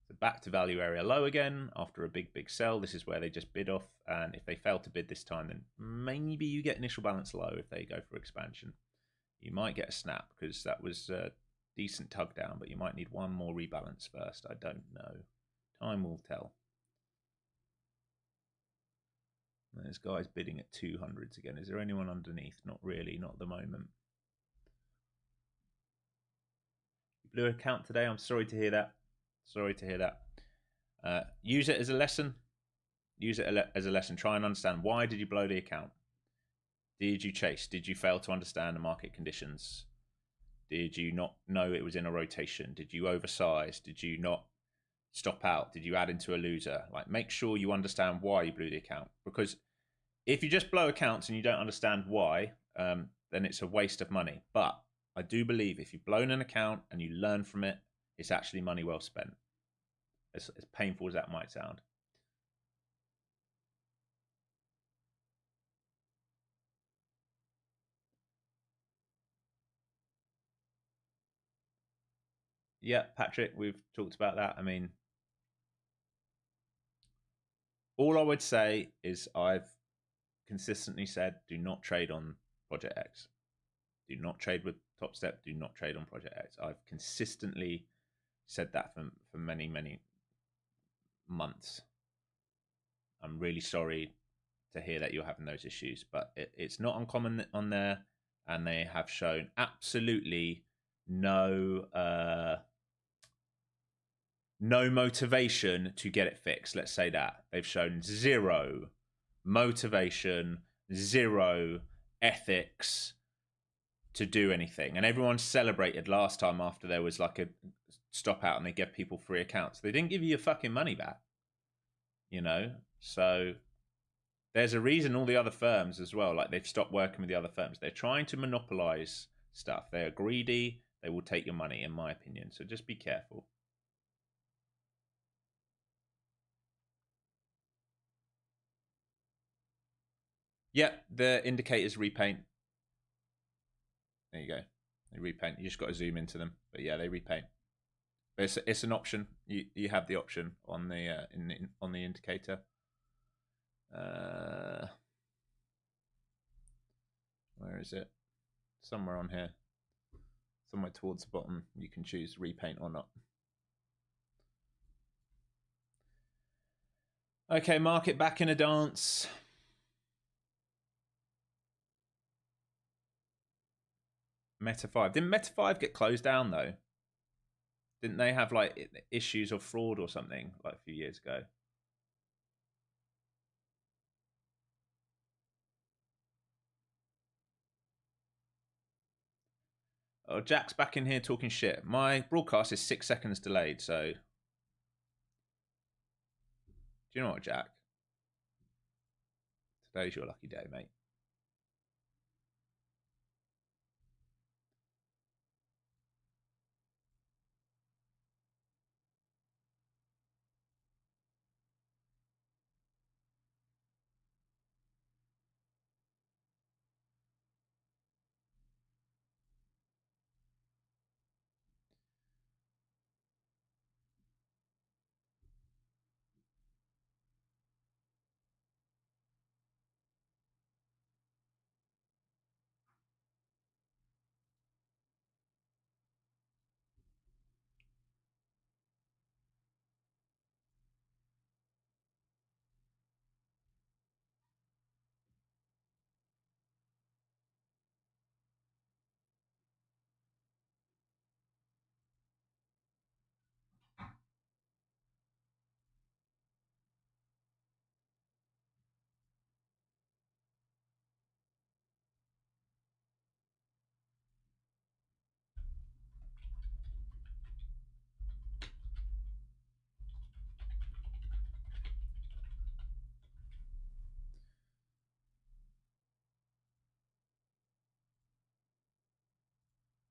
So back to value area low again after a big sell. This is where they just bid off, and if they fail to bid this time, then maybe you get initial balance low if they go for expansion. You might get a snap because that was a decent tug down, but you might need one more rebalance first. I don't know. Time will tell. There's guys bidding at 200s again. Is there anyone underneath? Not really, not at the moment. Blue account today. I'm sorry to hear that. Sorry to hear that. Use it as a lesson. Use it as a lesson. Try and understand, why did you blow the account? Did you chase? Did you fail to understand the market conditions? Did you not know it was in a rotation? Did you oversize? Did you not stop out? Did you add into a loser? Make sure you understand why you blew the account. Because if you just blow accounts and you don't understand why, then it's a waste of money. But I do believe if you've blown an account and you learn from it, it's actually money well spent. As painful as that might sound. Yeah, Patrick, we've talked about that. I mean, all I would say is I've consistently said, do not trade on Project X. Do not trade with Top Step. Do not trade on Project X. I've consistently said that for many months. I'm really sorry to hear that you're having those issues, but it's not uncommon on there, and they have shown absolutely no no motivation to get it fixed. Let's say that. They've shown zero motivation, zero ethics to do anything. And everyone celebrated last time after there was like a stop out and they gave people free accounts. They didn't give you your fucking money back, you know? So there's a reason all the other firms as well, like they've stopped working with the other firms. They're trying to monopolize stuff. They're greedy. They will take your money, in my opinion. So just be careful. Yep, the indicators repaint. There you go. They repaint. You just got to zoom into them. But yeah, they repaint. But it's an option. You have the option on the on the indicator. Where is it? Somewhere on here. Somewhere towards the bottom. You can choose repaint or not. Okay, market back in a dance. Meta 5. Didn't Meta 5 get closed down though? Didn't they have like issues of fraud or something like a few years ago? Oh, Jack's back in here talking shit. My broadcast is 6 seconds delayed, so... Do you know what, Jack? Today's your lucky day, mate.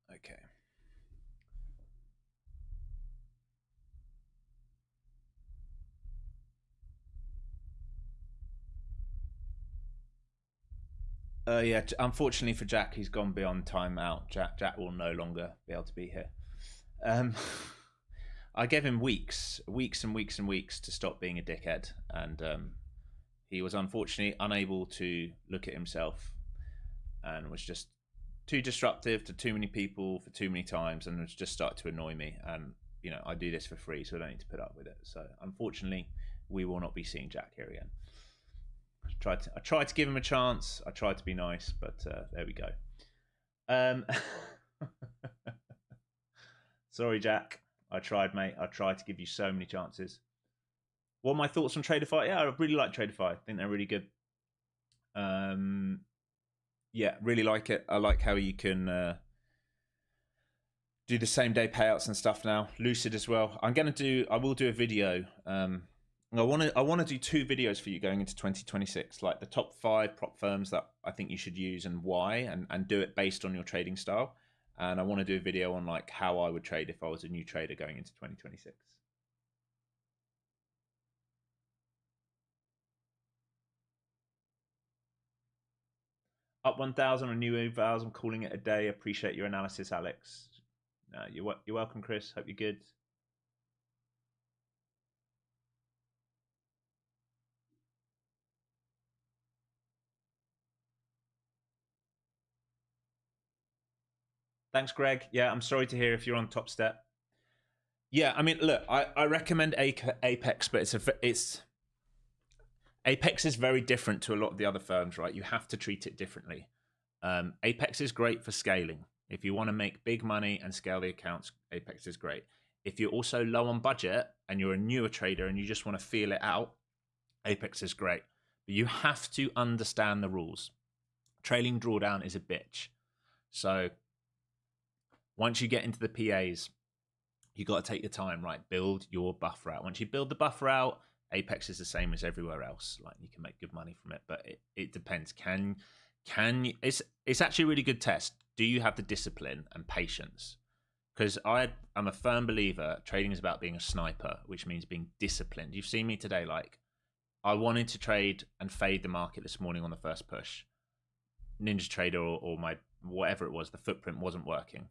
Okay. Yeah, unfortunately for Jack, he's gone beyond timeout. Jack will no longer be able to be here. I gave him weeks and weeks and weeks to stop being a dickhead, and he was unfortunately unable to look at himself and was just too disruptive to too many people for too many times, and was just started to annoy me. And you know, I do this for free, so I don't need to put up with it. So unfortunately, we will not be seeing Jack here again. I tried to give him a chance. I tried to be nice, but there we go. Sorry, Jack. I tried, mate. I tried to give you so many chances. What are my thoughts on Tradeify? Yeah, I really like Tradeify. I think they're really good. Yeah, really like it. I like how you can do the same day payouts and stuff now. Lucid as well. I will do a video. I want to do 2 videos for you going into 2026, like the top 5 prop firms that I think you should use and why, and do it based on your trading style. And I want to do a video on like how I would trade if I was a new trader going into 2026. Up 1,000 on new evals. I'm calling it a day. Appreciate your analysis, Alex. You're welcome, Chris. Hope you're good. Thanks, Greg. Yeah, I'm sorry to hear if you're on top step. Yeah, I mean, look, I recommend Apex, but it's Apex is very different to a lot of the other firms, right? You have to treat it differently. Apex is great for scaling. If you want to make big money and scale the accounts, Apex is great. If you're also low on budget and you're a newer trader and you just want to feel it out, Apex is great. But you have to understand the rules. Trailing drawdown is a bitch. So once you get into the PAs, you got to take your time, right? Build your buffer out. Once you build the buffer out, Apex is the same as everywhere else. Like, you can make good money from it, but it depends. Can you, it's actually a really good test. Do you have the discipline and patience? Because I'm a firm believer trading is about being a sniper, which means being disciplined. You've seen me today, like, I wanted to trade and fade the market this morning on the first push. Ninja Trader or my whatever it was, the footprint wasn't working.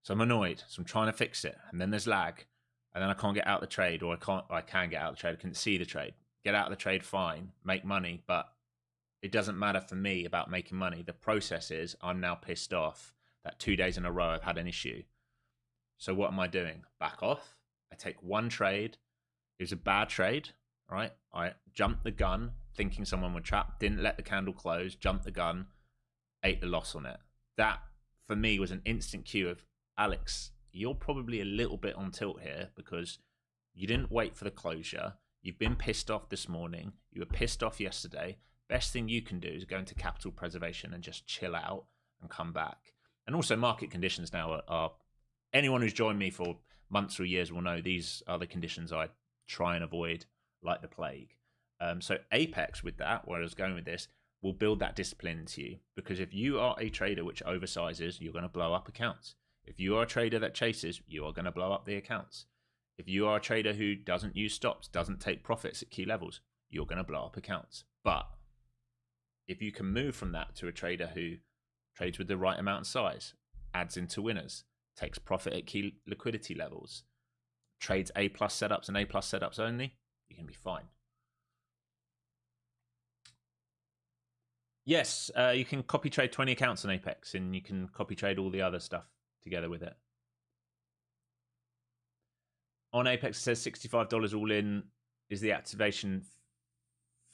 So I'm annoyed. So I'm trying to fix it. And then there's lag. And then I can't get out the trade, or I can get out the trade. I couldn't see the trade. Get out of the trade, fine. Make money. But it doesn't matter for me about making money. The process is I'm now pissed off that 2 days in a row I've had an issue. So what am I doing? Back off. I take one trade. It was a bad trade, right? I jumped the gun thinking someone would trap. Didn't let the candle close. Jumped the gun. Ate the loss on it. That, for me, was an instant cue of, Alex, you're probably a little bit on tilt here because you didn't wait for the closure. You've been pissed off this morning. You were pissed off yesterday. Best thing you can do is go into capital preservation and just chill out and come back. And also, market conditions now are anyone who's joined me for months or years will know these are the conditions I try and avoid like the plague. So Apex, with that, where I was going with this, will build that discipline into you, because if you are a trader which oversizes, you're going to blow up accounts. If you are a trader that chases, you are going to blow up the accounts. If you are a trader who doesn't use stops, doesn't take profits at key levels, you're going to blow up accounts. But if you can move from that to a trader who trades with the right amount of size, adds into winners, takes profit at key liquidity levels, trades A+ setups and A+ setups only, you can be fine. Yes, you can copy trade 20 accounts on Apex, and you can copy trade all the other stuff together with it. On Apex, it says $65 all in. Is the activation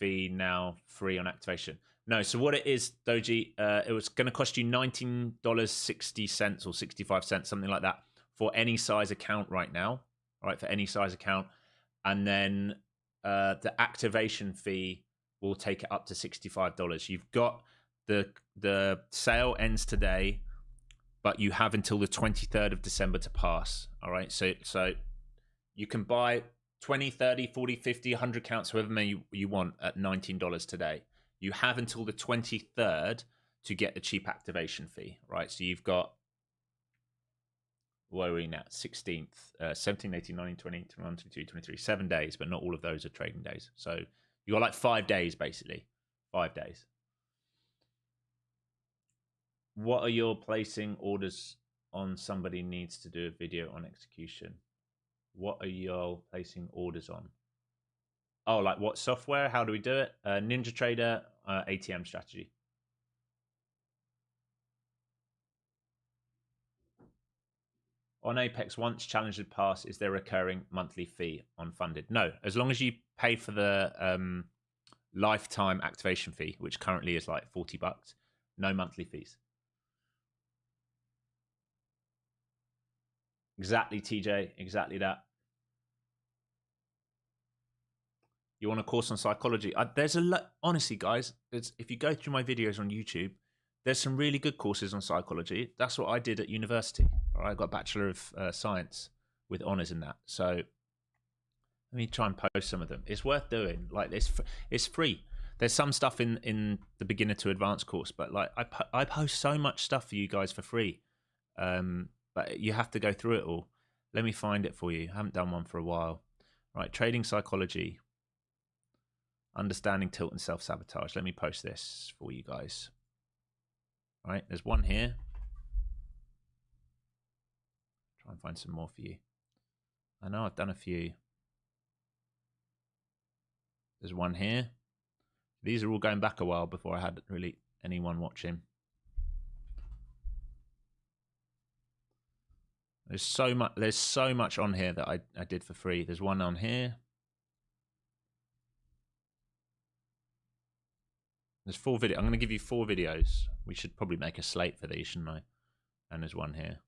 fee now free on activation? No. So what it is, Doji, it was going to cost you $19.60 or 65 cents, something like that, for any size account right now. All right, for any size account. And then the activation fee will take it up to $65. You've got the sale ends today, but you have until the 23rd of December to pass. All right, so you can buy 20, 30, 40, 50, 100 counts, however many you want, at $19 today. You have until the 23rd to get the cheap activation fee, right? So you've got, where are we now? 16th, 17, 18, 19, 20, 21, 22, 23, 7 days, but not all of those are trading days. So you got like 5 days, basically. 5 days. What are your placing orders on? Somebody needs to do a video on execution. What are y'all placing orders on? Oh, like what software? How do we do it? Ninja Trader, ATM strategy. On Apex, once challenges pass, is there a recurring monthly fee on funded? No, as long as you pay for the lifetime activation fee, which currently is like $40, no monthly fees. Exactly, TJ, exactly that. You want a course on psychology? There's a lot, honestly, guys. If you go through my videos on YouTube, there's some really good courses on psychology. That's what I did at university. All right, I got a Bachelor of Science with honours in that. So let me try and post some of them. It's worth doing. Like, it's free. There's some stuff in the beginner to advanced course, but like I post so much stuff for you guys for free. But you have to go through it all. Let me find it for you. I haven't done one for a while. Right, trading psychology. Understanding tilt and self-sabotage. Let me post this for you guys. All right, there's one here. Try and find some more for you. I know I've done a few. There's one here. These are all going back a while before I had really anyone watching. There's so much on here that I did for free. There's one on here. There's 4 videos. I'm going to give you 4 videos. We should probably make a slate for these, shouldn't I? And there's one here.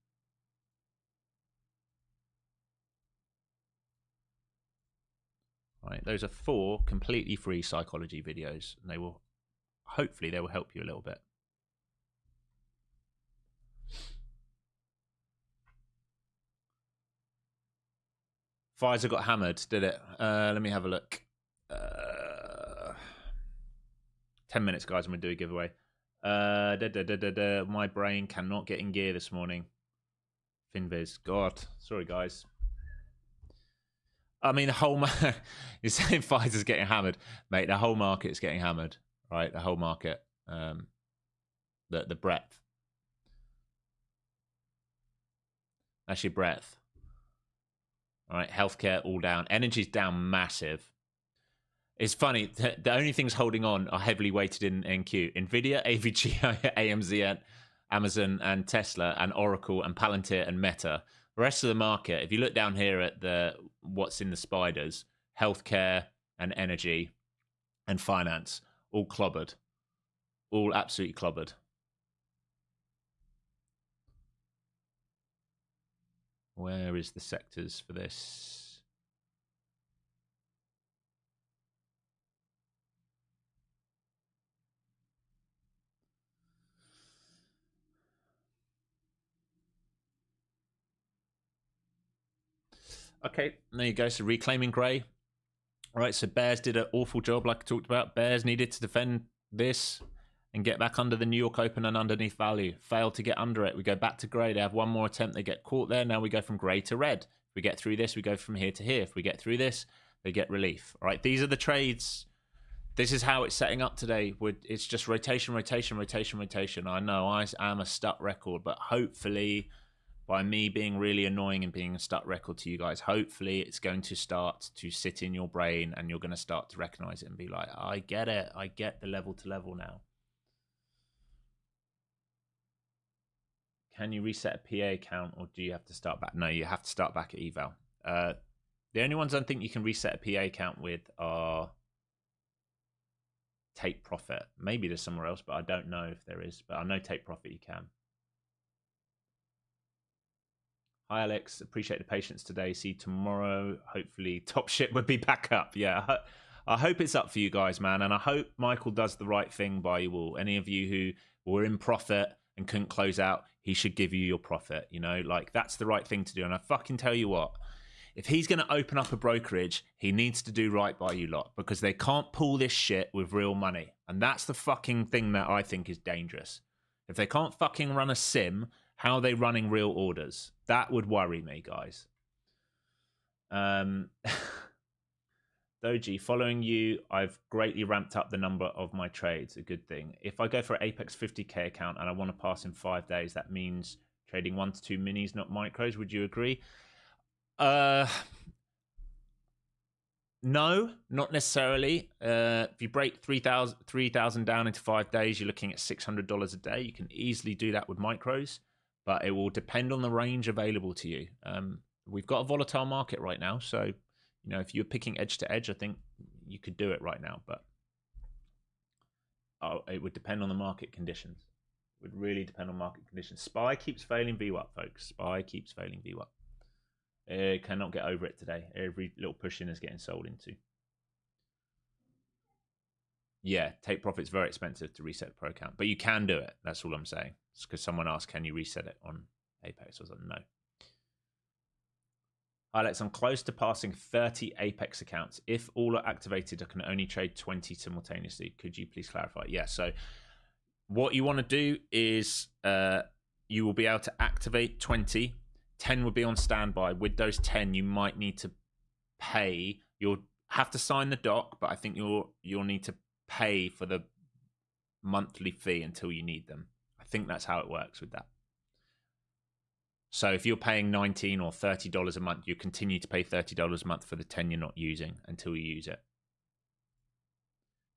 right? Those are 4 completely free psychology videos, and they will, hopefully, they will help you a little bit. Pfizer got hammered, did it? Let me have a look. 10 minutes, guys. I'm going to do a giveaway. My brain cannot get in gear this morning. Finviz. God. Sorry, guys. I mean, the whole... You're saying Pfizer's getting hammered. Mate, the whole market's getting hammered. Right? The whole market. The breadth. Actually, breadth. All right, healthcare all down. Energy's down massive. It's funny. The only things holding on are heavily weighted in NQ. Nvidia, AVG, AMZ, Amazon, and Tesla, and Oracle, and Palantir, and Meta. The rest of the market, if you look down here at the what's in the spiders, healthcare and energy and finance, all clobbered. All absolutely clobbered. Where is the sectors for this? Okay, there you go. So reclaiming grey. All right, so bears did an awful job, like I talked about. Bears needed to defend this and get back under the New York Open and underneath value. Failed to get under it. We go back to grey. They have one more attempt. They get caught there. Now we go from grey to red. If we get through this, we go from here to here. If we get through this, they get relief. All right, these are the trades. This is how it's setting up today. It's just rotation, rotation, rotation, rotation. I know I am a stuck record, but hopefully by me being really annoying and being a stuck record to you guys, hopefully it's going to start to sit in your brain and you're going to start to recognize it and be like, I get it. I get the level to level now. Can you reset a PA account or do you have to start back? No, you have to start back at eval. The only ones I think you can reset a PA account with are Take Profit. Maybe there's somewhere else, but I don't know if there is. But I know Take Profit you can. Hi, Alex. Appreciate the patience today. See you tomorrow. Hopefully, Top Ship would be back up. Yeah, I hope it's up for you guys, man. And I hope Michael does the right thing by you all. Any of you who were in profit and couldn't close out, he should give you your profit. You know, like that's the right thing to do. And I fucking tell you what, if he's going to open up a brokerage, he needs to do right by you lot because they can't pull this shit with real money. And that's the fucking thing that I think is dangerous. If they can't fucking run a sim, how are they running real orders? That would worry me, guys. Doji, following you, I've greatly ramped up the number of my trades. A good thing. If I go for an Apex 50k account and I want to pass in 5 days, that means trading 1 to 2 minis, not micros. Would you agree? No, not necessarily. If you break 3,000 down into 5 days, you're looking at $600 a day. You can easily do that with micros, but it will depend on the range available to you. We've got a volatile market right now, so you know if you're picking edge to edge, I think you could do it right now, but it would depend on the market conditions. It would really depend on market conditions. SPY keeps failing VWAP, folks. SPY keeps failing VWAP. Cannot get over it today. Every little push in is getting sold into. Yeah, Take Profit's very expensive to reset a pro account, but you can do it. That's all I'm saying. It's because someone asked, can you reset it on Apex? I was like, no. Alex, I'm close to passing 30 Apex accounts. If all are activated, I can only trade 20 simultaneously. Could you please clarify? Yeah, so what you want to do is you will be able to activate 20. 10 would be on standby. With those 10, you might need to pay. You'll have to sign the doc, but I think you'll need to pay for the monthly fee until you need them. I think that's how it works with that. So if you're paying $19 or $30 a month, you continue to pay $30 a month for the 10 you're not using until you use it.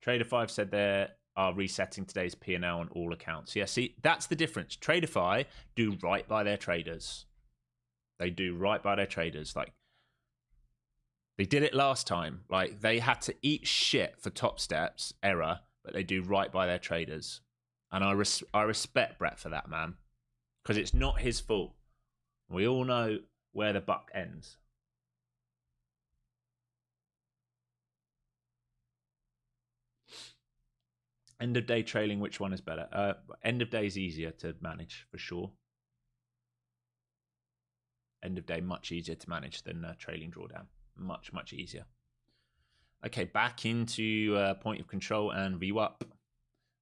Tradeify said they are resetting today's P&L on all accounts. Yeah, see, that's the difference. Tradeify do right by their traders. They do right by their traders. Like, they did it last time. Like, they had to eat shit for Top Steps error, but they do right by their traders. And I respect Brett for that, man. Because it's not his fault. We all know where the buck ends. End of day trailing, which one is better? End of day is easier to manage for sure. End of day much easier to manage than trailing drawdown. Much easier. Okay, back into point of control and VWAP.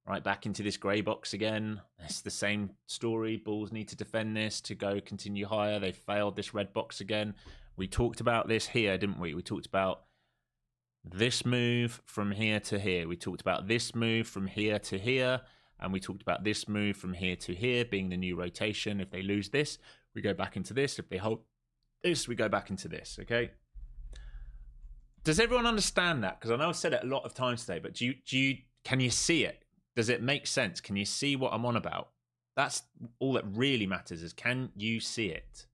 Right, back into this grey box again. It's the same story. Bulls need to defend this to go continue higher. They failed this red box again. We talked about this here, didn't we? We talked about this move from here to here. We talked about this move from here to here. And we talked about this move from here to here being the new rotation. If they lose this, we go back into this. If they hold this, we go back into this, okay? Does everyone understand that? Because I know I've said it a lot of times today, but can you see it? Does it make sense? Can you see what I'm on about? That's all that really matters, is can you see it?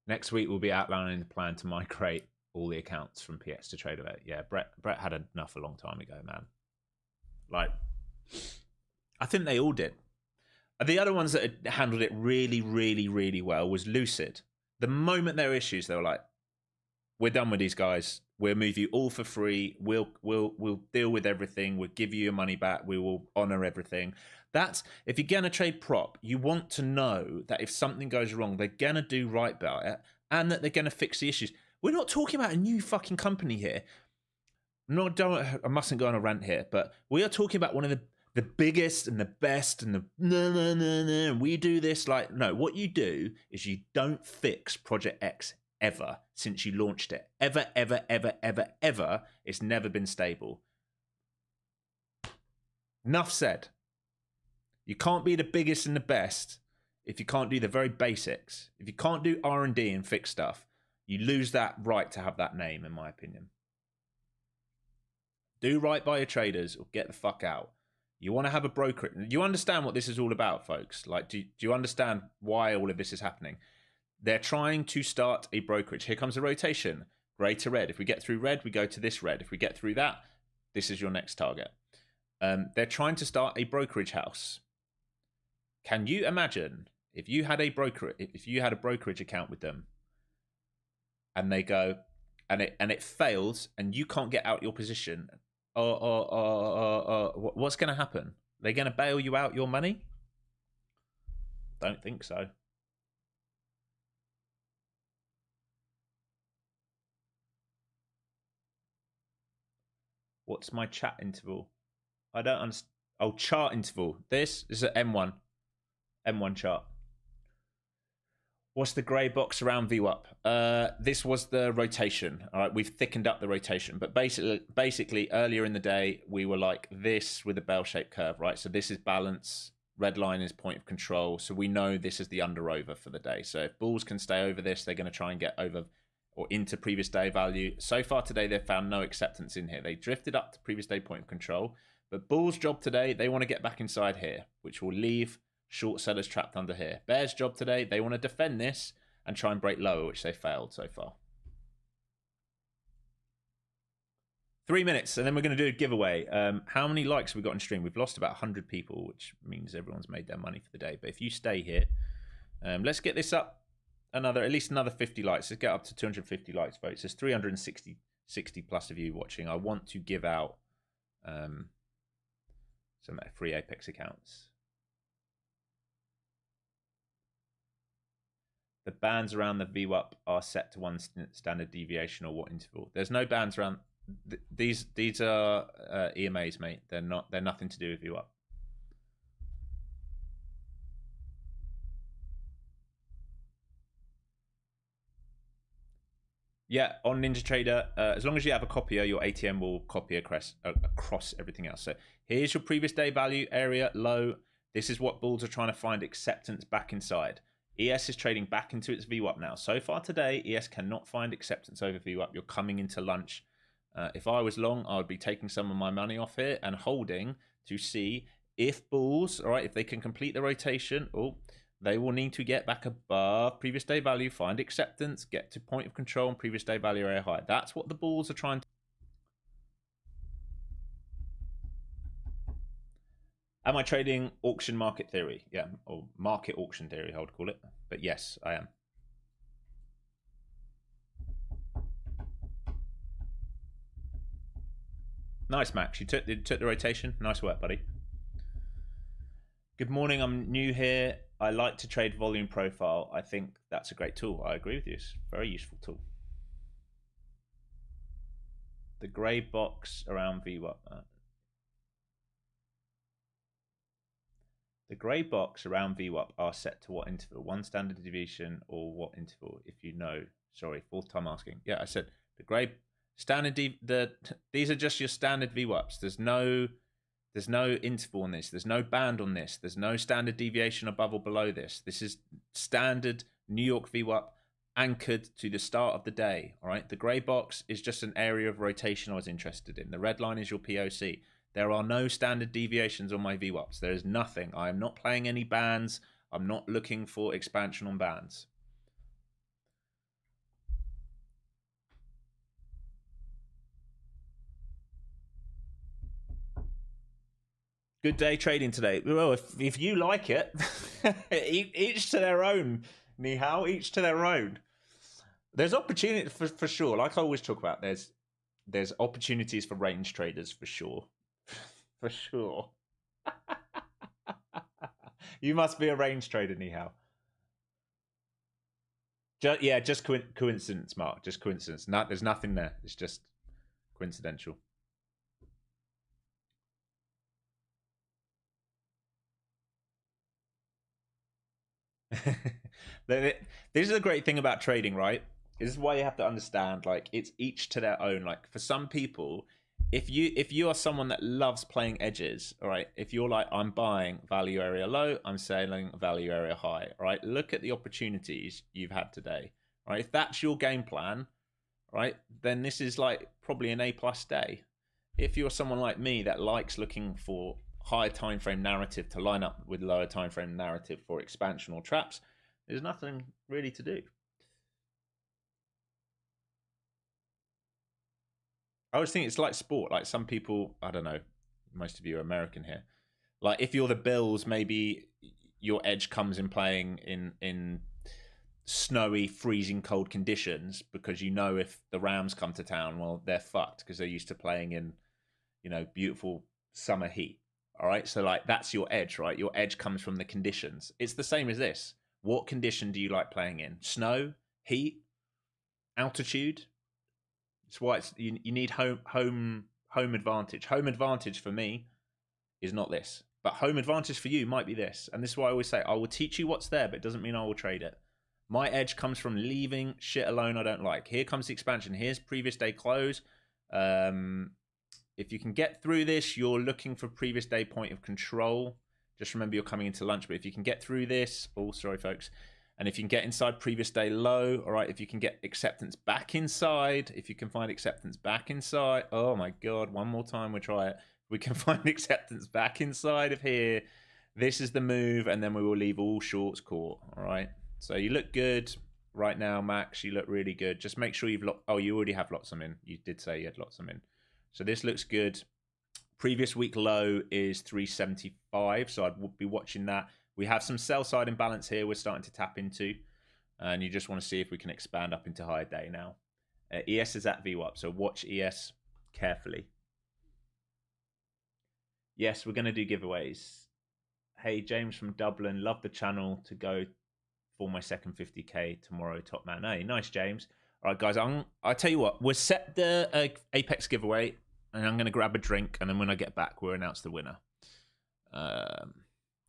Next week, we'll be outlining the plan to migrate all the accounts from PX to Tradeify. Yeah, Brett had enough a long time ago, man. Like, I think they all did. The other ones that had handled it really well was Lucid. The moment there were issues, they were like, we're done with these guys. We'll move you all for free. We'll deal with everything. We'll give you your money back. We will honor everything. That's, if you're going to trade prop, you want to know that if something goes wrong, they're going to do right by it and that they're going to fix the issues. We're not talking about a new fucking company here. I mustn't go on a rant here, but we are talking about one of the biggest and the best and the we do this like, no, what you do is you don't fix Project X ever since you launched it. Ever. It's never been stable. Enough said. You can't be the biggest and the best if you can't do the very basics. If you can't do R&D and fix stuff, you lose that right to have that name, in my opinion. Do right by your traders or get the fuck out. You want to have a broker. You understand what this is all about, folks? Like, do you understand why all of this is happening? They're trying to start a brokerage. Here comes a rotation. Grey to red. If we get through red, we go to this red. If we get through that, this is your next target. They're trying to start a brokerage house. Can you imagine if you had a brokerage account with them, and they go, and it fails, and you can't get out your position? What's going to happen? They're going to bail you out your money? Don't think so. What's my chat interval? I don't understand. Oh, chart interval. This is an M1 chart. What's the grey box around VWAP? This was the rotation. All right, we've thickened up the rotation, but basically earlier in the day we were like this with a bell-shaped curve, right? So this is balance. Red line is point of control. So we know this is the under-over for the day. So if bulls can stay over this, they're going to try and get over or into previous day value. So far today, they've found no acceptance in here. They drifted up to previous day point of control, but bulls' job today, they want to get back inside here, which will leave short sellers trapped under here. Bears' job today, they want to defend this and try and break lower, which they failed so far. 3 minutes, and then we're going to do a giveaway. How many likes have we got on stream? We've lost about 100 people, which means everyone's made their money for the day. But if you stay here, let's get this up at least another 50 likes. Let's get up to 250 likes, folks. There's 360 plus of you watching. I want to give out some free Apex accounts. The bands around the VWAP are set to one standard deviation or what interval? There's no bands around. These are EMAs, mate. They're nothing to do with VWAP. Yeah, on NinjaTrader, as long as you have a copier, your ATM will copy across everything else. So here's your previous day value area low. This is what bulls are trying to find acceptance back inside. ES is trading back into its VWAP now. So far today, ES cannot find acceptance over VWAP. You're coming into lunch. If I was long, I would be taking some of my money off here and holding to see if bulls, all right, if they can complete the rotation, they will need to get back above previous day value, find acceptance, get to point of control and previous day value area high. That's what the bulls are trying to. Am I trading auction market theory? Yeah, or market auction theory, I would call it. But yes, I am. Nice, Max. You took the rotation. Nice work, buddy. Good morning. I'm new here. I like to trade volume profile. I think that's a great tool. I agree with you. It's a very useful tool. The grey box around VWAP. The grey box around VWAP are set to what interval? One standard deviation or what interval? If you know. Sorry, fourth time asking. Yeah, I said the grey standard. These are just your standard VWAPs. There's no interval on this. There's no band on this. There's no standard deviation above or below this. This is standard New York VWAP anchored to the start of the day. All right. The grey box is just an area of rotation I was interested in. The red line is your POC. There are no standard deviations on my VWAPs. There is nothing. I am not playing any bands. I'm not looking for expansion on bands. Good day trading today. Well, if you like it, each to their own. Ni hao, each to their own. There's opportunity for sure. Like I always talk about, there's opportunities for range traders for sure. For sure. You must be a range trader, Ni hao. Just coincidence, Mark. Just coincidence. There's nothing there. It's just coincidental. This is a great thing about trading, right? This is why you have to understand, like, it's each to their own. Like, for some people, if you are someone that loves playing edges, all right, if you're like, I'm buying value area low, I'm selling value area high, all right, look at the opportunities you've had today, all right? If that's your game plan, right, then this is like probably an A+ day. If you're someone like me that likes looking for higher time frame narrative to line up with lower time frame narrative for expansion or traps, there's nothing really to do. I always think it's like sport. Like some people, I don't know, most of you are American here. Like if you're the Bills, maybe your edge comes in playing in snowy, freezing cold conditions because you know if the Rams come to town, well, they're fucked because they're used to playing in, beautiful summer heat. All right. So like that's your edge, right? Your edge comes from the conditions. It's the same as this. What condition do you like playing in? Snow, heat, altitude? It's why you need home advantage. Home advantage for me is not this, but home advantage for you might be this. And this is why I always say I will teach you what's there, but it doesn't mean I will trade it. My edge comes from leaving shit alone I don't like. Here comes the expansion. Here's previous day close. If you can get through this, you're looking for previous day point of control. Just remember you're coming into lunch, but if you can get through this, sorry folks, and if you can get inside previous day low, all right, if you can get acceptance back inside, if you can find acceptance back inside, oh my God, one more time, we'll try it. We can find acceptance back inside of here. This is the move, and then we will leave all shorts caught, all right? So you look good right now, Max. You look really good. Just make sure you've you already have lots of them in. You did say you had lots of them in. So this looks good. Previous week low is 375, so I'd be watching that. We have some sell side imbalance here we're starting to tap into, and you just want to see if we can expand up into higher day now. ES is at VWAP, so watch ES carefully. Yes, we're going to do giveaways. Hey, James from Dublin, love the channel to go for my second 50k tomorrow, top man. Hey, nice, James. All right, guys, I'll tell you what, we'll set the Apex giveaway, and I'm going to grab a drink, and then when I get back, we'll announce the winner.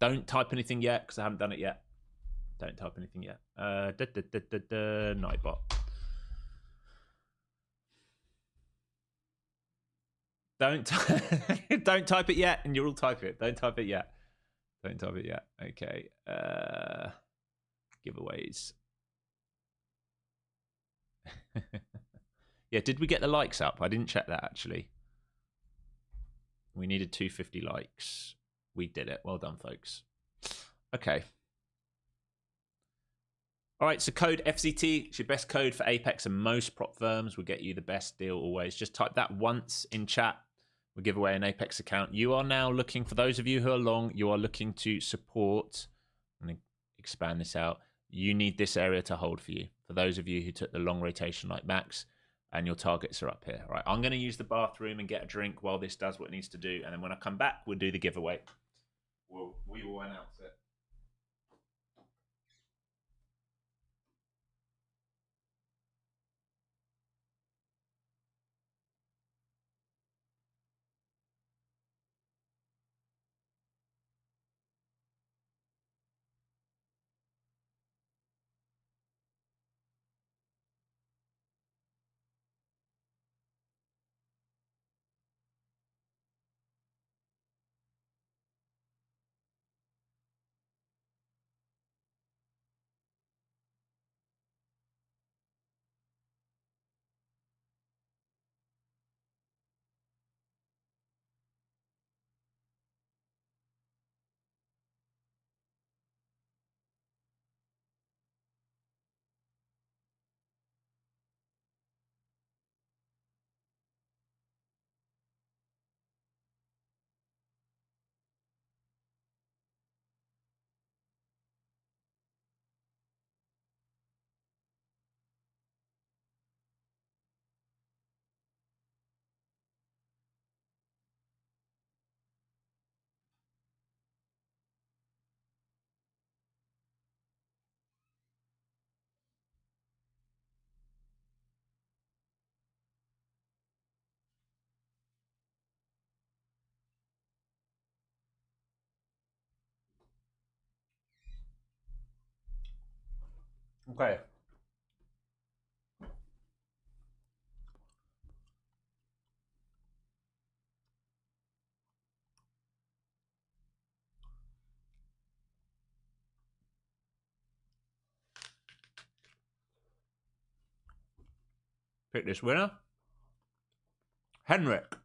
Don't type anything yet, because I haven't done it yet. Don't type anything yet. Nightbot. Don't type it yet, and you'll all type it. Don't type it yet. Don't type it yet. Okay. Giveaways. Yeah, did we get the likes up? I didn't check that, actually. We needed 250 likes. We did it. Well done, folks. Okay. All right, so code FCT. It's your best code for Apex, and most prop firms will get you the best deal always. Just type that once in chat. we'll give away an Apex account. You are now looking, for those of you who are long, you are looking to support, I'm going to expand this out. You need this area to hold for you. For those of you who took the long rotation like Max, and your targets are up here. All right, I'm going to use the bathroom and get a drink while this does what it needs to do. And then when I come back, we'll do the giveaway. We will announce it. Okay. Pick this winner. Henrik.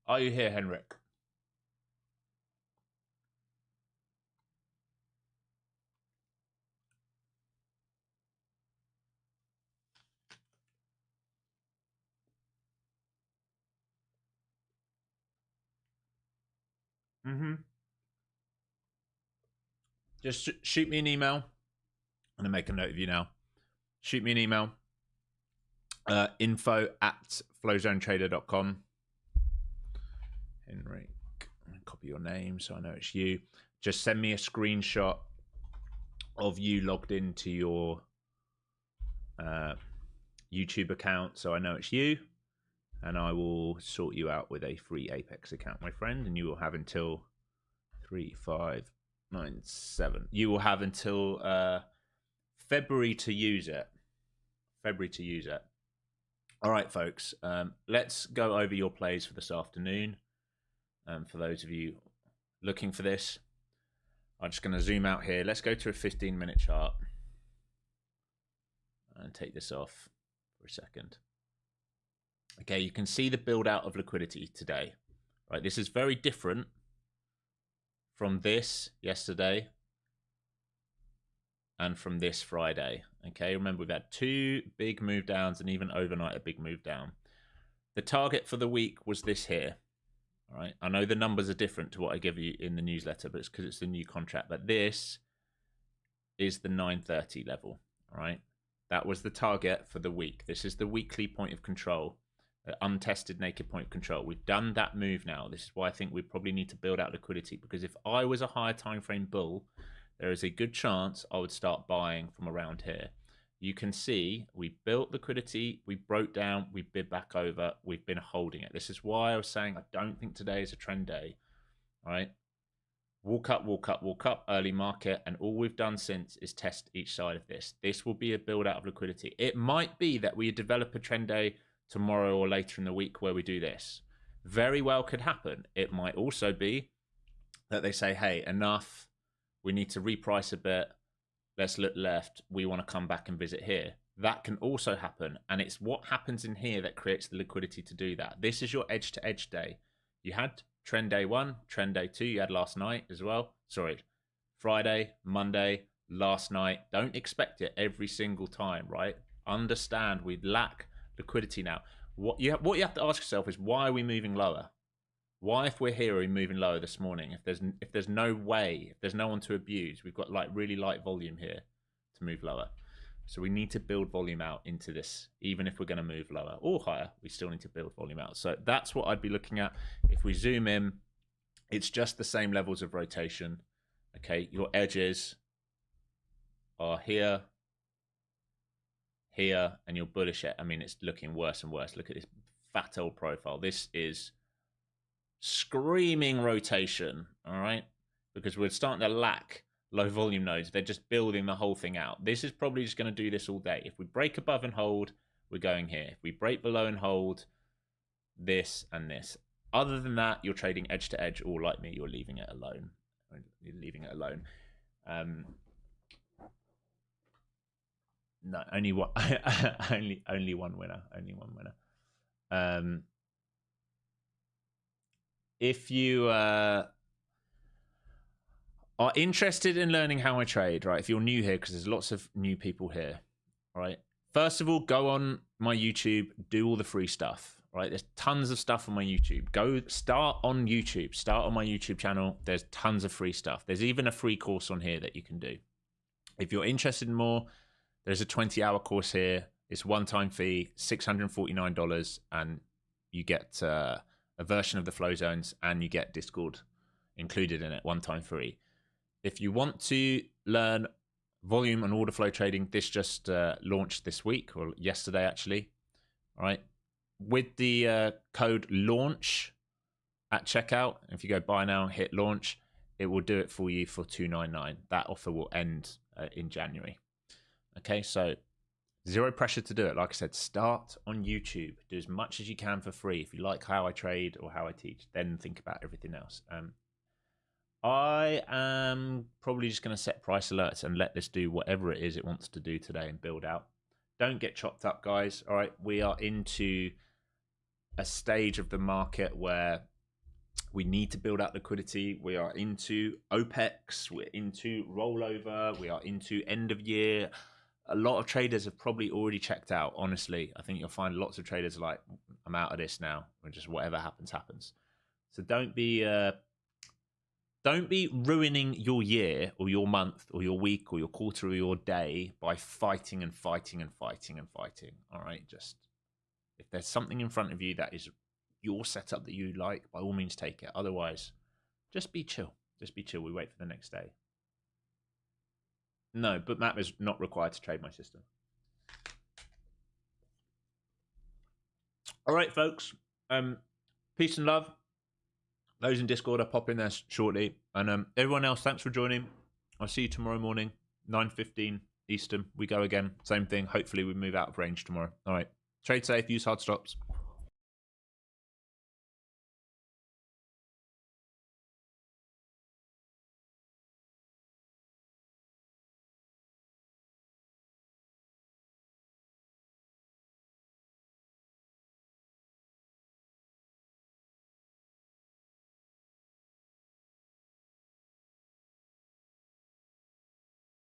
Are you here, Henrik? Mm-hmm. Just shoot me an email. I'm going to make a note of you now. Shoot me an email. info@flowzonetrader.com. Henrik, copy your name so I know it's you. Just send me a screenshot of you logged into your YouTube account so I know it's you, and I will sort you out with a free Apex account, my friend, and you will have until 3/5/97. You will have until February to use it. All right, folks. Let's go over your plays for this afternoon. For those of you looking for this, I'm just going to zoom out here. Let's go to a 15-minute chart and take this off for a second. Okay, you can see the build out of liquidity today. Right, this is very different from this yesterday and from this Friday. Okay, remember we've had two big move downs and even overnight a big move down. The target for the week was this here. All right, I know the numbers are different to what I give you in the newsletter, but it's because it's the new contract. But this is the 930 level. All right, that was the target for the week. This is the weekly point of control, untested naked point of control. We've done that move now. This is why I think we probably need to build out liquidity, because if I was a higher time frame bull, there is a good chance I would start buying from around here. You can see we built liquidity, we broke down, we bid back over, we've been holding it. This is why I was saying I don't think today is a trend day. All right, walk up, walk up, walk up, early market, and all we've done since is test each side of this. This will be a build out of liquidity. It might be that we develop a trend day tomorrow or later in the week where we do this. Very well could happen. It might also be that they say, hey, enough, we need to reprice a bit. Let's look left. We want to come back and visit here. That can also happen. And it's what happens in here that creates the liquidity to do that. This is your edge to edge day. You had trend day 1, trend day 2. You had last night as well. Sorry, Friday, Monday, last night. Don't expect it every single time, right? Understand we lack liquidity now. what you have to ask yourself is, why are we moving lower? Why, if we're here, are we moving lower this morning? If there's no way, if there's no one to abuse, we've got like really light volume here to move lower. So we need to build volume out into this. Even if we're going to move lower or higher, we still need to build volume out. So that's what I'd be looking at. If we zoom in, it's just the same levels of rotation. Okay, your edges are here, here, and your bullish. I mean, it's looking worse and worse. Look at this fat old profile. This is screaming rotation, all right? Because we're starting to lack low volume nodes. They're just building the whole thing out. This is probably just going to do this all day. If we break above and hold, we're going here. If we break below and hold, this and this. Other than that, you're trading edge to edge, or like me, you're leaving it alone. You're leaving it alone. No, only one, only one winner. Only one winner. If you are interested in learning how I trade, right? If you're new here, because there's lots of new people here, right? First of all, go on my YouTube, do all the free stuff, right? There's tons of stuff on my YouTube. Go start on YouTube, start on my YouTube channel. There's tons of free stuff. There's even a free course on here that you can do. If you're interested in more, there's a 20-hour course here. It's one-time fee, $649, and you get a version of the flow zones, and you get Discord included in it, one-time free. If you want to learn volume and order flow trading, this just launched this week, or yesterday actually. All right, with the code launch at checkout, if you go buy now, hit launch, it will do it for you for $299. That offer will end in January. Okay, so zero pressure to do it. Like I said, start on YouTube. Do as much as you can for free. If you like how I trade or how I teach, then think about everything else. I am probably just going to set price alerts and let this do whatever it is it wants to do today and build out. Don't get chopped up, guys. All right, we are into a stage of the market where we need to build out liquidity. We are into OPEX. We're into rollover. We are into end of year. A lot of traders have probably already checked out. Honestly, I think you'll find lots of traders are like, I'm out of this now, or just whatever happens, happens. So don't be ruining your year or your month or your week or your quarter or your day by fighting and fighting and fighting and fighting. All right, just if there's something in front of you that is your setup that you like, by all means take it. Otherwise, just be chill. Just be chill. We wait for the next day. No, Bookmap is not required to trade my system. All right, folks. Peace and love. Those in Discord, I'll pop in there shortly. And everyone else, thanks for joining. I'll see you tomorrow morning, 9:15 Eastern. We go again. Same thing. Hopefully we move out of range tomorrow. All right. Trade safe. Use hard stops.